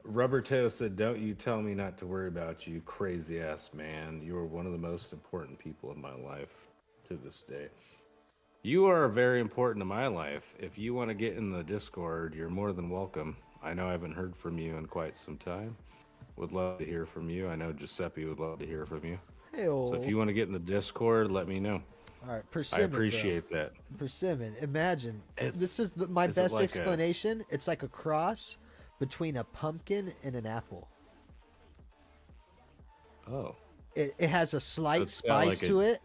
Rubber Toe said, "Don't you tell me not to worry about you, crazy ass man. You are one of the most important people in my life to this day. You are very important to my life. If you want to get in the Discord, you're more than welcome. I know I haven't heard from you in quite some time. Would love to hear from you. I know Giuseppe would love to hear from you. Hey-o. So if you want to get in the Discord, let me know. All right, I persimmon. appreciate that. Persimmon. Imagine. It's- This is my is it best like a- explanation. It's like a cross between a pumpkin and an apple. Oh, It has a slight it's got spice like to it,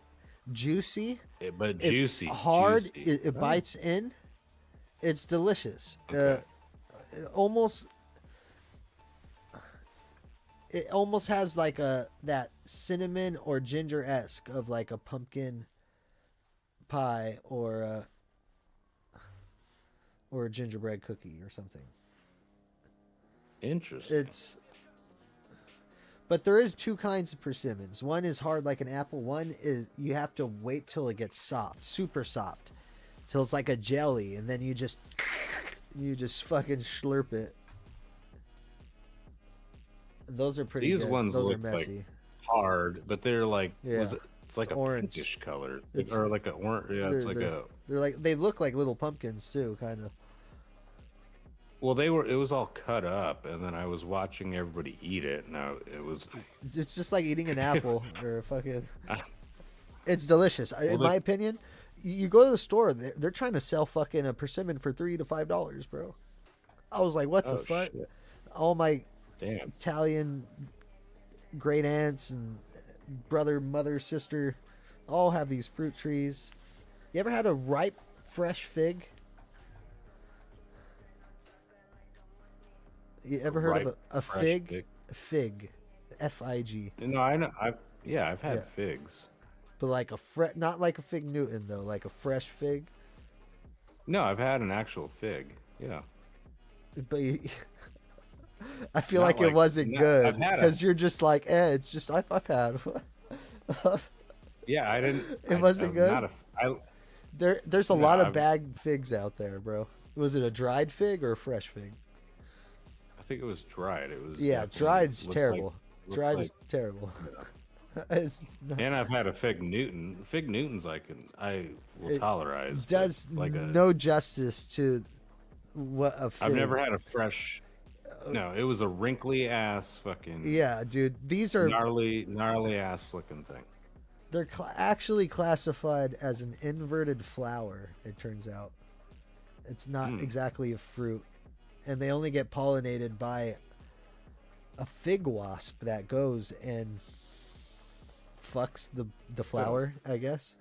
juicy, but juicy, hard. juicy. It bites in. It's delicious. Okay. It almost has like that cinnamon or ginger esque of like a pumpkin pie or a gingerbread cookie or something. Interesting. But there is two kinds of persimmons. One is hard like an apple. One is you have to wait till it gets soft, super soft, till it's like a jelly, and then you just fucking slurp it. Those are pretty These good. ones Those are look messy. like hard, but they're like Yeah. it's like It's a orange. pinkish color, It's- or like a orange. Yeah, it's like a. They're like they look like little pumpkins too, kind of. Well, it was all cut up, and then I was watching everybody eat it. Now it was. It's just like eating an apple or a fucking. It's delicious. In my opinion, you go to the store, they're trying to sell fucking a persimmon for $3 to $5, bro. I was like, what the Oh, fuck? shit. All my Damn. Italian great aunts and brother, mother, sister all have these fruit trees. You ever had a ripe, fresh fig? You ever heard of Ripe, a fresh fig? fig? A fig. F-I-G. No, I know. I've had Yeah. figs. But like not like a fig Newton though, like a fresh fig. No, I've had an actual fig. Yeah. But I feel Not like it like- wasn't no, good I've had because you're just like, it's just I've had. Yeah, I didn't. It wasn't I'm good? Not There's a No, lot of I've- bagged figs out there, bro. Was it a dried fig or a fresh fig? I think it was dried. It was. Yeah, definitely- dried's looked terrible. looked Dried like- is terrible. It's not, And I've had a fig Newton. Fig Newtons I will It tolerize. but does like a. no justice to what a fig. I've never had a fresh. No, it was a wrinkly ass fucking. Yeah, dude, these are gnarly ass looking thing. they're actually classified as an inverted flower. It turns out, it's not exactly a fruit, and they only get pollinated by a fig wasp that goes and fucks the flower, I guess.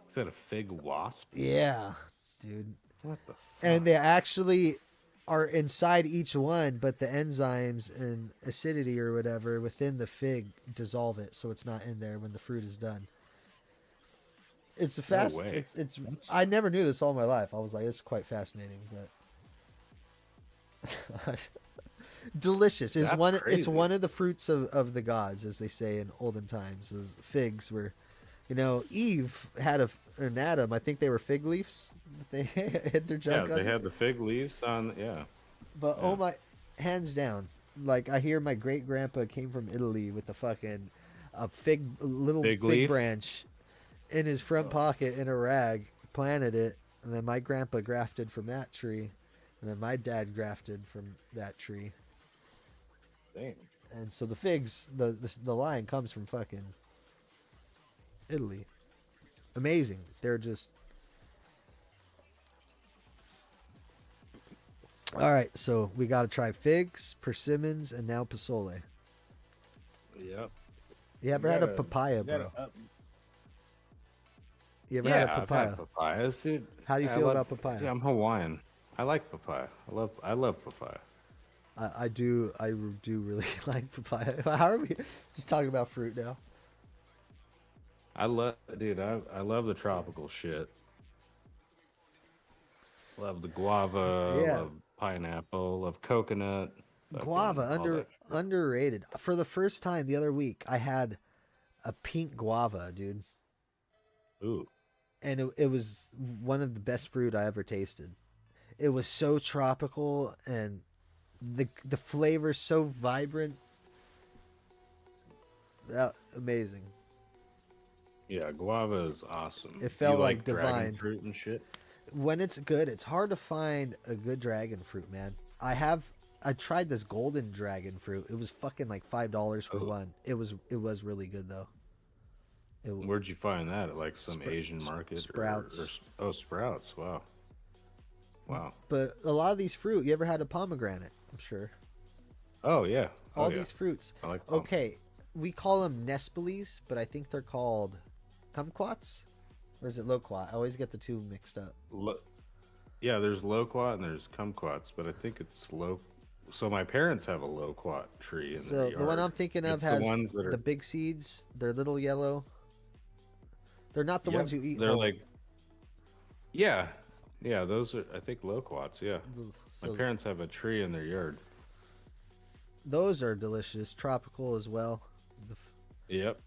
Is that a fig wasp? Yeah, dude. What the fuck? And they actually are inside each one, but the enzymes and acidity or whatever within the fig dissolve it, so it's not in there when the fruit is done. It's a fast. way. It's. I never knew this all my life. I was like, it's quite fascinating, but delicious is That's one. It's crazy. one of the fruits of the gods, as they say in olden times. Those figs were, Eve had an Adam. I think they were fig leaves. They hid their Yeah, junk on. they had the fig leaves on. Yeah. But oh my, hands down, like I hear my great grandpa came from Italy with a little Fig fig leaf? branch in his front pocket in a rag, planted it, And then my grandpa grafted from that tree. And then my dad grafted from that tree. Damn. And so the figs, the line comes from fucking Italy. Amazing. They're just... All right, so we got to try figs, persimmons, and now pasole. Yep. You ever had a papaya, bro? You ever had a papaya? I've had papayas, dude. How do you feel about papaya? Yeah, I'm Hawaiian. I like papaya. I love papaya. I do really like papaya. How are we just talking about fruit now? I love the tropical shit. Love the guava, Yeah. love pineapple, love coconut. Guava all that. underrated. For the first time the other week, I had a pink guava, dude, Ooh. and it was one of the best fruit I ever tasted. It was so tropical, and the flavor so vibrant. Amazing. Yeah, guava is awesome. It felt You like dragon divine. fruit and shit. When it's good, it's hard to find a good dragon fruit, man. I tried this golden dragon fruit. It was fucking like $5 for one. It was really good though. Where'd you find that? At like some Asian market? Sprouts. Sprouts. Wow. Wow. But a lot of these fruit, you ever had a pomegranate? I'm sure. Oh yeah. All these fruits. I like Okay, we call them Nespeles, but I think they're called kumquats, or is it loquat? I always get the two mixed up. Yeah, there's loquat and there's kumquats, but I think it's low. So my parents have a loquat tree in their So yard. the one I'm thinking of It's has the ones that are, the big seeds. They're little yellow. They're not the ones you eat. They're whole. like, yeah, those are, I think, loquats. Yeah, So my parents have a tree in their yard. those are delicious, tropical as well. Yep.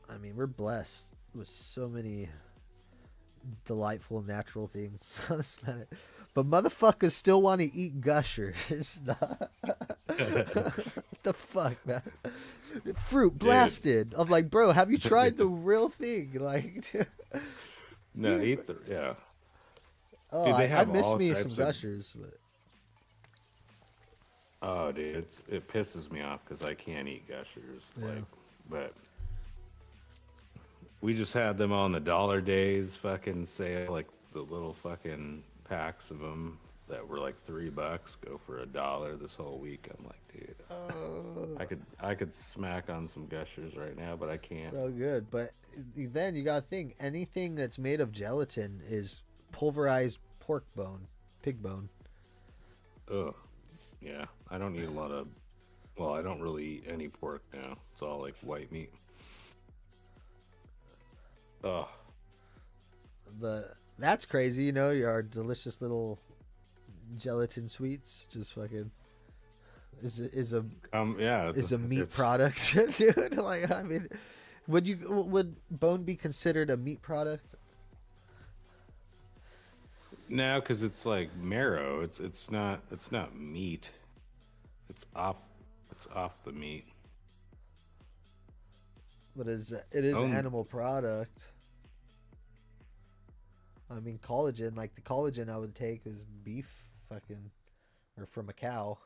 I mean, we're blessed with so many delightful natural things on this planet. But motherfuckers still want to eat gushers. What the fuck, man? Fruit blasted. I'm like, bro, have you tried the real thing? Like, No, eat the oh, Dude, they I have miss all me some types of- gushers. But Oh, dude, it pisses me off because I can't eat gushers. Yeah. Like, but we just had them on the dollar days fucking sale, like the little fucking packs of them that were like $3 go for $1 this whole week. I'm like, dude, I could smack on some gushers right now, but I can't. so good. But then you gotta think anything that's made of gelatin is pulverized pork bone, pig bone. Ugh. Yeah, I don't eat a lot of. Well, I don't really eat any pork now. It's all like white meat. Ugh. But that's crazy, you know. Your delicious little gelatin sweets just fucking is Yeah. a meat it's- product, dude. Like, I mean, would bone be considered a meat product? No, because it's like marrow. It's not meat. It's off the meat. But it is an animal product. I mean, collagen, like the collagen I would take is beef, fucking, or from a cow.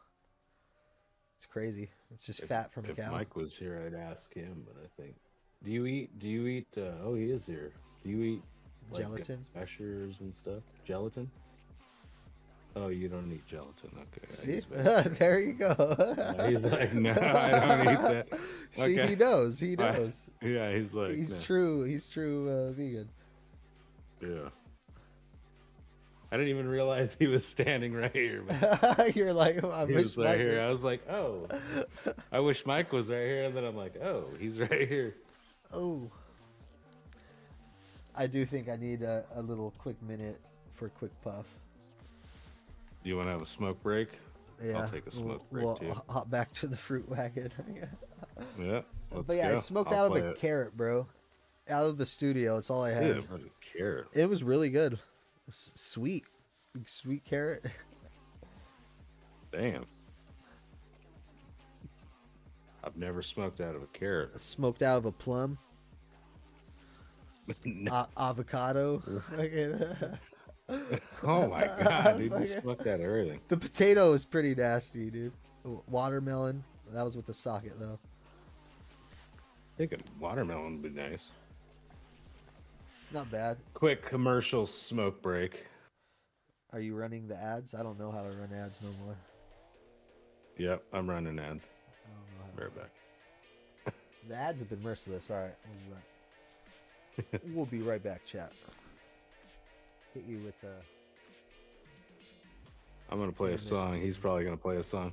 It's crazy. It's just fat from a If cow. Mike was here, I'd ask him. But I think, do you eat? Oh, he is here. Do you eat like, Gelatin? gushers and stuff? Gelatin? Oh, you don't eat gelatin. Okay. See, he's back. there you go. He's like, no, I don't eat that. See, Okay. he knows. He knows. Yeah, he's like, He's no. true. He's true vegan. Yeah. I didn't even realize he was standing right here. Man. You're like, I He wish was right Mike here. would- I was like, oh, I wish Mike was right here. And then I'm like, oh, he's right here. Oh. I do think I need a little quick minute for a quick puff. Do you want to have a smoke break? Yeah. I'll take a smoke break we'll too. hop back to the fruit wagon. Yeah. Let's But yeah, I go. smoked I'll out of play a it. carrot, bro. Out of the studio. That's all I had. Dude, I don't care. It was really good. Sweet. Sweet carrot. Damn. I've never smoked out of a carrot. Smoked out of a plum. Avocado. Fucking- Oh my god, dude, you Fucking- smoked out everything. the potato is pretty nasty, dude. Watermelon. That was with the socket though. I think a watermelon would be nice. Not bad. Quick commercial smoke break. Are you running the ads? I don't know how to run ads no more. Yep, I'm running ads. I don't know how Be right back. The ads have been merciless. All right, we'll be right back, chat. Hit you with I'm gonna play a song. He's probably gonna play a song.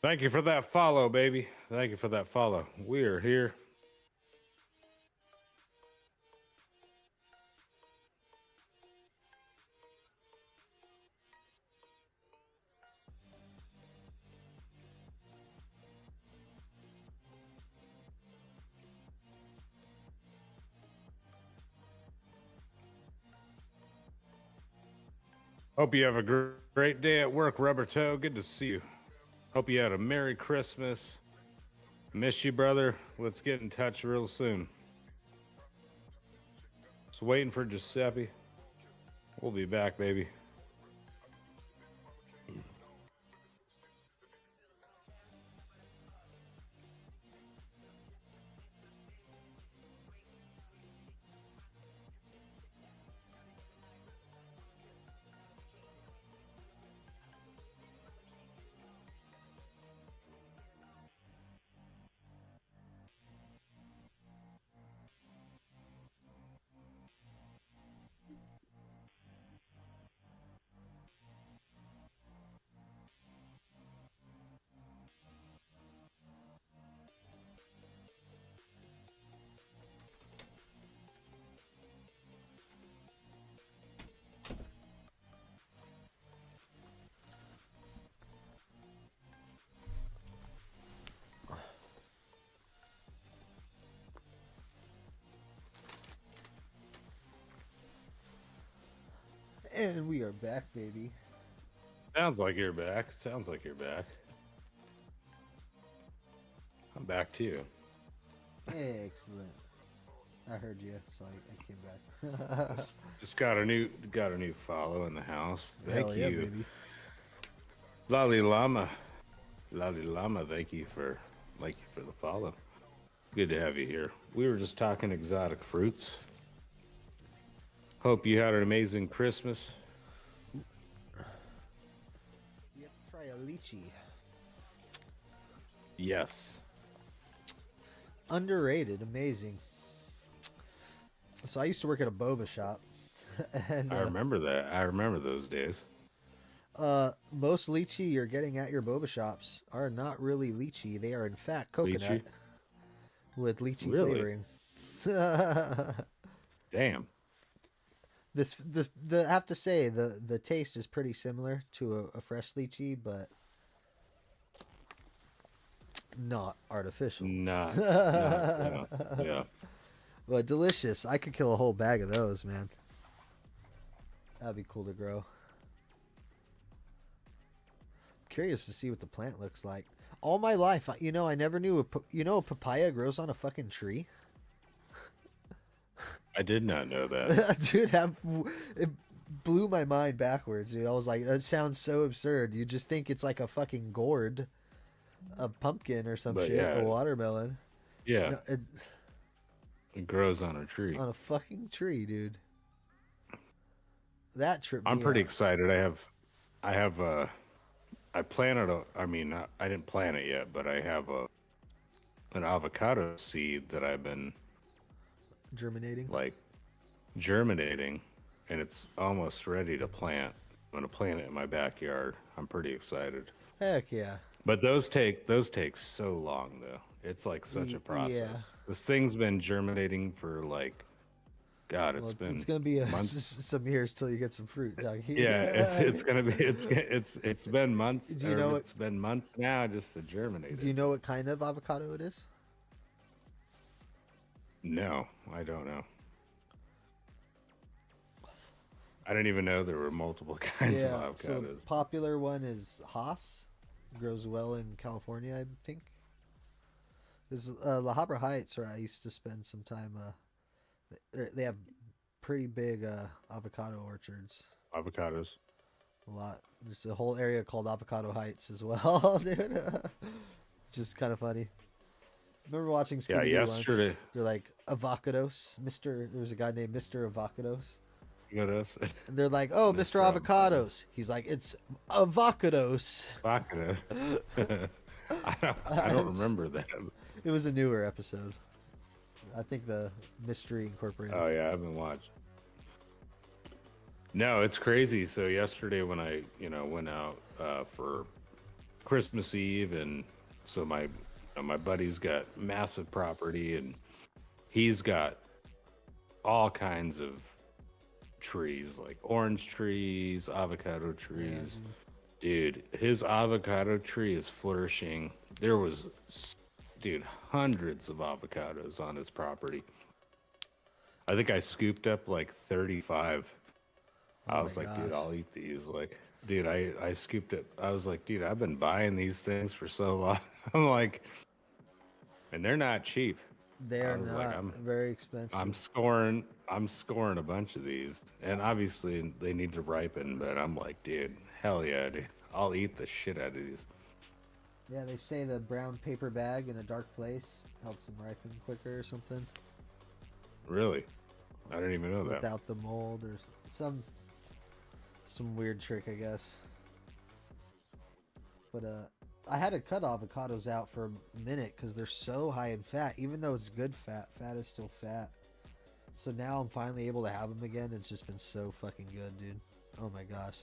Thank you for that follow, baby. Thank you for that follow. We are here. Hope you have a great day at work, Rubber Toe. Good to see you. Hope you had a Merry Christmas. Miss you, brother. Let's get in touch real soon. Just waiting for Giuseppe. We'll be back, baby. And we are back, baby. Sounds like you're back. Sounds like you're back. I'm back too. Excellent. I heard you, so I came back. Just got a new follow in the house. Thank Hell yeah, you, baby. Lolly Llama. Lolly Llama, thank you for the follow. Good to have you here. We were just talking exotic fruits. Hope you had an amazing Christmas. Yep, try a lychee. Yes. Underrated, amazing. So I used to work at a boba shop, and I remember that. I remember those days. most lychee you're getting at your boba shops are not really lychee. They are in fact coconut Lychee? with lychee Really? flavoring. Damn. I have to say the taste is pretty similar to a fresh lychee, but not artificial. Yeah. But delicious. I could kill a whole bag of those, man. That'd be cool to grow. Curious to see what the plant looks like. All my life, I never knew a papaya grows on a fucking tree. I did not know that. Dude, it blew my mind backwards, dude. I was like, that sounds so absurd. You just think it's like a fucking gourd, a pumpkin or some But shit, yeah. a watermelon. Yeah. No, It grows on a tree. on a fucking tree, dude. That trip. I'm pretty excited. I planted I didn't plant it yet, but I have an avocado seed that I've been germinating. like germinating, and it's almost ready to plant. I'm gonna plant it in my backyard. I'm pretty excited. Heck yeah. But those take so long though. It's like such a process. Yeah. This thing's been germinating for like, God, Well, it's been it's gonna be months. some years till you get some fruit, dog. Yeah, it's gonna be it's been months. Do you know it's been months now just to germinate. Do you know what kind of avocado it is? No, I don't know. I didn't even know there were multiple kinds of avocados. So the popular one is Haas. Grows well in California, I think. This La Habra Heights, where I used to spend some time. They have pretty big avocado orchards. Avocados. A lot. There's a whole area called Avocado Heights as well, dude. It's just kind of funny. Remember watching Scooby-Doo yesterday. once? They're like avocados, Mister. There's a guy named Mister Avocados, Avocados. and they're like, "Oh, Mister Avocados." He's like, "It's avocados." Avocado. I don't remember that. It was a newer episode. I think the Mystery Incorporated. Oh yeah, I haven't watched. No, it's crazy. So yesterday when I, went out for Christmas Eve, and so my buddy's got massive property, and he's got all kinds of trees, like orange trees, avocado trees. Dude, his avocado tree is flourishing. There was, hundreds of avocados on his property. I think I scooped up like 35 Oh I my was like, dude, gosh. I'll eat these. Like, dude, I scooped it. I was like, dude, I've been buying these things for so long. I'm like, and they're not cheap. They I are was like, not very expensive. I'm scoring a bunch of these, and obviously they need to ripen. But I'm like, dude, hell yeah, dude, I'll eat the shit out of these. Yeah, they say the brown paper bag in a dark place helps them ripen quicker or something Really, I didn't even know that. without the mold or some weird trick, I guess. But I had to cut avocados out for a minute because they're so high in fat. Even though it's good fat, fat is still fat. So now I'm finally able to have them again. It's just been so fucking good, dude. Oh my gosh.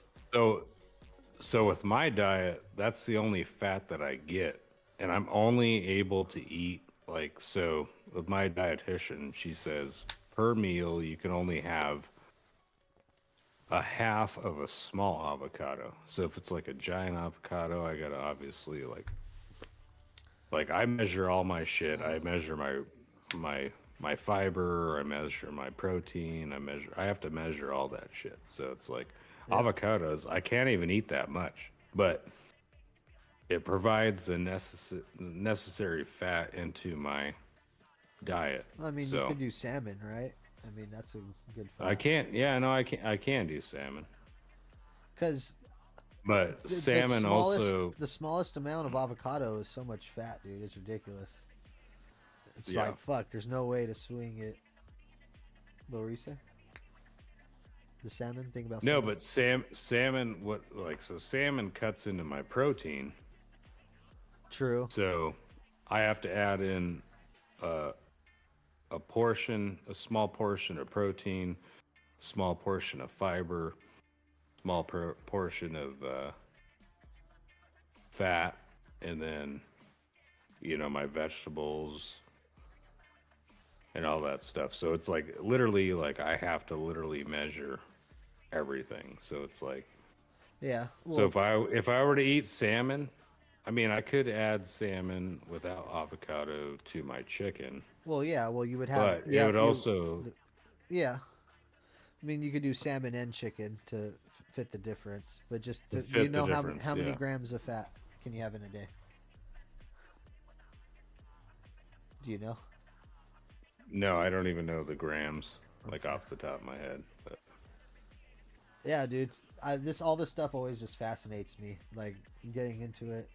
So with my diet, that's the only fat that I get, and I'm only able to eat like so. With my dietitian, she says per meal you can only have a half of a small avocado. So if it's like a giant avocado, I gotta obviously like I measure all my shit. I measure my fiber, I measure my protein, I have to measure all that shit. So it's like Yeah. avocados, I can't even eat that much, but it provides the necessary fat into my diet. I mean, you So could do salmon, right? I mean, that's a good I fat. can't, yeah, no, I can do salmon, Because but the salmon also, smallest amount of avocado is so much fat, dude. It's ridiculous. It's yeah. like fuck. There's no way to swing it. What were you saying? The salmon thing about No, salmon? but salmon, what, like, so salmon cuts into my protein, True. so I have to add in a small portion of protein, small portion of fiber, small portion of fat, and then my vegetables and all that stuff. So it's like literally, like I have to literally measure everything. So it's like, Yeah. so Well, if I were to eat salmon, I mean, I could add salmon without avocado to my chicken, yeah. Well, you would have. but it Yeah. would also Yeah. I mean, you could do salmon and chicken to fit the difference, but just do you fit the know difference. how many Yeah. grams of fat can you have in a day? Do you know? No, I don't even know the grams, like Okay. off the top of my head. But Yeah, dude. All this stuff always just fascinates me. Like getting into it,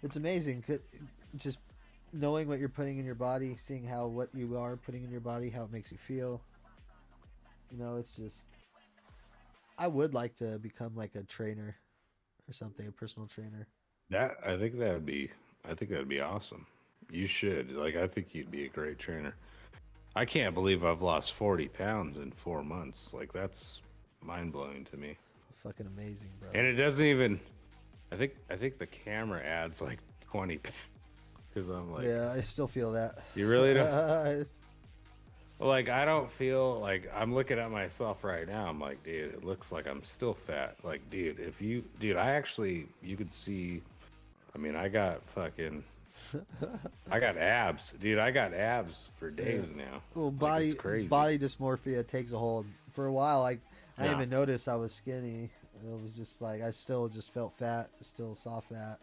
it's amazing. Just knowing what you're putting in your body, seeing how what you are putting in your body, how it makes you feel. It's just. I would like to become like a trainer or something, a personal trainer. that I think that'd be awesome. You should. Like, I think you'd be a great trainer. I can't believe I've lost 40 pounds in 4 months. Like, that's mind blowing to me. Fucking amazing, bro. And it doesn't even. I think the camera adds like 20 because I'm like, Yeah, I still feel that. you really don't. Like, I don't feel like I'm looking at myself right now. I'm like, dude, it looks like I'm still fat. Like, dude, you could see. I mean, I got abs, dude. I got abs for days now. Well, Like, it's crazy. body dysmorphia takes a hold. For a while, I Yeah. didn't even notice I was skinny. It was just like I still just felt fat, still saw fat.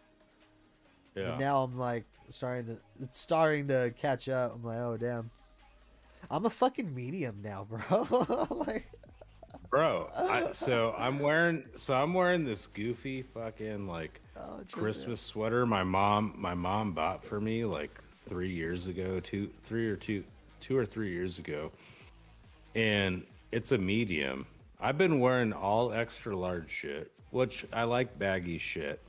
Yeah. But now I'm like it's starting to catch up. I'm like, oh damn, I'm a fucking medium now, bro. Like, Bro, I'm wearing this goofy fucking like oh, check it Christmas sweater my mom bought for me like 3 years ago, 2 or 3 years ago, and it's a medium. I've been wearing all extra large shit, which I like baggy shit,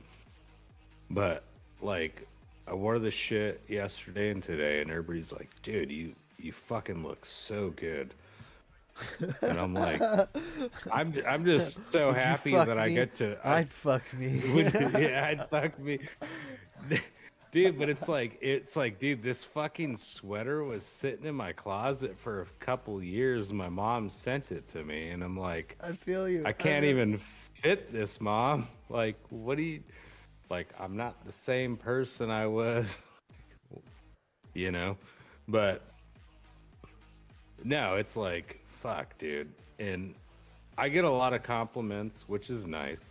but like I wore this shit yesterday and today, and everybody's like, "Dude, you fucking look so good." And I'm like, I'm just so Would you happy fuck that I me? get to. I'd fuck me. Yeah, I'd fuck me, dude. But it's like, dude, this fucking sweater was sitting in my closet for a couple years. My mom sent it to me, and I'm like, I feel you. I can't even fit this, mom. Like, what do you? Like, I'm not the same person I was, But no, it's like, fuck, dude. And I get a lot of compliments, which is nice.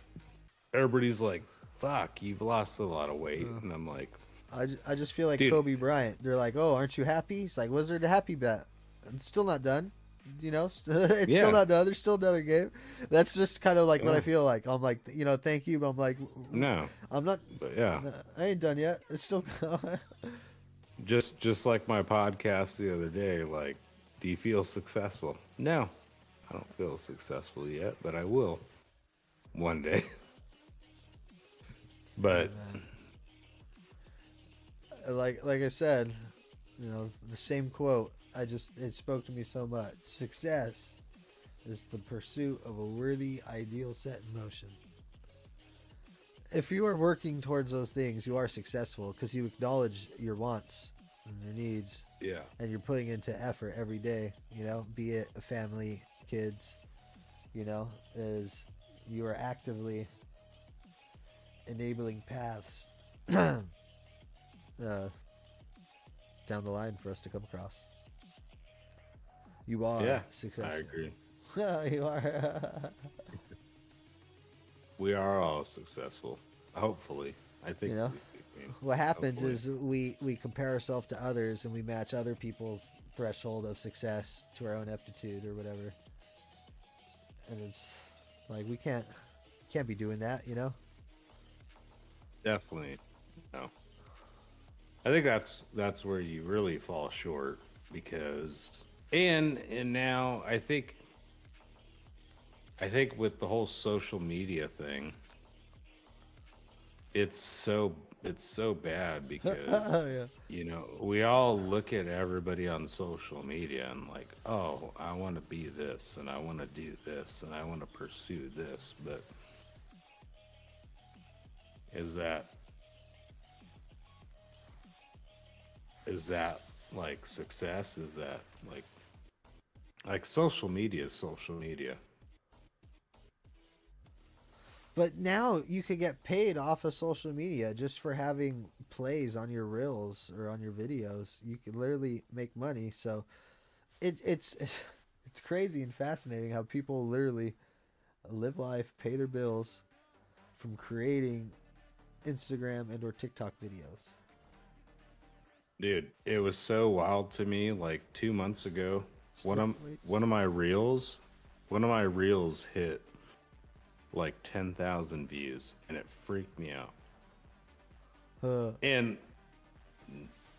Everybody's like, "Fuck, you've lost a lot of weight," and I'm like, I just feel like "Dude, Kobe Bryant. They're like, "Oh, aren't you happy?" He's like, "Was there the happy bet?" It's still not done. You know, it's still yeah, not done. There's still another game. That's just kind of like what I yeah, feel like. I'm like, thank you, but I'm like, no, I'm not. but yeah." I ain't done yet. It's still. Just like my podcast the other day, like, do you feel successful? No, I don't feel successful yet, but I will one day. Yeah, But man. Like I said, the same quote. It spoke to me so much. Success is the pursuit of a worthy ideal set in motion. If you are working towards those things, you are successful because you acknowledge your wants and your needs, yeah, and you're putting into effort every day. Be it a family, kids. Is you are actively enabling paths down the line for us to come across. You are yeah, I successful. agree. You are. We are all successful. Hopefully, I think. you know, I mean, what happens hopefully. is we compare ourselves to others and we match other people's threshold of success to our own aptitude or whatever. And it's like we can't be doing that. Definitely, no. I think that's where you really fall short because and now I think with the whole social media thing, it's so bad because Yeah. we all look at everybody on social media and like, oh, I want to be this and I want to do this and I want to pursue this, but is that is that like success? Is that like social media is social media? But now you could get paid off of social media just for having plays on your reels or on your videos. You could literally make money. So it's it's crazy and fascinating how people literally live life, pay their bills from creating Instagram and or TikTok videos. Dude, it was so wild to me like 2 months ago. Just One of lifting weights. one of my reels, one of my reels hit like 10,000 views and it freaked me out. Uh, And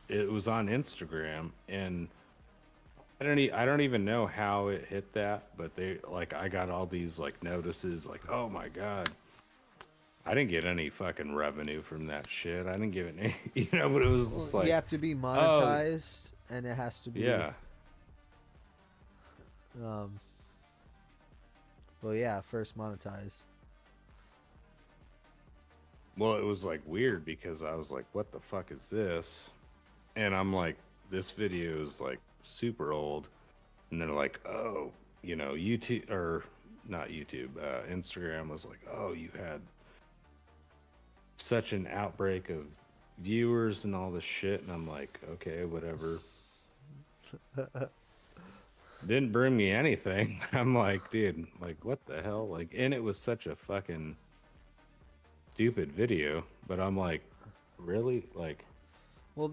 it was on Instagram and I don't even know how it hit that, but I got all these like notices like, "Oh my god, I didn't get any fucking revenue from that shit. I didn't give it any," but it was just you like, have to be "Oh, monetized and it has to be yeah. um well yeah, first monetized. Well, it was like weird because I was like, what the fuck is this? And I'm like, this video is like super old. And they're like, oh, YouTube or not YouTube, Instagram was like, oh, you had such an outbreak of viewers and all this shit. And I'm like, okay, whatever. Didn't bring me anything. I'm like, dude, like, what the hell? Like, and it was such a fucking stupid video, but I'm like, really? Like, Well,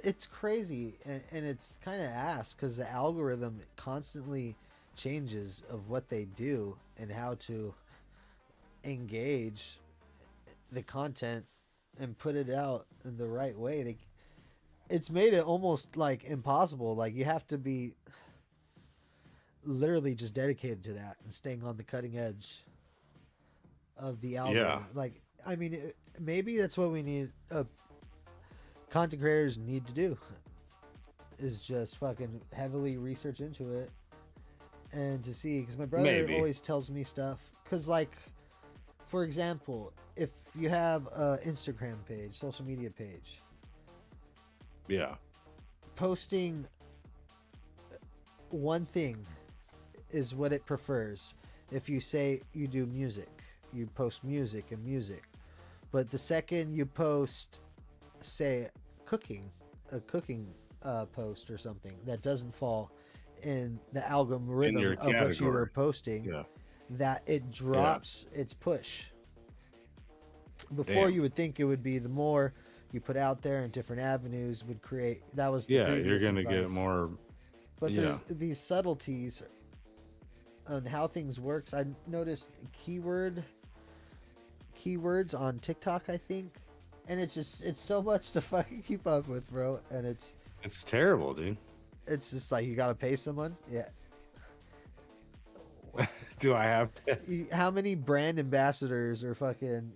it's crazy and it's kind of ass because the algorithm constantly changes of what they do and how to engage the content and put it out in the right way. It's made it almost like impossible. Like you have to be literally just dedicated to that and staying on the cutting edge of the yeah, algorithm. Like, I mean, maybe that's what we need. Content creators need to do is just fucking heavily research into it and to see, because my brother maybe. always tells me stuff, because like for example, if you have a Instagram page, social media page, Yeah. posting one thing is what it prefers. If you say you do music, you post music and music, but the second you post, say, a cooking post or something that doesn't fall in the In algorithm your of what you were category. posting, Yeah. that it drops its push. Before Damn. you would think it would be the more you put out there and different avenues would create. That was the Yeah, you're previous gonna get advice. more. But Yeah. there's these subtleties on how things works. I noticed keywords on TikTok, I think, and it's so much to fucking keep up with, bro. And it's terrible, dude. just like you gotta pay someone. Yeah. Do I have to? How many brand ambassadors or fucking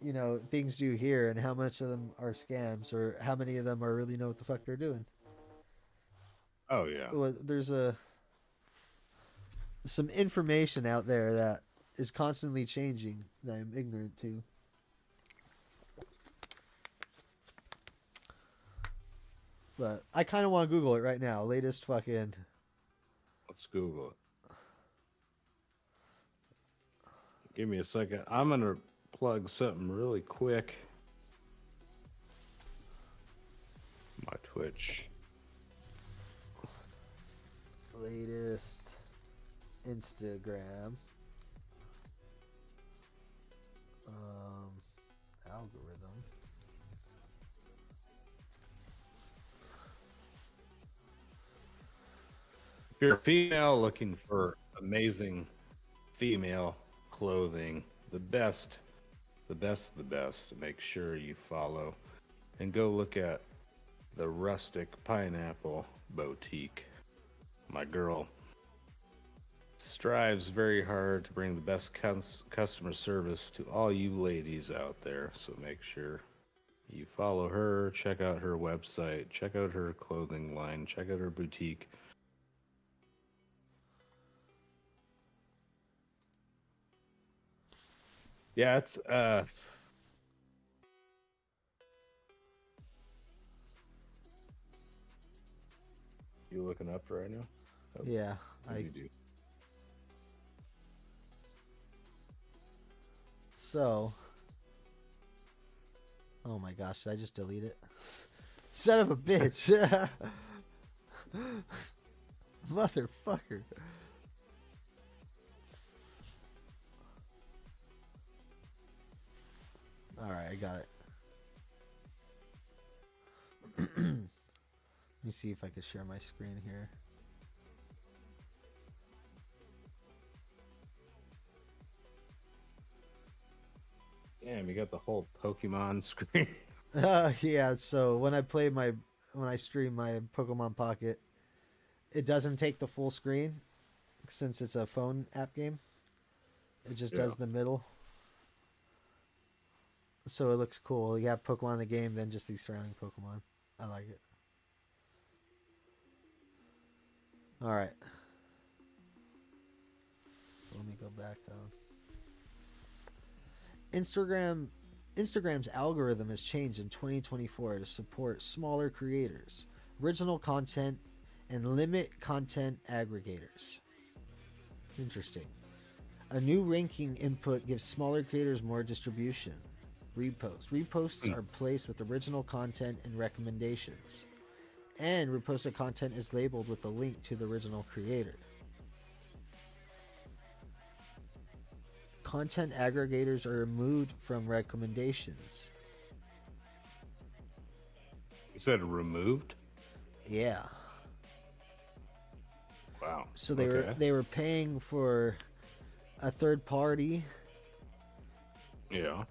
things do you hear, and how much of them are scams, or how many of them are really know what the fuck they're doing? Oh yeah. Well, there's some information out there that is constantly changing that I'm ignorant to. But I kind of want to Google it right now. Latest fucking. Let's Google it. Give me a second. I'm gonna plug something really quick. My Twitch. Latest Instagram algorithm. If you're a female looking for amazing female clothing, the best, make sure you follow and go look at the Rustic Pineapple Boutique. My girl strives very hard to bring the best customer service to all you ladies out there. So make sure you follow her, check out her website, check out her clothing line, check out her boutique. Yeah, it's you looking up right now? Oh, Yeah, what do you do? So. Oh my gosh, did I just delete it? Son of a bitch. Motherfucker. Alright, I got it. Let me see if I can share my screen here. Damn, you got the whole Pokemon screen. Yeah, so when I stream my Pokemon Pocket, it doesn't take the full screen since it's a phone app game. It just does the middle. So it looks cool. You have Pokemon in the game, then just these surrounding Pokemon. I like it. Alright. So let me go back on. Instagram's algorithm has changed in 2024 to support smaller creators, original content, and limit content aggregators. Interesting. A new ranking input gives smaller creators more distribution. Reposts are placed with original content and recommendations. And reposted content is labeled with a link to the original creator. Content aggregators are removed from recommendations. You said removed? Yeah. Wow. So they were paying for a third party Yeah.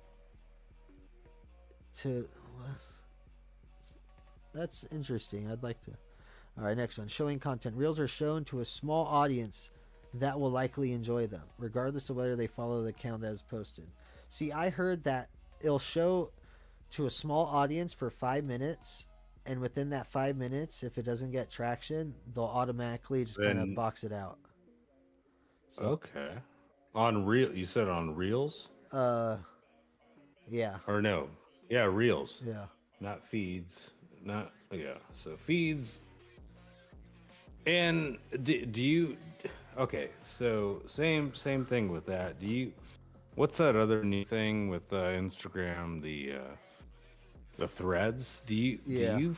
to. That's interesting. I'd like to. All right, next one. Showing content. Reels are shown to a small audience that will likely enjoy them, regardless of whether they follow the account that is posted. See, I heard that it'll show to a small audience for 5 minutes, and within that 5 minutes, if it doesn't get traction, they'll automatically just kind of box it out. So, okay. On Reel, you said on Reels? Yeah. Or no? Yeah, Reels. Yeah. Not feeds. Not yeah. So feeds. And do you? Okay, so same thing with that. What's that other new thing with Instagram? The threads. Do you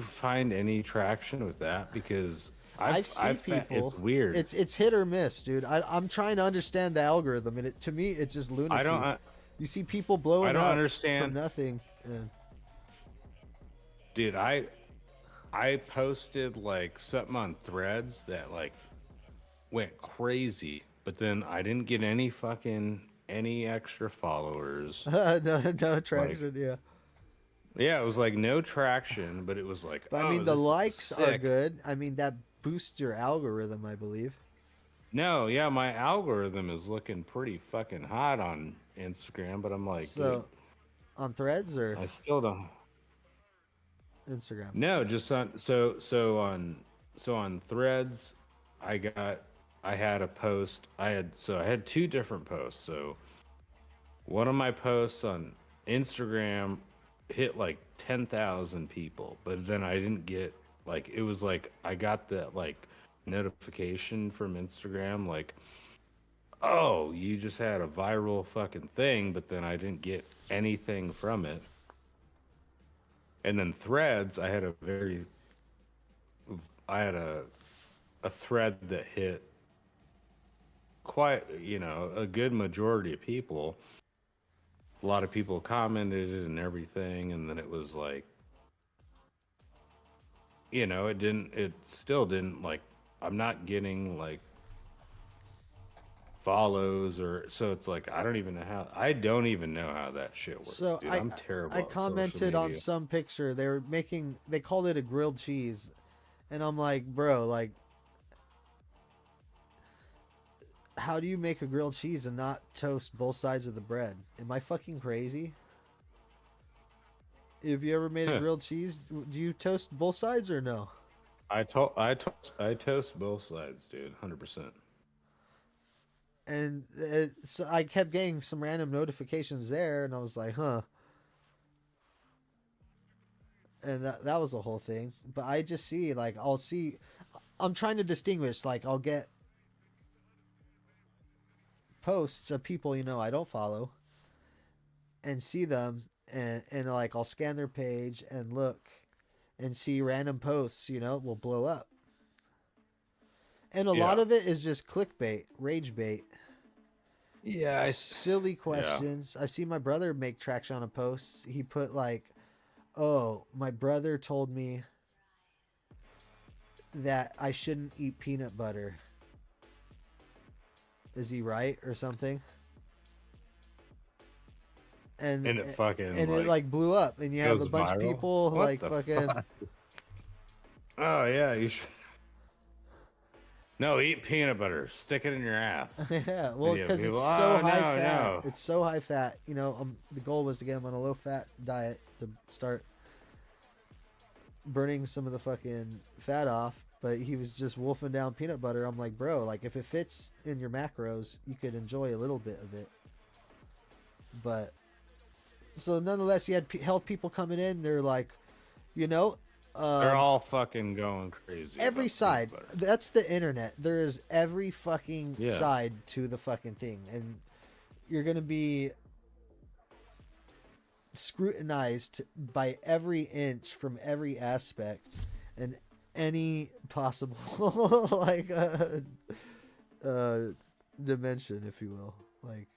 find any traction with that? Because I've seen people. It's weird. It's hit or miss, dude. I'm trying to understand the algorithm, and to me, it's just lunacy. You see people blowing up understand. from nothing. And... Dude, I posted like something on Threads that like went crazy, but then I didn't get any extra followers. no traction, Like, yeah. yeah, it was like no traction, but it was like, But I oh, mean, the this is likes are sick. good. I mean, that boosts your algorithm, I believe. No, yeah, my algorithm is looking pretty fucking hot on Instagram, but I'm like, dude, So, on Threads or I still don't. Instagram? No, just on so on Threads, I got I had a post. I had two different posts. So one of my posts on Instagram hit like 10,000 people, but then I didn't get like it was like I got that like notification from Instagram like, "Oh, you just had a viral fucking thing," but then I didn't get anything from it. And then Threads, I had a thread that hit quite, a good majority of people. A lot of people commented it and everything, and then it was like, it still didn't like, I'm not getting like follows or so it's like I don't even know how that shit works, So dude. I'm terrible I at social commented on media. some picture. They called it a grilled cheese, and I'm like, bro, like, how do you make a grilled cheese and not toast both sides of the bread? Am I fucking crazy? Have you ever made a grilled cheese? Do you toast both sides or no? I toast both sides, dude, 100%. And so I kept getting some random notifications there, and I was like, huh. And that was the whole thing. But I just see, like, I'm trying to distinguish, like, I'll get posts of people, I don't follow, and see them, and like, I'll scan their page and look and see random posts, will blow up. And a lot Yeah. of it is just clickbait, rage bait. Yeah, Silly questions. I've seen my brother make traction on a post. He put like, "Oh, my brother told me that I shouldn't eat peanut butter. Is he right or something?" And it fucking it like blew up, and you have a goes bunch of viral? people What like the fucking. fuck? Oh yeah, you should. No, eat peanut butter. Stick it in your ass. Yeah, well, Yeah, because it's people, so "Oh, high no, fat. no." It's so high fat. The goal was to get him on a low fat diet to start burning some of the fucking fat off. But he was just wolfing down peanut butter. I'm like, bro, like if it fits in your macros, you could enjoy a little bit of it. But so nonetheless, you had health people coming in. They're like, They're all fucking going crazy. every about side. peanut butter. That's the internet. There is every fucking Yeah. side to the fucking thing, and you're gonna be scrutinized by every inch from every aspect and any possible like dimension, if you will. Like,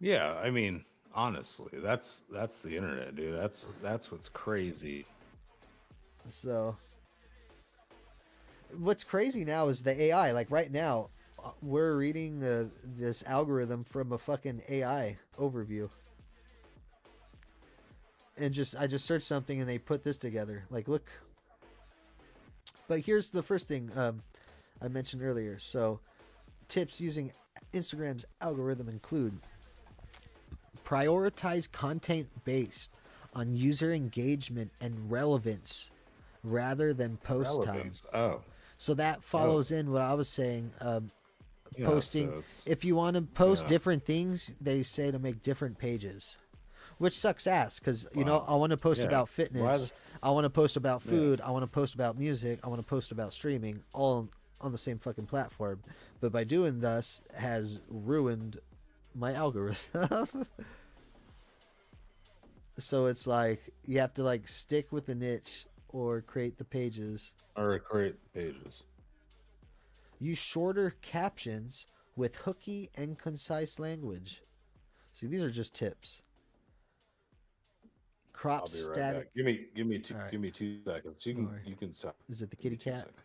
Yeah, I mean, honestly, that's the internet, dude. That's what's crazy. so what's crazy now is the AI. Like right now, we're reading this algorithm from a fucking AI overview. And I just searched something and they put this together. Like, look. But here's the first thing I mentioned earlier. So, tips using Instagram's algorithm include prioritize content based on user engagement and relevance rather than post time. Relevance. Oh, So that follows in what I was saying. yeah, Posting. so it's- If you want to post yeah. different things, they say to make different pages, which sucks ass because I want to post Yeah. about Why fitness, the- I want to post about food, I want to post about music, I want to post about streaming, all on the same fucking platform. But by doing thus, has ruined my algorithm. So it's like you have to like stick with the niche or create the pages. Or create pages. Use shorter captions with hooky and concise language. See, these are just tips. Crop I'll be right static. back. All right. Give me 2 seconds. No worry. You can stop. Is it the Give me kitty 2 cat? seconds.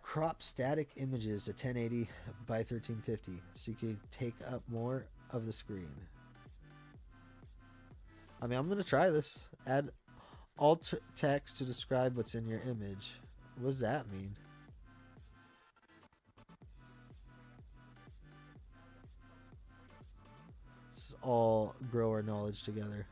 Crop static images to 1080 by 1350 so you can take up more of the screen. I mean, I'm going to try this. Add alt text to describe what's in your image. What does that mean? This is all grow our knowledge together.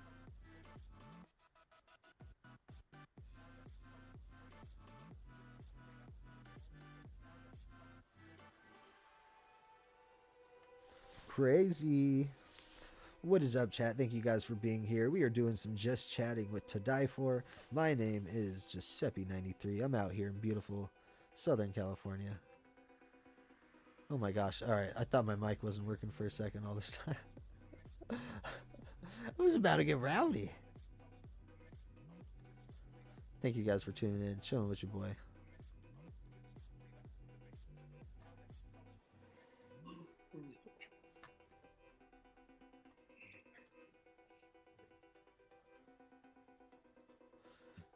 Crazy. What is up, chat? Thank you guys for being here. We are doing some just chatting with To Die For. My name is Giuseppe93. I'm out here in beautiful Southern California. Oh my gosh. All right. I thought my mic wasn't working for a second all this time. I was about to get rowdy. Thank you guys for tuning in. Chilling with your boy.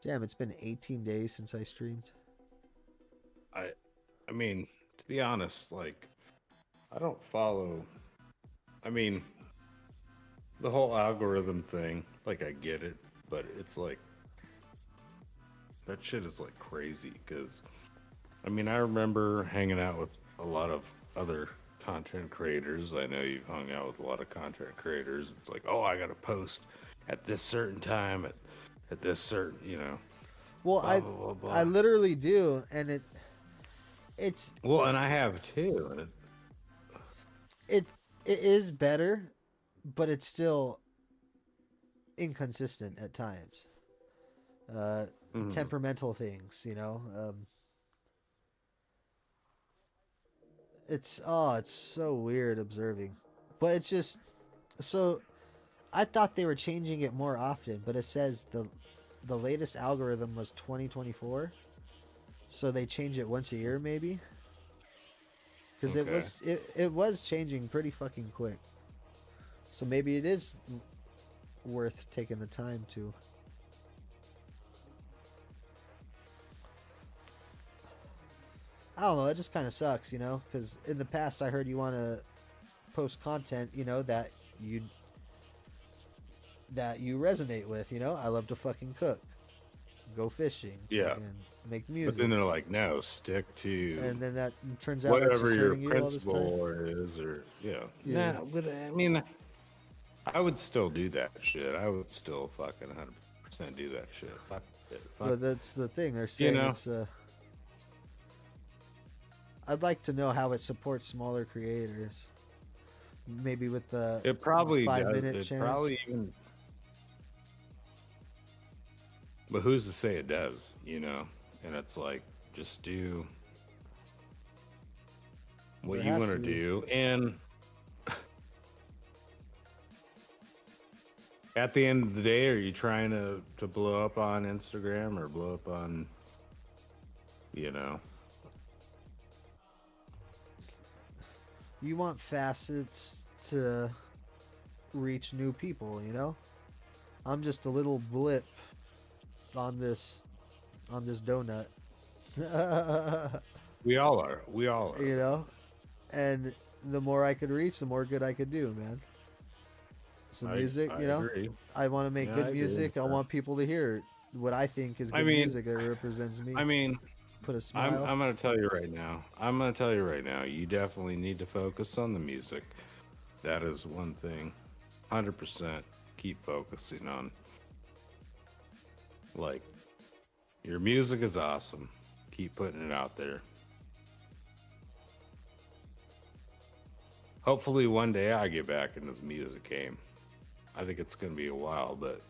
Damn, it's been 18 days since I streamed. I mean, to be honest, like, I don't follow. I mean, the whole algorithm thing, like, I get it, but it's like that shit is like crazy. Because, I mean, I remember hanging out with a lot of other content creators. I know you've hung out with a lot of content creators. It's like, oh, I gotta post at this certain time at this certain, you know. Well, blah, blah, blah, blah. I literally do, and it's Well, and I have too. And it is better, but it's still inconsistent at times. Temperamental things, you know. It's so weird observing, but it's just so. I thought they were changing it more often, but it says the latest algorithm was 2024, so they change it once a year maybe. Because Okay. it was changing pretty fucking quick, so maybe it is worth taking the time to. I don't know. It just kind of sucks, you know. Because in the past, I heard you want to post content, you know, that you resonate with. You know, I love to fucking cook, go fishing, Yeah. and make But music. then they're like, no, stick to And then that turns out that's whatever just your hurting you all this time. principle is, or Yeah. Nah, but I mean, I would still do that shit. I would still fucking 100% do that shit. Fuck it. Fuck. But that's the thing. They're saying know? it's. I'd like to know how it supports smaller creators. Maybe with the It probably 5-minute does. It chance. probably even. But who's to say it does? You know, and it's like, just do what There you has want to to be. do, and at the end of the day, are you trying to blow up on Instagram or blow up on, you know? You want facets to reach new people, you know? I'm just a little blip on this donut. We all are. We all are. You know? And the more I could reach, the more good I could do, man. Some music, I you know? agree. I want to make Yeah, I good agree music. with I that. want people to hear what I think is good I mean- music that represents me. I mean, Put a smile. I'm gonna tell you right now. You definitely need to focus on the music. That is one thing. 100%. Keep focusing on. Like, your music is awesome. Keep putting it out there. Hopefully one day I get back into the music game. I think it's gonna be a while, but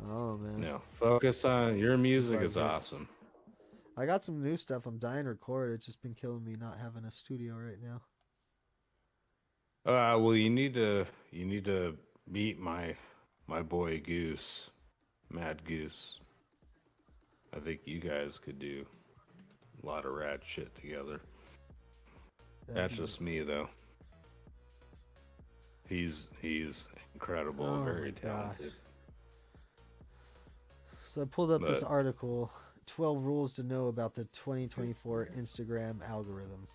Oh man. no. Focus on your music Like is it. awesome. I got some new stuff. I'm dying to record. It's just been killing me not having a studio right now. Well, you need to meet my my boy Goose, Mad Goose. I think you guys could do a lot of rad shit together. That's just me though. He's incredible, Oh very my gosh. talented. So I pulled up this But- article, 12 rules to know about the 2024 Instagram algorithm.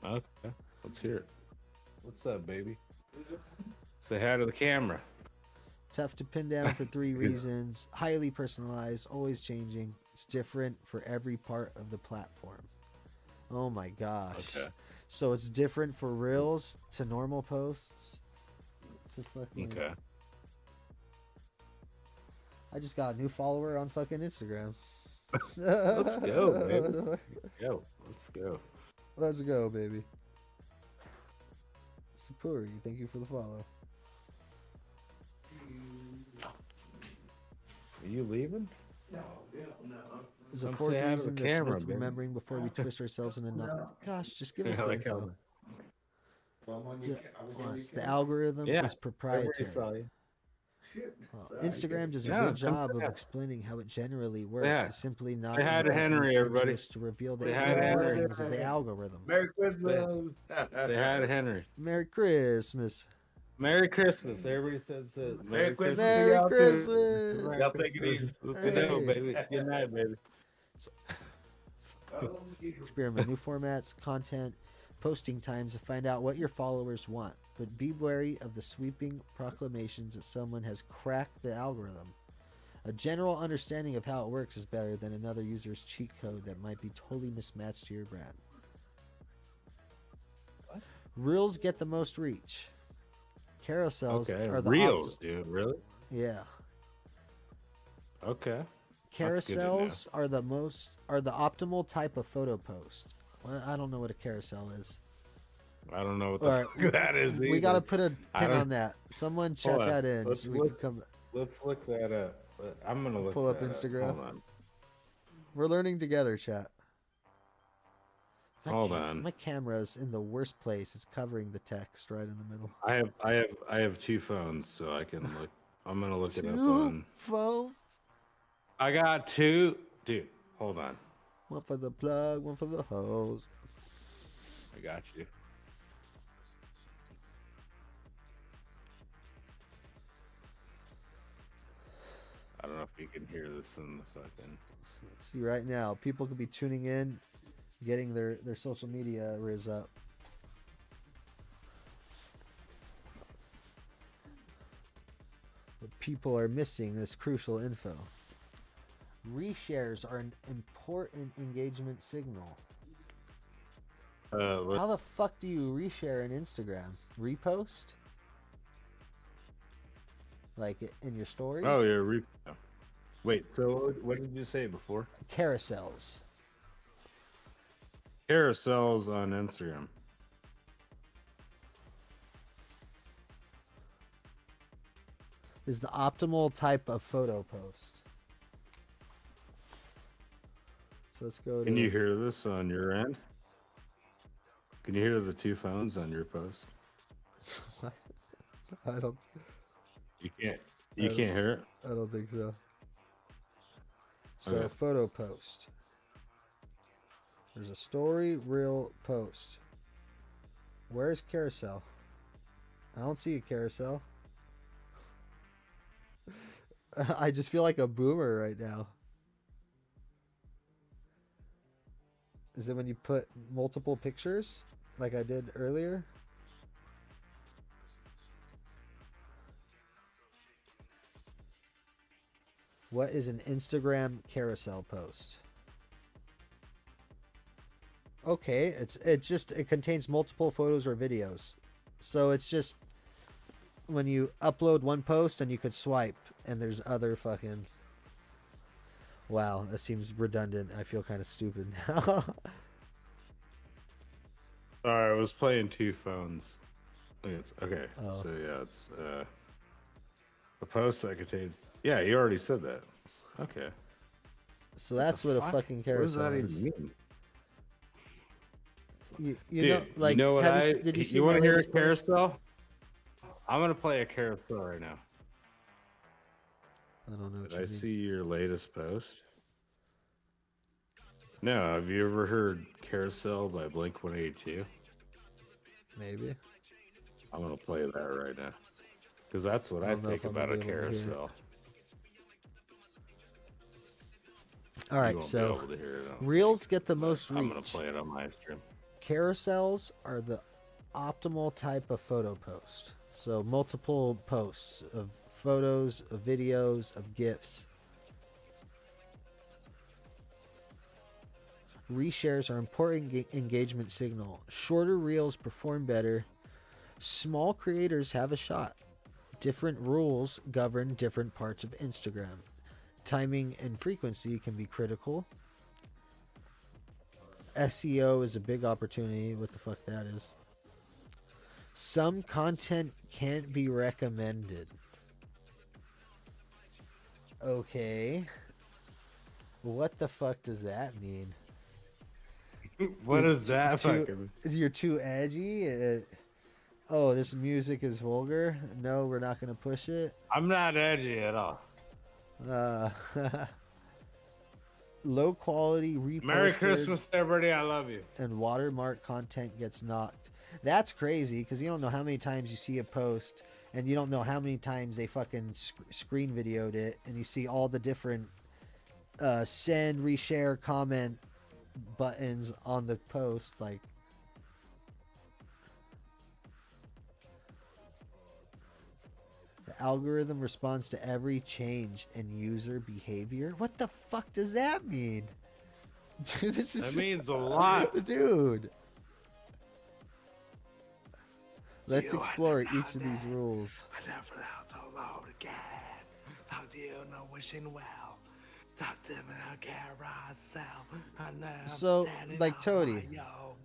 Okay, let's hear it. What's up, baby? Say hi to the camera. Tough to pin down for 3 reasons. Highly personalized, always changing. It's different for every part of the platform. Oh my gosh. Okay. So it's different for Reels to normal posts to fucking... Okay. I just got a new follower on fucking Instagram. Let's go, baby. Go. Let's go. Let's go, baby. Sapuri, thank you for the follow. Are you leaving? There's a Come 4th say hi to the reason that's camera, worth baby. remembering before we twist ourselves into knot. Gosh, just give us Yeah, the like info. how- The algorithm Yeah, is proprietary. Everybody Instagram does a Yeah, good come job say of hi. explaining how it generally works. hi. It's simply not Say hi in to the Henry, company's everybody. interest to reveal the Say hi to inner Henry. workings of the algorithm. Merry Christmas. Say hi to Henry. Merry Christmas. Merry Christmas. Everybody says Merry Christmas. Merry y'all too. Christmas. Y'all take it easy. Let's go, Hey. baby. Good night, baby. Experiment new formats, content, posting times to find out what your followers want. But be wary of the sweeping proclamations that someone has cracked the algorithm. A general understanding of how it works is better than another user's cheat code that might be totally mismatched to your brand. Reels get the most reach. Carousels Okay. are the Reels, dude. Really? yeah. Okay. That's good to know. Carousels are the optimal type of photo post. Well, I don't know what a carousel is. I don't know what the All right, fuck that is. We either. got to put a I pin don't- on that. Someone chat Hold on. that in Let's so we look- can come. Let's look that up. I'm gonna look Pull up that Instagram. Hold on. We're learning together, chat. Hold on. My camera's in the worst place. It's covering the text right in the middle. I have 2 phones, so I can look. I'm gonna look it up 2 on. phones. I got 2, dude. Hold on. One for the plug, one for the hose. I got you. I don't know if you can hear this in the fucking. See right now, people could be tuning in, getting their social media riz up. But people are missing this crucial info. Reshares are an important engagement signal. How the fuck do you reshare an Instagram? Repost? Like in your story? Oh, yeah. Wait. So what did you say before? Carousels. Carousels on Instagram. Is the optimal type of photo post. So let's go to. Can you hear this on your end? Can you hear the 2 phones on your post? I don't. You can't. You can't hear it. I don't think so. So Okay. photo post. There's a story, reel, post. Where's carousel? I don't see a carousel. I just feel like a boomer right now. Is it when you put multiple pictures like I did earlier? What is an Instagram carousel post? Okay, it contains multiple photos or videos. So it's just when you upload one post and you could swipe and there's other fucking. Wow, that seems redundant. I feel kind of stupid now. Sorry, I was playing 2 phones. Okay. Oh. So yeah, it's a post that contains. Yeah, you already said that. Okay. So that's what a Fuck? fucking What does carousel that is. even mean? You Dude, know, like, you know what did you see you my want to hear a latest post? carousel? I'm gonna play a carousel right now. I don't know what Did you I mean. see your latest post? No, have you ever heard Carousel by Blink 182? Maybe. I'm going to play that right now. Because that's what I I don't know think if I'm gonna about a be able to hear it. carousel. All You right, won't be so able to hear it. I don't reels think, get the but most I'm going to reach. play it on my stream. Carousels are the optimal type of photo post. So multiple posts of photos, of videos, of GIFs. Reshares are important engagement signal. Shorter reels perform better. Small creators have a shot. Different rules govern different parts of Instagram. Timing and frequency can be critical. SEO is a big opportunity. What the fuck that is? Some content can't be recommended. Okay. What the fuck does that mean? What is that Too, fucking... you're too edgy? Oh, this music is vulgar? No, we're not going to push it. I'm not edgy at all. Low quality reposted Merry Christmas, everybody. I love you. and watermark content gets knocked. That's crazy because you don't know how many times you see a post and you don't know how many times they fucking screen videoed it, and you see all the different send, reshare, comment buttons on the post. Like, the algorithm responds to every change in user behavior. What the fuck does that mean? Dude, this is That means a lot. dude. Let's explore each of these rules. I never know so long again. Talk to you, no wishing well. Talk to me, I care myself. I know I'm So, standing like on Toady. my own.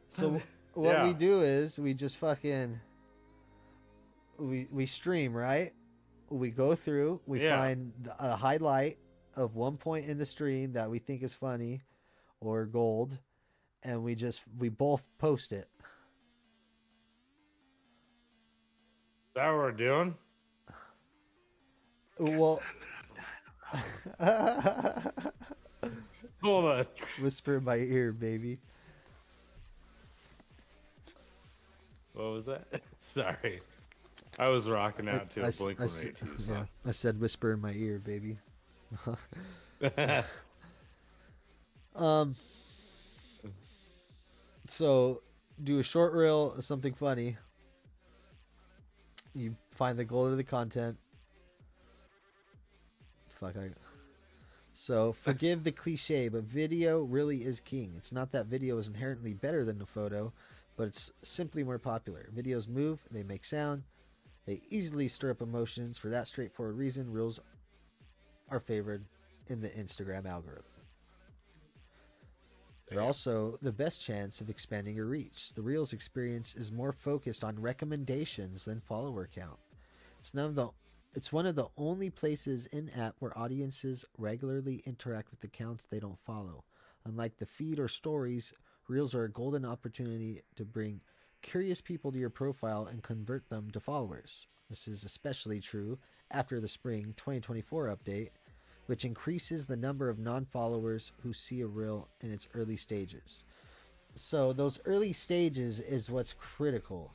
So what we Yeah. do is we just fucking we stream, right? We go through, we Yeah. find a highlight of one point in the stream that we think is funny or gold, and we both post it. That what we're doing? Well, Hold on. whisper in my ear, baby. What was that? Sorry. I was rocking out to a Blink 182 yeah, song. I said whisper in my ear, baby. So do a short reel of something funny. You find the goal of the content. So forgive the cliche, but video really is king. It's not that video is inherently better than a photo, but it's simply more popular. Videos move, they make sound, they easily stir up emotions. For that straightforward reason, reels are favored in the Instagram algorithm. They're also the best chance of expanding your reach. The Reels experience is more focused on recommendations than follower count. It's one of the only places in-app where audiences regularly interact with accounts they don't follow. Unlike the feed or stories, Reels are a golden opportunity to bring curious people to your profile and convert them to followers. This is especially true after the spring 2024 update, which increases the number of non-followers who see a reel in its early stages. So those early stages is what's critical.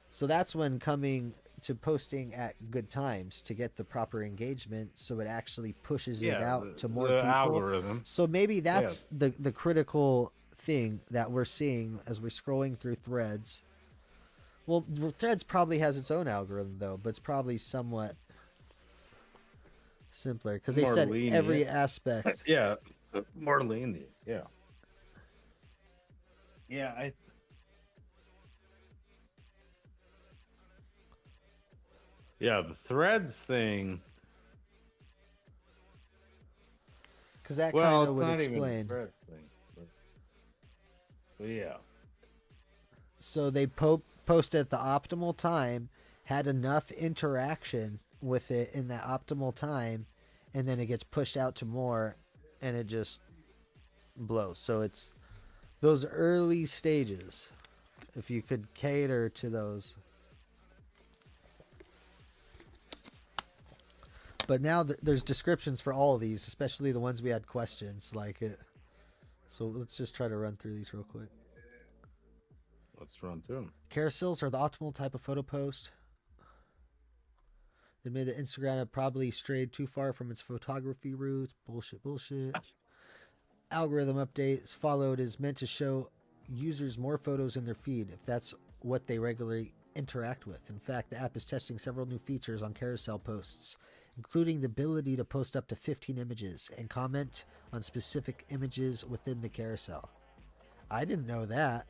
So that's when coming to posting at good times to get the proper engagement, so it actually pushes it out to more people. Algorithm. So maybe that's the critical thing that we're seeing as we're scrolling through threads. Well, threads probably has its own algorithm though, but it's probably somewhat simpler because they More said lenient. every aspect. Yeah, more lenient. Yeah. Yeah, Yeah, the threads thing. Because that Well, kind it's of would not even the explain. threads thing. But yeah. So they posted at the optimal time, had enough interaction with it in that optimal time, and then it gets pushed out to more, and it just blows. So it's those early stages. If you could cater to those. But now there's descriptions for all of these, especially the ones we had questions like it. So let's just try to run through these real quick. Let's run through them. Carousels are the optimal type of photo post. They made that Instagram had probably strayed too far from its photography roots. Bullshit. Algorithm updates followed is meant to show users more photos in their feed if that's what they regularly interact with. In fact, the app is testing several new features on carousel posts, including the ability to post up to 15 images and comment on specific images within the carousel. I didn't know that.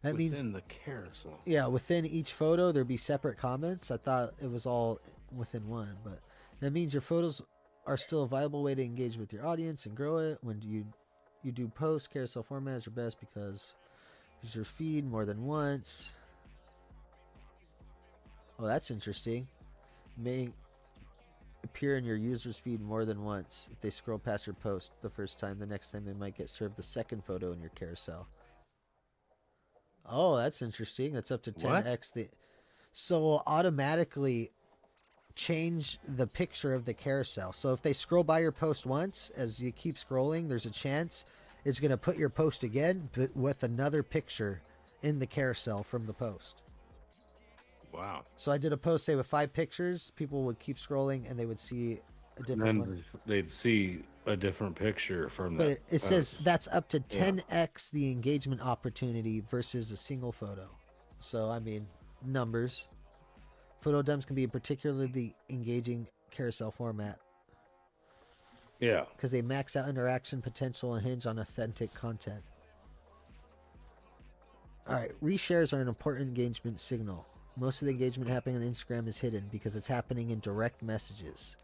That Within means the carousel. yeah, within each photo there'd be separate comments. I thought it was all within one, but that means your photos are still a viable way to engage with your audience and grow it. When you do post, carousel format is your best because user feed more than once. Oh, that's interesting. May appear in your user's feed more than once. If they scroll past your post the first time, the next time they might get served the second photo in your carousel. Oh, that's interesting. That's up to 10x the. So automatically change the picture of the carousel. So if they scroll by your post once, as you keep scrolling, there's a chance it's going to put your post again, but with another picture in the carousel from the post. Wow. So I did a post, say, with 5 pictures. People would keep scrolling and they would see a different one. They'd see a different picture from But that. it says post. that's up to 10x the engagement opportunity versus a single photo. So, I mean, numbers. Photo dumps can be a particularly engaging carousel format Yeah. because they max out interaction potential and hinge on authentic content. All right, reshares are an important engagement signal. Most of the engagement happening on Instagram is hidden because it's happening in direct messages.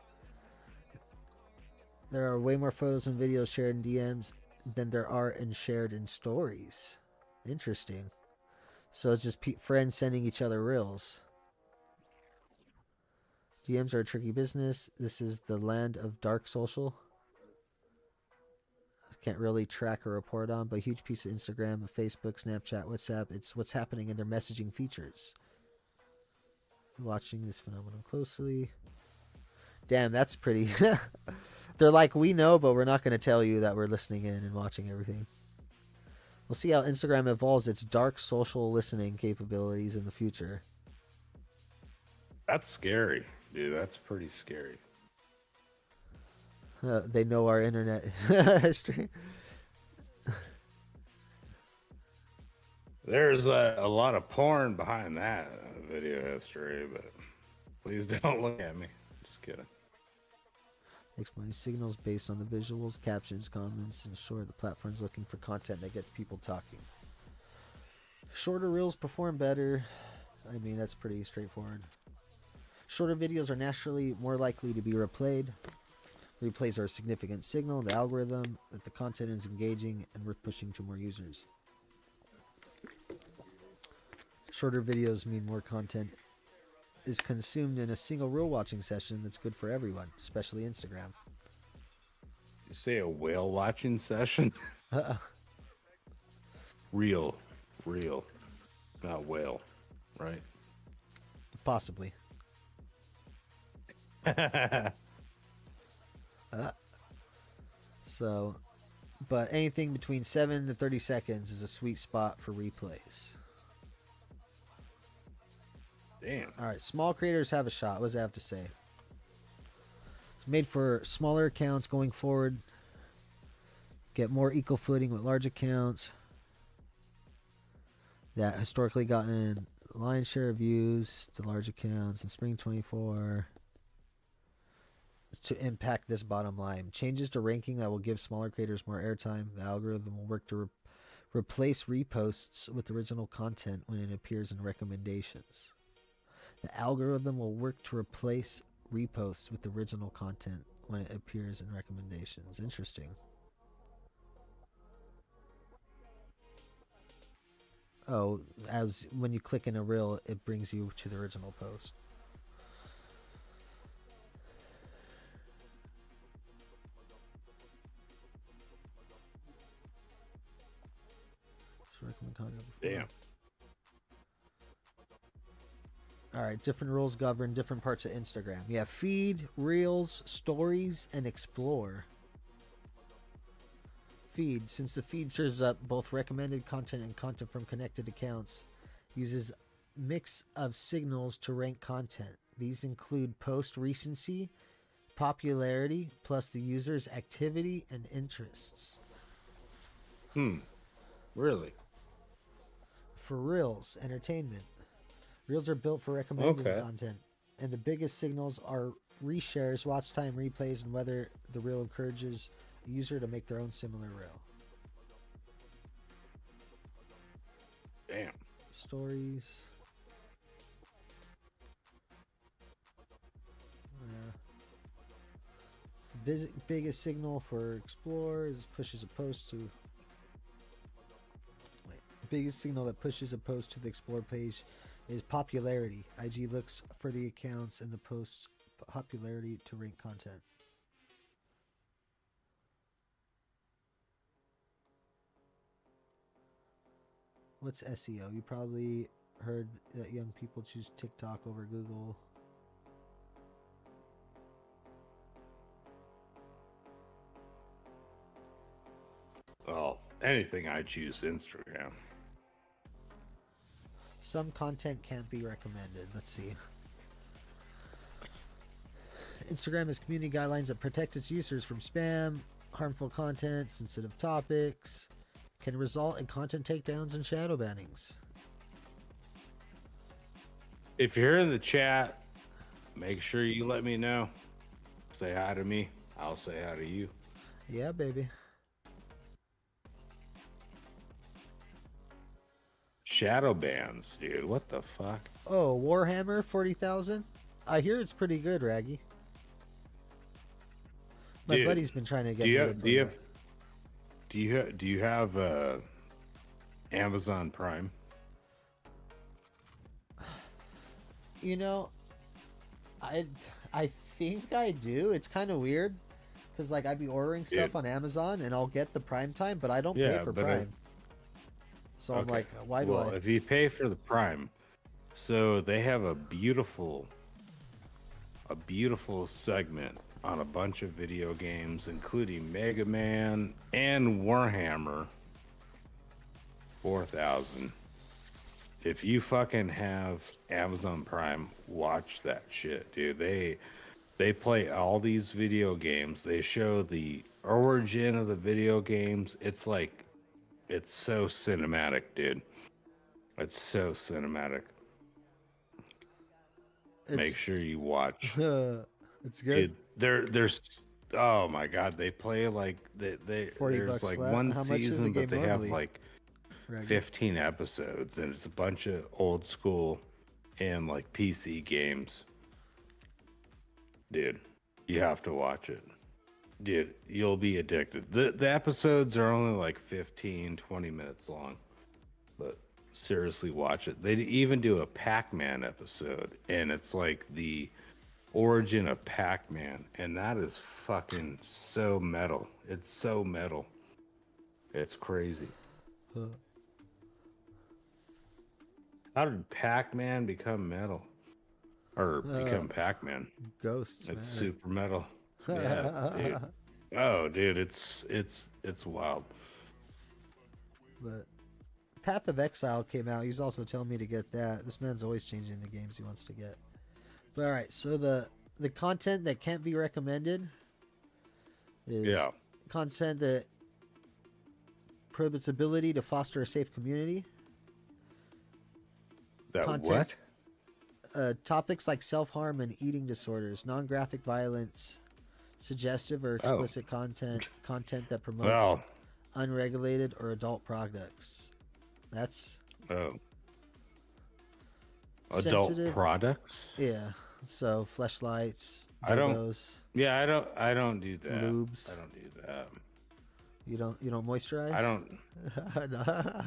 There are way more photos and videos shared in DMs than there are shared in stories. Interesting. So it's just friends sending each other reels. DMs are a tricky business. This is the land of dark social. Can't really track or report on, but a huge piece of Instagram, Facebook, Snapchat, WhatsApp. It's what's happening in their messaging features. Watching this phenomenon closely. Damn, that's pretty. They're like, we know, but we're not going to tell you that we're listening in and watching everything. We'll see how Instagram evolves its dark social listening capabilities in the future. That's scary, dude. That's pretty scary. They know our internet history. There's a lot of porn behind that video history, but please don't look at me. Just kidding. Explain signals based on the visuals, captions, comments, and short. The platform's looking for content that gets people talking. Shorter reels perform better. I mean, that's pretty straightforward. Shorter videos are naturally more likely to be replayed. Replays are a significant signal, the algorithm, that the content is engaging and worth pushing to more users. Shorter videos mean more content is consumed in a single reel watching session that's good for everyone, especially Instagram. You say a whale watching session? Real, not whale, right? Possibly. So, but anything between 7 to 30 seconds is a sweet spot for replays. Damn. All right, small creators have a shot. What does that have to say? It's made for smaller accounts going forward. Get more equal footing with large accounts that historically gotten lion's share of views to large accounts in spring 24 to impact this bottom line. Changes to ranking that will give smaller creators more airtime. The algorithm will work to replace reposts with original content when it appears in recommendations. The algorithm will work to replace reposts with original content when it appears in recommendations. Interesting. Oh, as when you click in a reel, it brings you to the original post. Should recommend content before. Damn. All right, different rules govern different parts of Instagram. You have feed, reels, stories, and explore. Feed, since the feed serves up both recommended content and content from connected accounts, uses mix of signals to rank content. These include post recency, popularity, plus the user's activity and interests. Really? For reels, entertainment. Reels are built for recommended Okay. content, and the biggest signals are reshares, watch time, replays, and whether the reel encourages a user to make their own similar reel. Damn. Stories. Biggest signal for explore is pushes a post to. Biggest signal that pushes a post to the explore page is popularity. IG looks for the accounts and the post's popularity to rank content. What's SEO? You probably heard that young people choose TikTok over Google. Well, anything I choose Instagram. Some content can't be recommended. Let's see. Instagram has community guidelines that protect its users from spam, harmful content, sensitive topics, can result in content takedowns and shadow bannings. If you're in the chat, make sure you let me know. Say hi to me. I'll say hi to you. Yeah, baby. Shadow bans, dude. What the fuck? Oh, Warhammer 40,000? I hear it's pretty good, Raggy. My Dude, buddy's been trying to get do you me have, to do you play have do you have Amazon Prime? that. You know, I think I do. It's kind of weird because like I'd be ordering stuff Dude. on Amazon and I'll get the Prime time, but I don't pay Yeah, for but Prime. So I'm Okay. like, why do Well, I? if you pay for the Prime, so they have a beautiful segment on a bunch of video games, including Mega Man and Warhammer 4000. If you fucking have Amazon Prime, watch that shit, dude. They play all these video games. They show the origin of the video games. It's like it's so cinematic, dude. It's so cinematic. Make It's sure you watch. it's good. There's oh my god, they play like they 40 there's bucks like flat. one How much is the season, game but they have normally, like Raggy? 15 episodes, and it's a bunch of old school and like PC games. Dude, you have to watch it. Dude, you'll be addicted. The episodes are only like 15, 20 minutes long. But seriously, watch it. They even do a Pac-Man episode, and it's like the origin of Pac-Man, and that is fucking so metal. It's so metal. It's crazy. How did Pac-Man become metal? Or become Pac-Man? Ghosts. It's man. super metal. Yeah, dude. Oh, dude, it's wild. But Path of Exile came out. He's also telling me to get that. This man's always changing the games he wants to get. But all right, so the content that can't be recommended is Yeah. content that prohibits ability to foster a safe community. That Content. what? Topics like self-harm and eating disorders, non-graphic violence, suggestive or Oh. explicit content that promotes Well, unregulated or adult products. That's oh. Adult sensitive. products? Yeah. So fleshlights, I don't- dildos. Yeah, I don't do that. Lubes. I don't do that. You don't moisturize. I don't.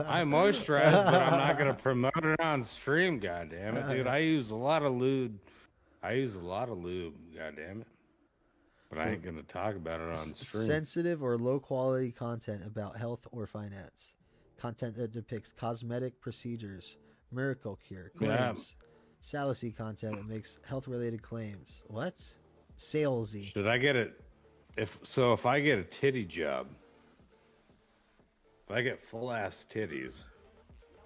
I moisturize, but I'm not gonna promote it on stream. God damn it, dude! I use a lot of lube. God damn it! But I ain't gonna talk about it on stream. Sensitive or low quality content about health or finance. Content that depicts cosmetic procedures, miracle cure, Yeah. claims, Salacy content that makes health-related claims. What? Salesy. Should I get it? If I get a titty job, if I get full ass titties,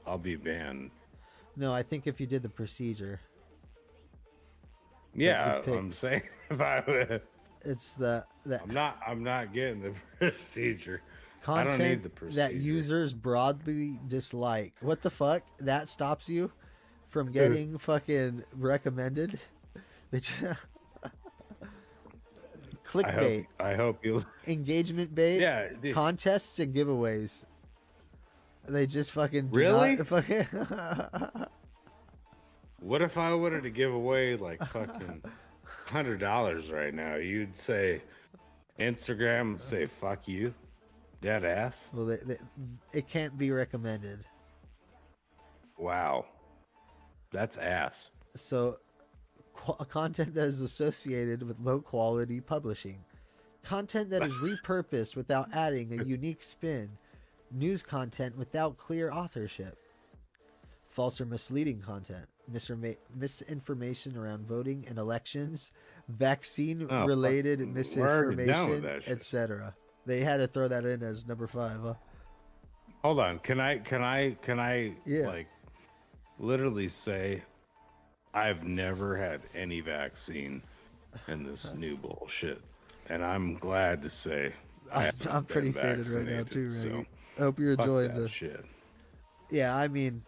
I'll be banned. No, I think if you did the procedure, Yeah, I'm depicts- saying if I it's the I'm not getting the procedure. I don't need content the procedure. that users broadly dislike. What the fuck? That stops you from getting fucking recommended? They just- Clickbait, I hope you. engagement bait, Yeah. contests and giveaways. They just fucking do Really? not fucking What if I wanted to give away like fucking $100 right now? You'd say Instagram would say fuck you, dead ass. well, it can't be recommended. Wow, that's ass. So, content that is associated with low quality publishing, content that is repurposed without adding a unique spin, news content without clear authorship, false or misleading content, misinformation around voting and elections, vaccine related we're already done with misinformation, that shit. etc. They had to throw that in as number 5. Huh? Hold on, can I Yeah. like literally say I've never had any vaccine in this new bullshit, and I'm glad to say I'm pretty faded right now too, so Reggie. I hope you're fuck enjoying that the. shit. Yeah, I mean,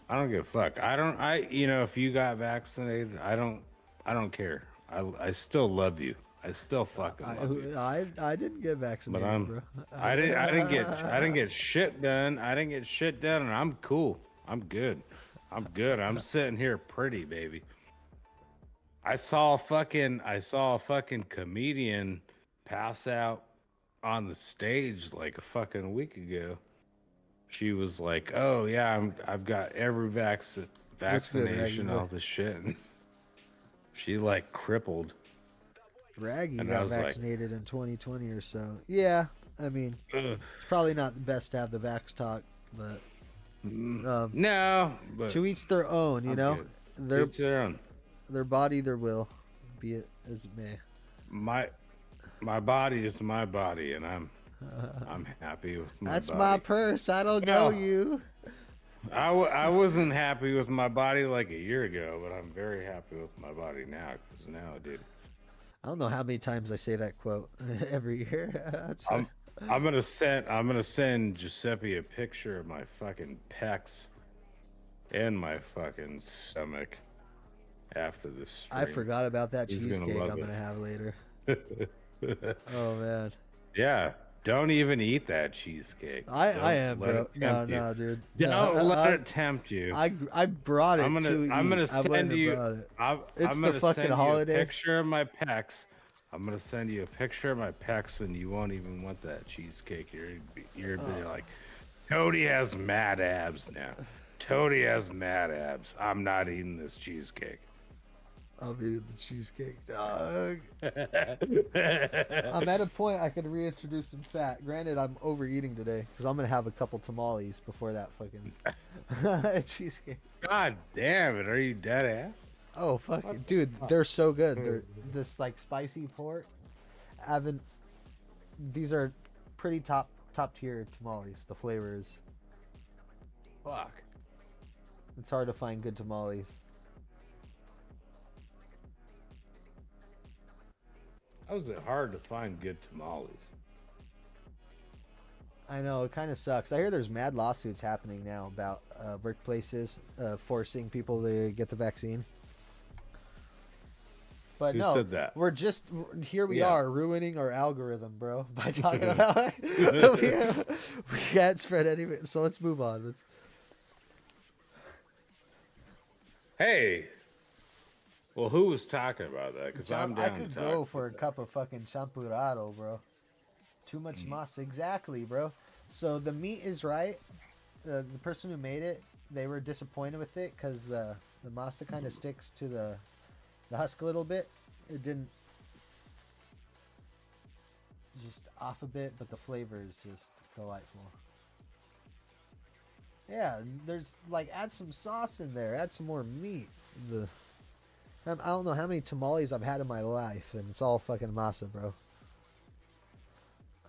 I don't give a fuck. If you got vaccinated, I don't care. I still love you. I still fucking love you. I didn't get vaccinated, But bro. I didn't get shit done. I didn't get shit done, and I'm cool. I'm good. I'm sitting here pretty, baby. I saw a fucking comedian pass out on the stage like a fucking week ago. She was like, "Oh yeah, I've got every vaccination, Raggy? all this shit." And she like crippled. Raggy And I got was like- vaccinated in 2020 or so. Yeah, I mean, Ugh. it's probably not the best to have the vax talk, but No, but to each their own. You I'm know, good. Each their own. their body, their will, be it as it may. My body is my body, and I'm happy with my That's body. my purse. I don't know No. you. I wasn't happy with my body like a year ago, but I'm very happy with my body now because now, dude, I don't know how many times I say that quote every year. That's I'm gonna send Giuseppe a picture of my fucking pecs and my fucking stomach after this stream. I forgot about that He's gonna cheesecake love I'm it. gonna have later. Oh man, Yeah, don't even eat that cheesecake. I Don't am, let bro. it No, tempt you. no, dude. Don't No, let it tempt you. I brought it I'm to eat. gonna I wouldn't send have you. brought it. I'm It's gonna the fucking send holiday. You a picture of my pecs. I'm gonna send you a picture of my pecs, and you won't even want that cheesecake. You're like, Toady has mad abs now. Toady has mad abs. I'm not eating this cheesecake. I'll be eating the cheesecake, dog. I'm at a point I could reintroduce some fat. Granted, I'm overeating today because I'm gonna have a couple tamales before that fucking cheesecake. God damn it! Are you dead ass? Oh fuck, it. Dude, they're so good. They're this like spicy pork. These are pretty top tier tamales. The flavors. Fuck. It's hard to find good tamales. How is it hard to find good tamales? I know, it kind of sucks. I hear there's mad lawsuits happening now about workplaces forcing people to get the vaccine. But Who no, said that? we're just here. We Yeah. are ruining our algorithm, bro, by talking about we can't spread anyway. So let's move on. Hey. Well, who was talking about that? Because I'm down I could to go talk. for a cup of fucking champurrado, bro. Too much masa, exactly, bro. So the meat is right. The person who made it, they were disappointed with it because the masa kind of sticks to the husk a little bit. It didn't, just off a bit, but the flavor is just delightful. Yeah, there's like add some sauce in there, add some more meat. I don't know how many tamales I've had in my life, and it's all fucking masa, bro.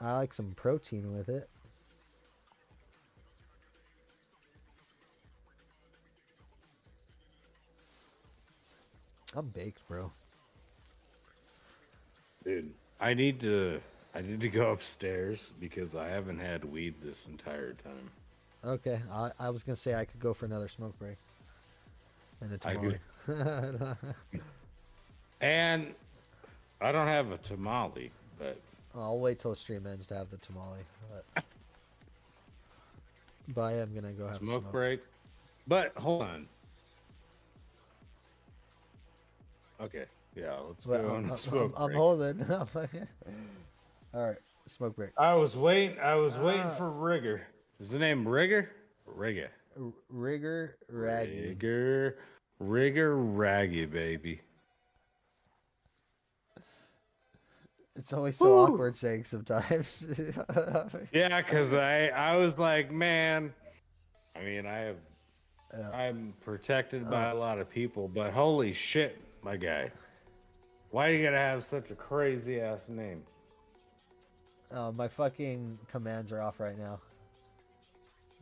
I like some protein with it. I'm baked, bro. Dude, I need to go upstairs because I haven't had weed this entire time. Okay, I was gonna say I could go for another smoke break and a I tamale. And I don't have a tamale, but I'll wait till the stream ends to have the tamale. But I am gonna go have smoke smoke. break. But hold on. Okay, yeah, let's But go on a smoke I'm break. holding. All right, smoke break. I was waiting for Rigger. Is the name Rigger? Rigger. Rigger Raggy. Rigger Raggy, baby. It's always so awkward saying sometimes. Yeah, because I was like, man, I mean, I'm protected by a lot of people, but holy shit, my guy. Why do you gotta have such a crazy ass name? My fucking commands are off right now.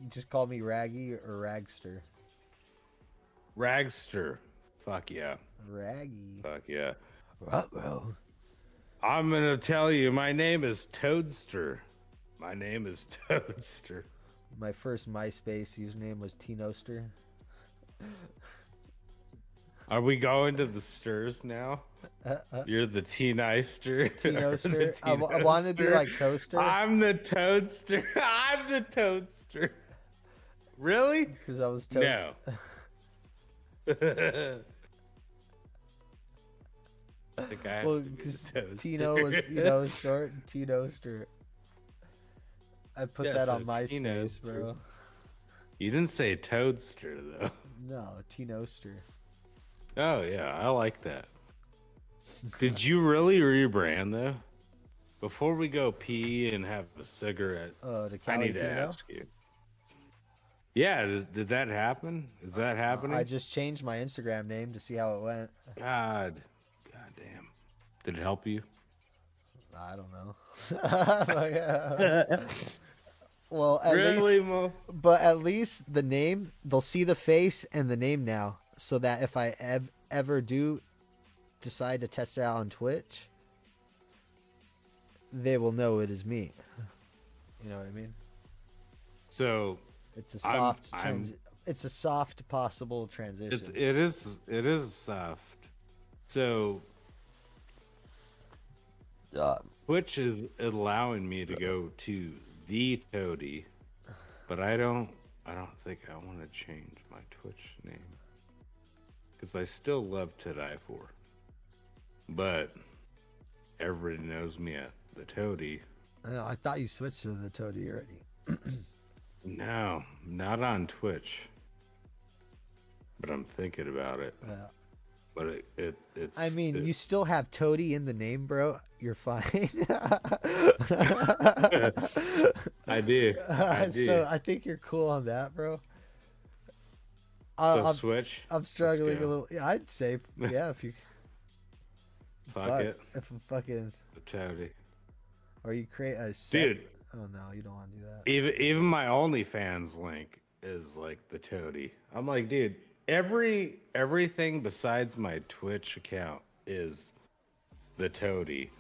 You just call me Raggy or Ragster. Ragster. Fuck yeah. Raggy. Fuck yeah. Ruh-roh. I'm gonna tell you, my name is Toadster. My name is Toadster. My first MySpace username was Tinoster. Are we going to the stirs now? You're the T-Nister. Tinoster. I wanted to be like Toaster. I'm the Toadster. I'm the Toadster. Really? Because I was No. The guy. Well, because Tino was, short. Tinoster. I put Yeah, that so on MySpace, Tinoster. bro. You didn't say Toadster though. No, Tinoster. Oh yeah, I like that. Did you really rebrand though? Before we go pee and have a cigarette, Oh, to I Cali need to Tino? ask you. Yeah, did that happen? Is that happening? I just changed my Instagram name to see how it went. God damn. Did it help you? I don't know. Well, at Really, least, Mo? but at least the name, they'll see the face and the name now, so that if I ever do decide to test it out on Twitch, they will know it is me. You know what I mean? So It's a soft it's a soft possible transition. it is soft. So Twitch is allowing me to go to the Toady, but I don't think I want to change my Twitch name because I still love to die for. But everybody knows me at the Toady. I know. I thought you switched to the Toady already. No, not on Twitch. But I'm thinking about it. Yeah. But it's. I mean, you still have Toady in the name, bro. You're fine. I do. So I think you're cool on that, bro. So switch. I'm struggling go. a little. Yeah, I'd say, yeah, if you. Fuck it. If a fucking. The Toady. Or you create a. Dude. Oh no, you don't want to do that. Even my OnlyFans link is like the Toady. I'm like, dude, everything besides my Twitch account is the Toady.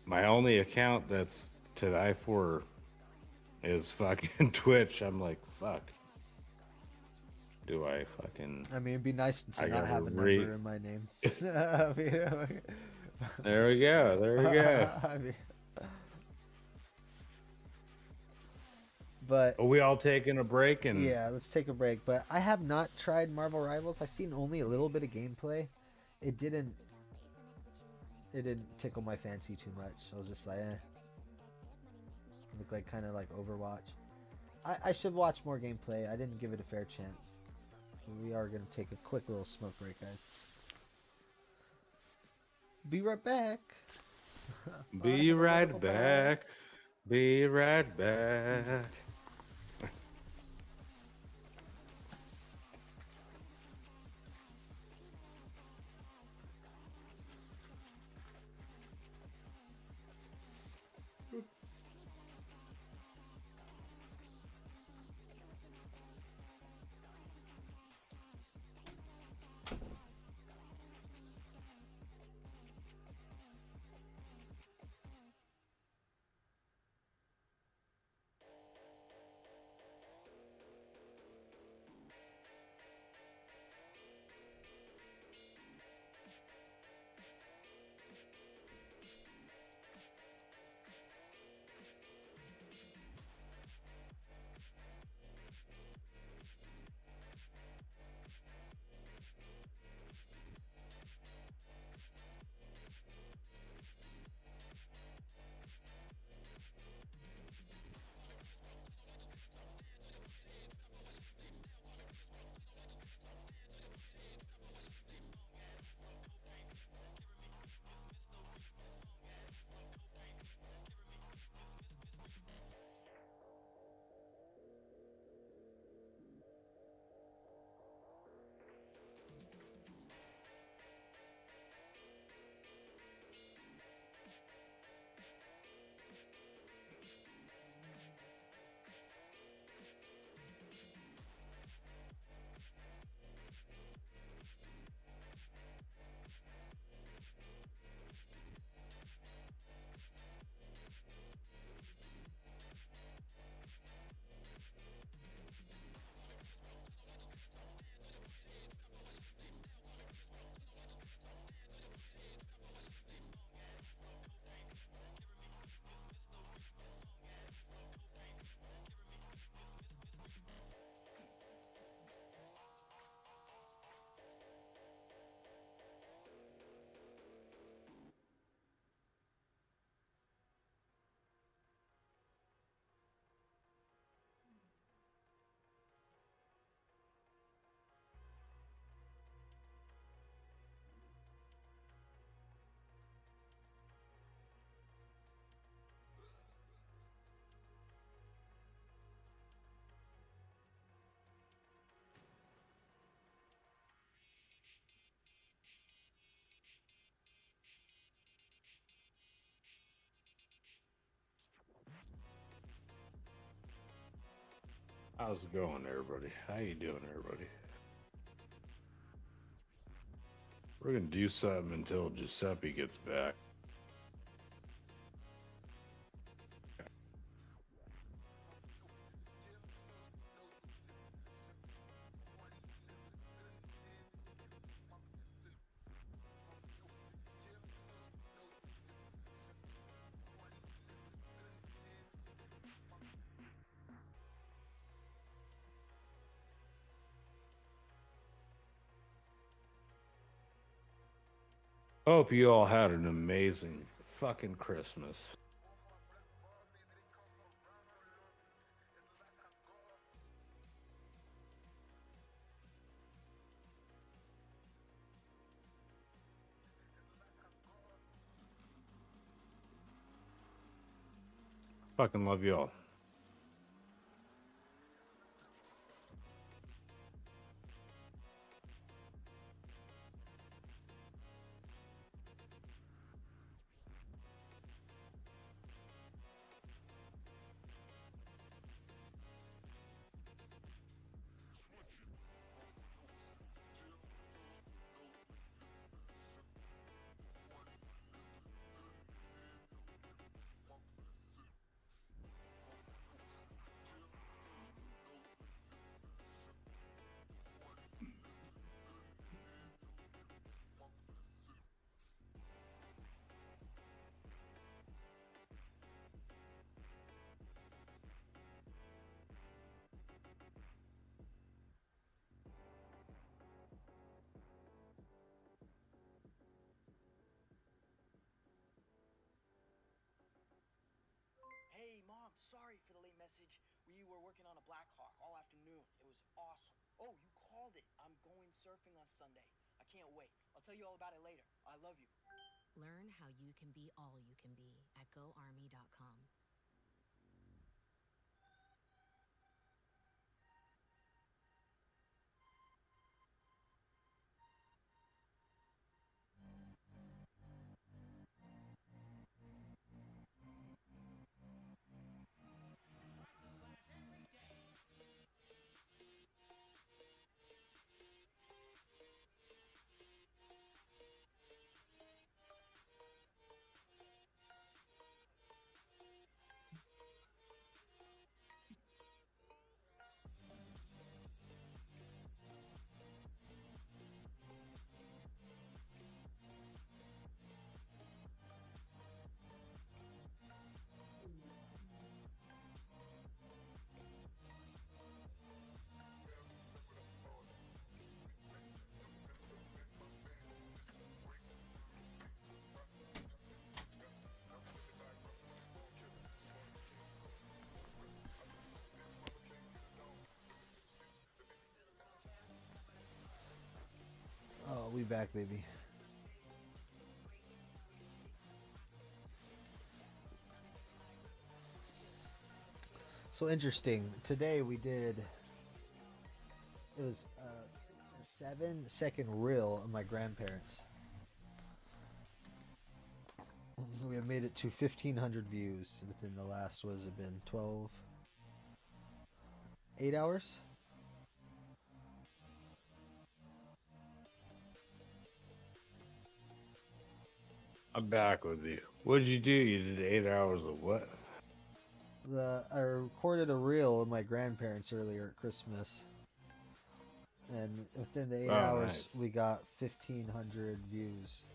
My only account that's to die for is fucking Twitch. I'm like, fuck. Do I fucking? I mean, it'd be nice to I not gotta have a number in my name. There we go. There we go. I mean, but Are we all taking a break? And yeah, let's take a break. But I have not tried Marvel Rivals. I've seen only a little bit of gameplay. It didn't tickle my fancy too much. So I was just like, eh. Look like kind of like Overwatch. I should watch more gameplay. I didn't give it a fair chance. We are gonna take a quick little smoke break, guys. Be right back. Be right back. Be right back. How's it going, everybody? How you doing, everybody? We're gonna do something until Giuseppe gets back. Hope you all had an amazing fucking Christmas. Fucking love you all. Hey, Mom, sorry for the late message. We were working on a Black Hawk all afternoon. It was awesome. Oh, you called it. I'm going surfing on Sunday. I can't wait. I'll tell you all about it later. I love you. Learn how you can be all you can be at goarmy.com. Oh, we back, baby. So interesting. Today we did. It was a 7-second reel of my grandparents. We have made it to 1,500 views within the last. Was it been 12? 8 hours? I'm back with you. What'd you do? You did 8 hours of what? I recorded a reel of my grandparents earlier at Christmas, and within the 8 hours, nice. we got 1,500 views,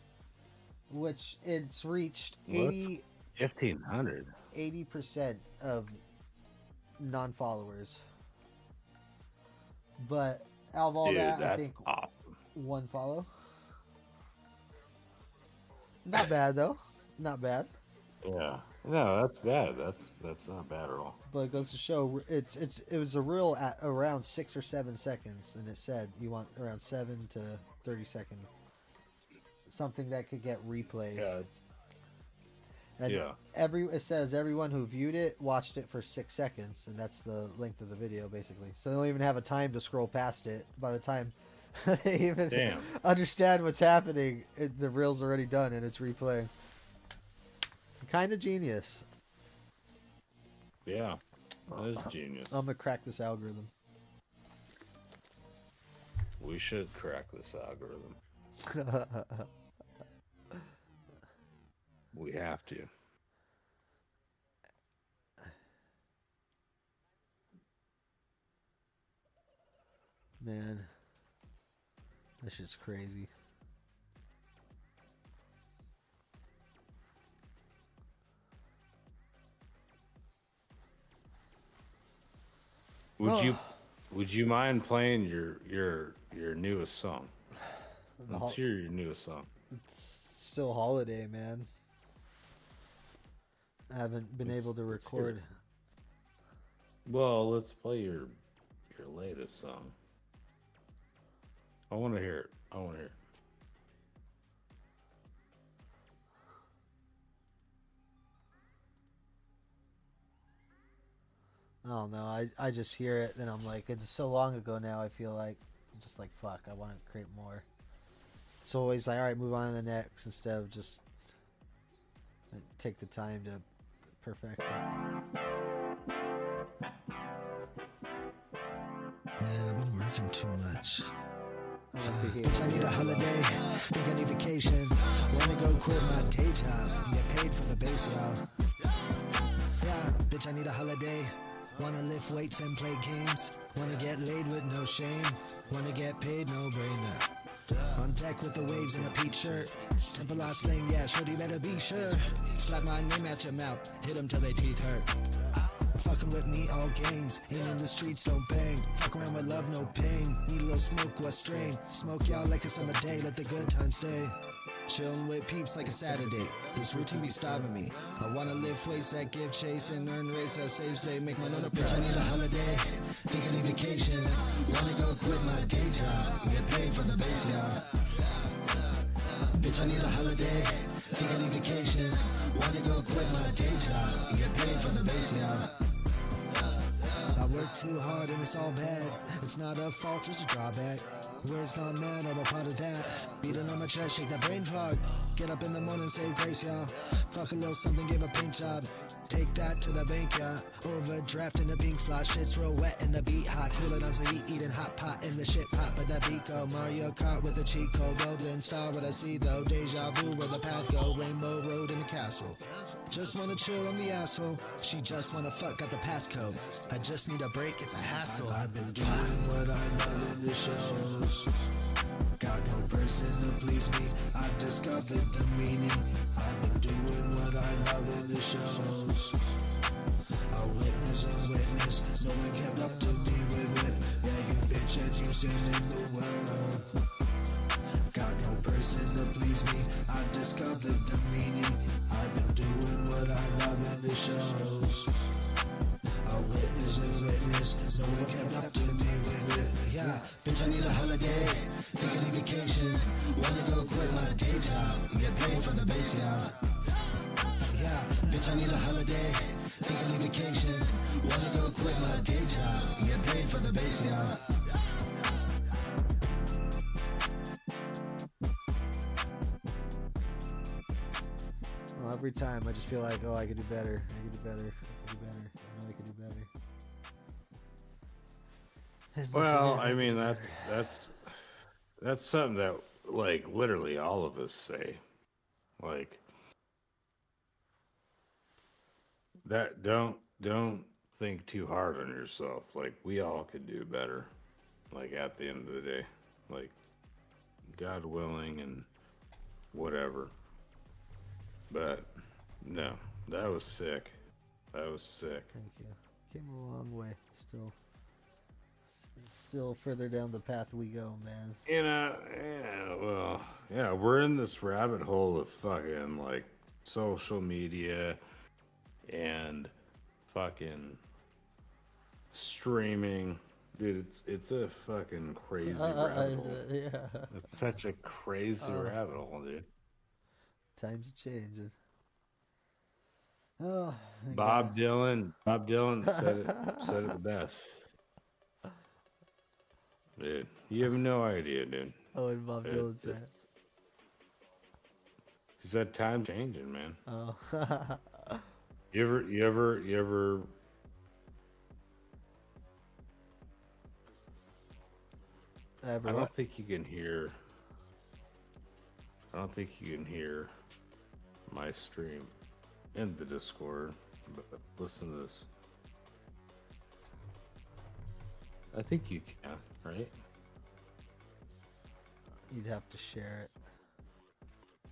which it's reached What's 1,500? 80% of non-followers. But out of all Dude, that, I that's think awesome. one follow. Not bad though, not bad. Yeah. No, that's bad. That's not bad at all. But it goes to show it was a reel at around 6 or 7 seconds, and it said you want around 7 to 30 second, something that could get replays. Yeah. And Yeah. it says everyone who viewed it watched it for 6 seconds, and that's the length of the video basically. So they don't even have a time to scroll past it. By the time they even Damn. understand what's happening, the reel's already done and it's replaying. Kind of genius. Yeah. That's genius. I'm gonna crack this algorithm. We should crack this algorithm. We have to. Man, that shit's crazy. Would you mind playing your newest song? Let's hear your newest song. It's still holiday, man. I haven't been able to record. Well, let's play your latest song. I want to hear it. I want to hear it. I don't know. I just hear it, and I'm like, it's so long ago now. I feel like, I'm just like, fuck. I want to create more. It's always like, all right, move on to the next instead of just take the time to perfect it. Man, I've been working too much. Bitch, I need a holiday, think I need vacation. Wanna go quit my day job and get paid for the base, y'all. Yeah, bitch, I need a holiday. Wanna lift weights and play games. Wanna get laid with no shame. Wanna get paid, no brainer. On deck with the waves in a peach shirt. Temple I sling, yeah, shorty better be sure. Slap my name at your mouth, hit 'em till their teeth hurt. Fucking with me, all gains. Ain't in the streets, don't bang. Fuck around with love, no pain. Need a little smoke, what strain? Smoke y'all like a summer day, let the good times stay. Chillin' with peeps like a Saturday. This routine be starving me. I wanna live ways that give chase and earn race that saves day. Make my nona bitch, I need a holiday. Think I need vacation. Wanna go quit my day job and get paid for the base, y'all. Bitch, I need a holiday. Think I need vacation. Wanna go quit my day job and get paid for the base, y'all. I work too hard and it's all bad. It's not a fault, just a drawback. Words gone mad, I'm a part of that. Beating on my chest, shake that brain fog. Get up in the morning, say grace, y'all. Fuck a little something, give a paint job. Take that to the bank, yeah. Overdraft in the pink slot. Shit's real wet and the beat hot. Cool it on so heat, eating hot pot in the shit pot. But that beat go. Mario Kart with the cheat code. Golden star, what I see though. Deja vu, where the path go. Rainbow road in the castle. Just wanna chill on the asshole. She just wanna fuck, got the passcode. I just need a break, it's a hassle. I've been doing what I love in the shows. Got no person to please me. I've discovered the meaning. I've been doing what I love in the shows. A witness. No one kept up to me with it. Yeah, you bitch and you sin in the world. Got no person to please me. I've discovered the meaning. I've been doing what I love in the shows. A witness. No one kept up to me with it. Yeah, bitch, I need a holiday. Think I need vacation. Wanna go quit my day job and get paid for the base, y'all. Yeah, bitch, I need a holiday. Think I need vacation. Wanna go quit my day job and get paid for the base, y'all. Well, every time I just feel like, oh, I could do better. I could do better. I could do better. I know I could do better. And once Well, again, I could mean do better. that's something that like literally all of us say. Like that don't think too hard on yourself. Like we all could do better. Like at the end of the day. Like God willing and whatever. But no, that was sick. That was sick. Thank you. Came a long way. Still further down the path we go, man. You know, yeah, well, yeah, we're in this rabbit hole of fucking like social media and fucking streaming. Dude, it's a fucking crazy rabbit hole. Yeah. It's such a crazy rabbit hole, dude. Times changing. Oh, thank Bob God. Dylan said it the best. Dude, you have no idea, dude. Oh, and Bob Dylan said. He said time changing, man. Oh. You ever Ever I what? don't think you can hear. I don't think you can hear my stream in the Discord. But listen to this. I think you can, right? You'd have to share it.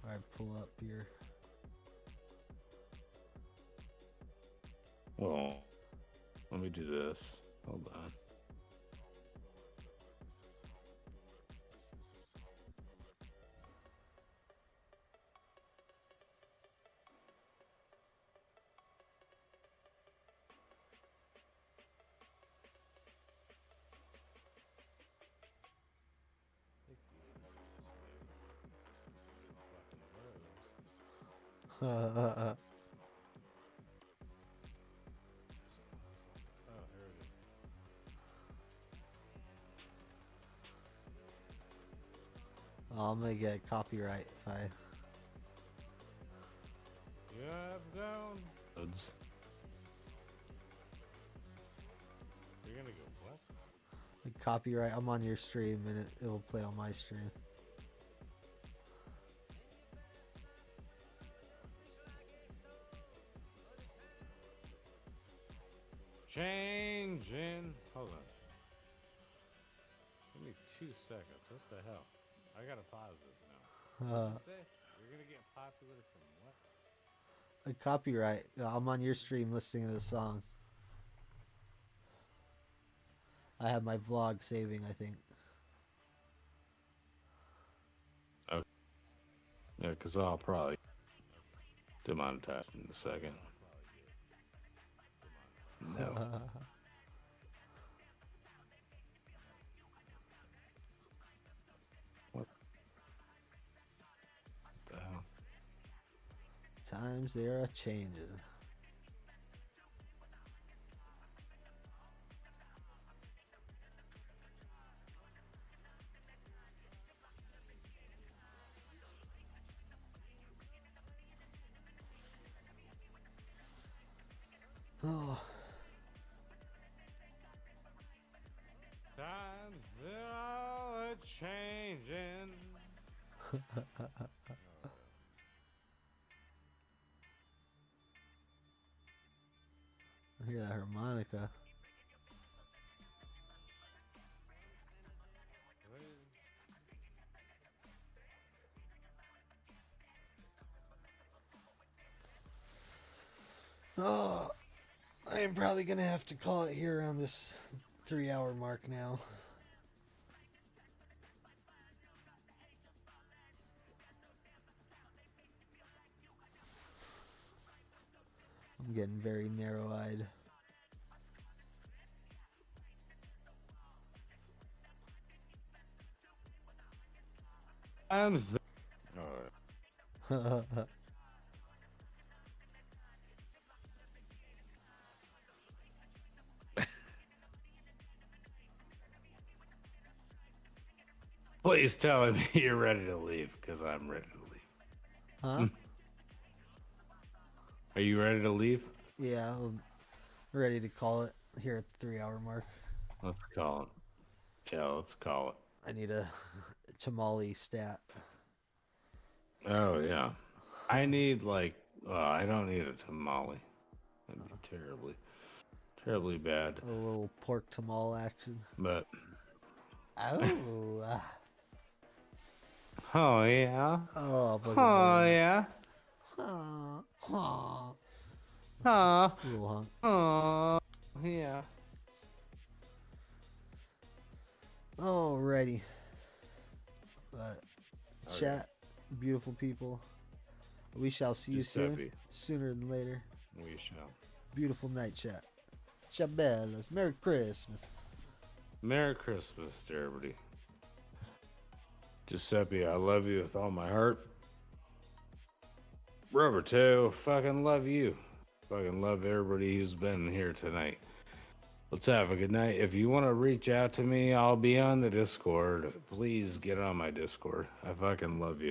All right, pull up your. Well, let me do this. Hold on. Oh, I'm gonna get copyright if I. You have gone. You're gonna go what? Like copyright. I'm on your stream and it will play on my stream. Changing. Hold on. Give me 2 seconds. What the hell? I gotta pause this now. What did you say? You're gonna get popular from what? A copyright. I'm on your stream listening to the song. I have my vlog saving, I think. Okay. Yeah, because I'll probably demonetize in a second. No. What the hell? Times they are changing. Oh, Times they're all changing. I hear that harmonica. Oh, I am probably gonna have to call it here on this 3-hour mark now. I'm getting very narrow-eyed. Times the... All right. Please tell me you're ready to leave, because I'm ready to leave. Huh? Are you ready to leave? Yeah, I'm ready to call it here at the 3-hour mark. Let's call it. Yeah, let's call it. I need a tamale stat. Oh, yeah. I need, like, I don't need a tamale. That'd be terribly bad. A little pork tamale action. But, Oh. oh, yeah. Oh, Oh, yeah. Oh, oh. Oh, Little hunk. oh, yeah. Alrighty. But Okay. chat, beautiful people. We shall see you soon. Giuseppe. Sooner than later. We shall. Beautiful night, chat. Chabellas. Merry Christmas. Merry Christmas to everybody. Giuseppe, I love you with all my heart. Roberto, fucking love you. Fucking love everybody who's been here tonight. Let's have a good night. If you want to reach out to me, I'll be on the Discord. Please get on my Discord. I fucking love you.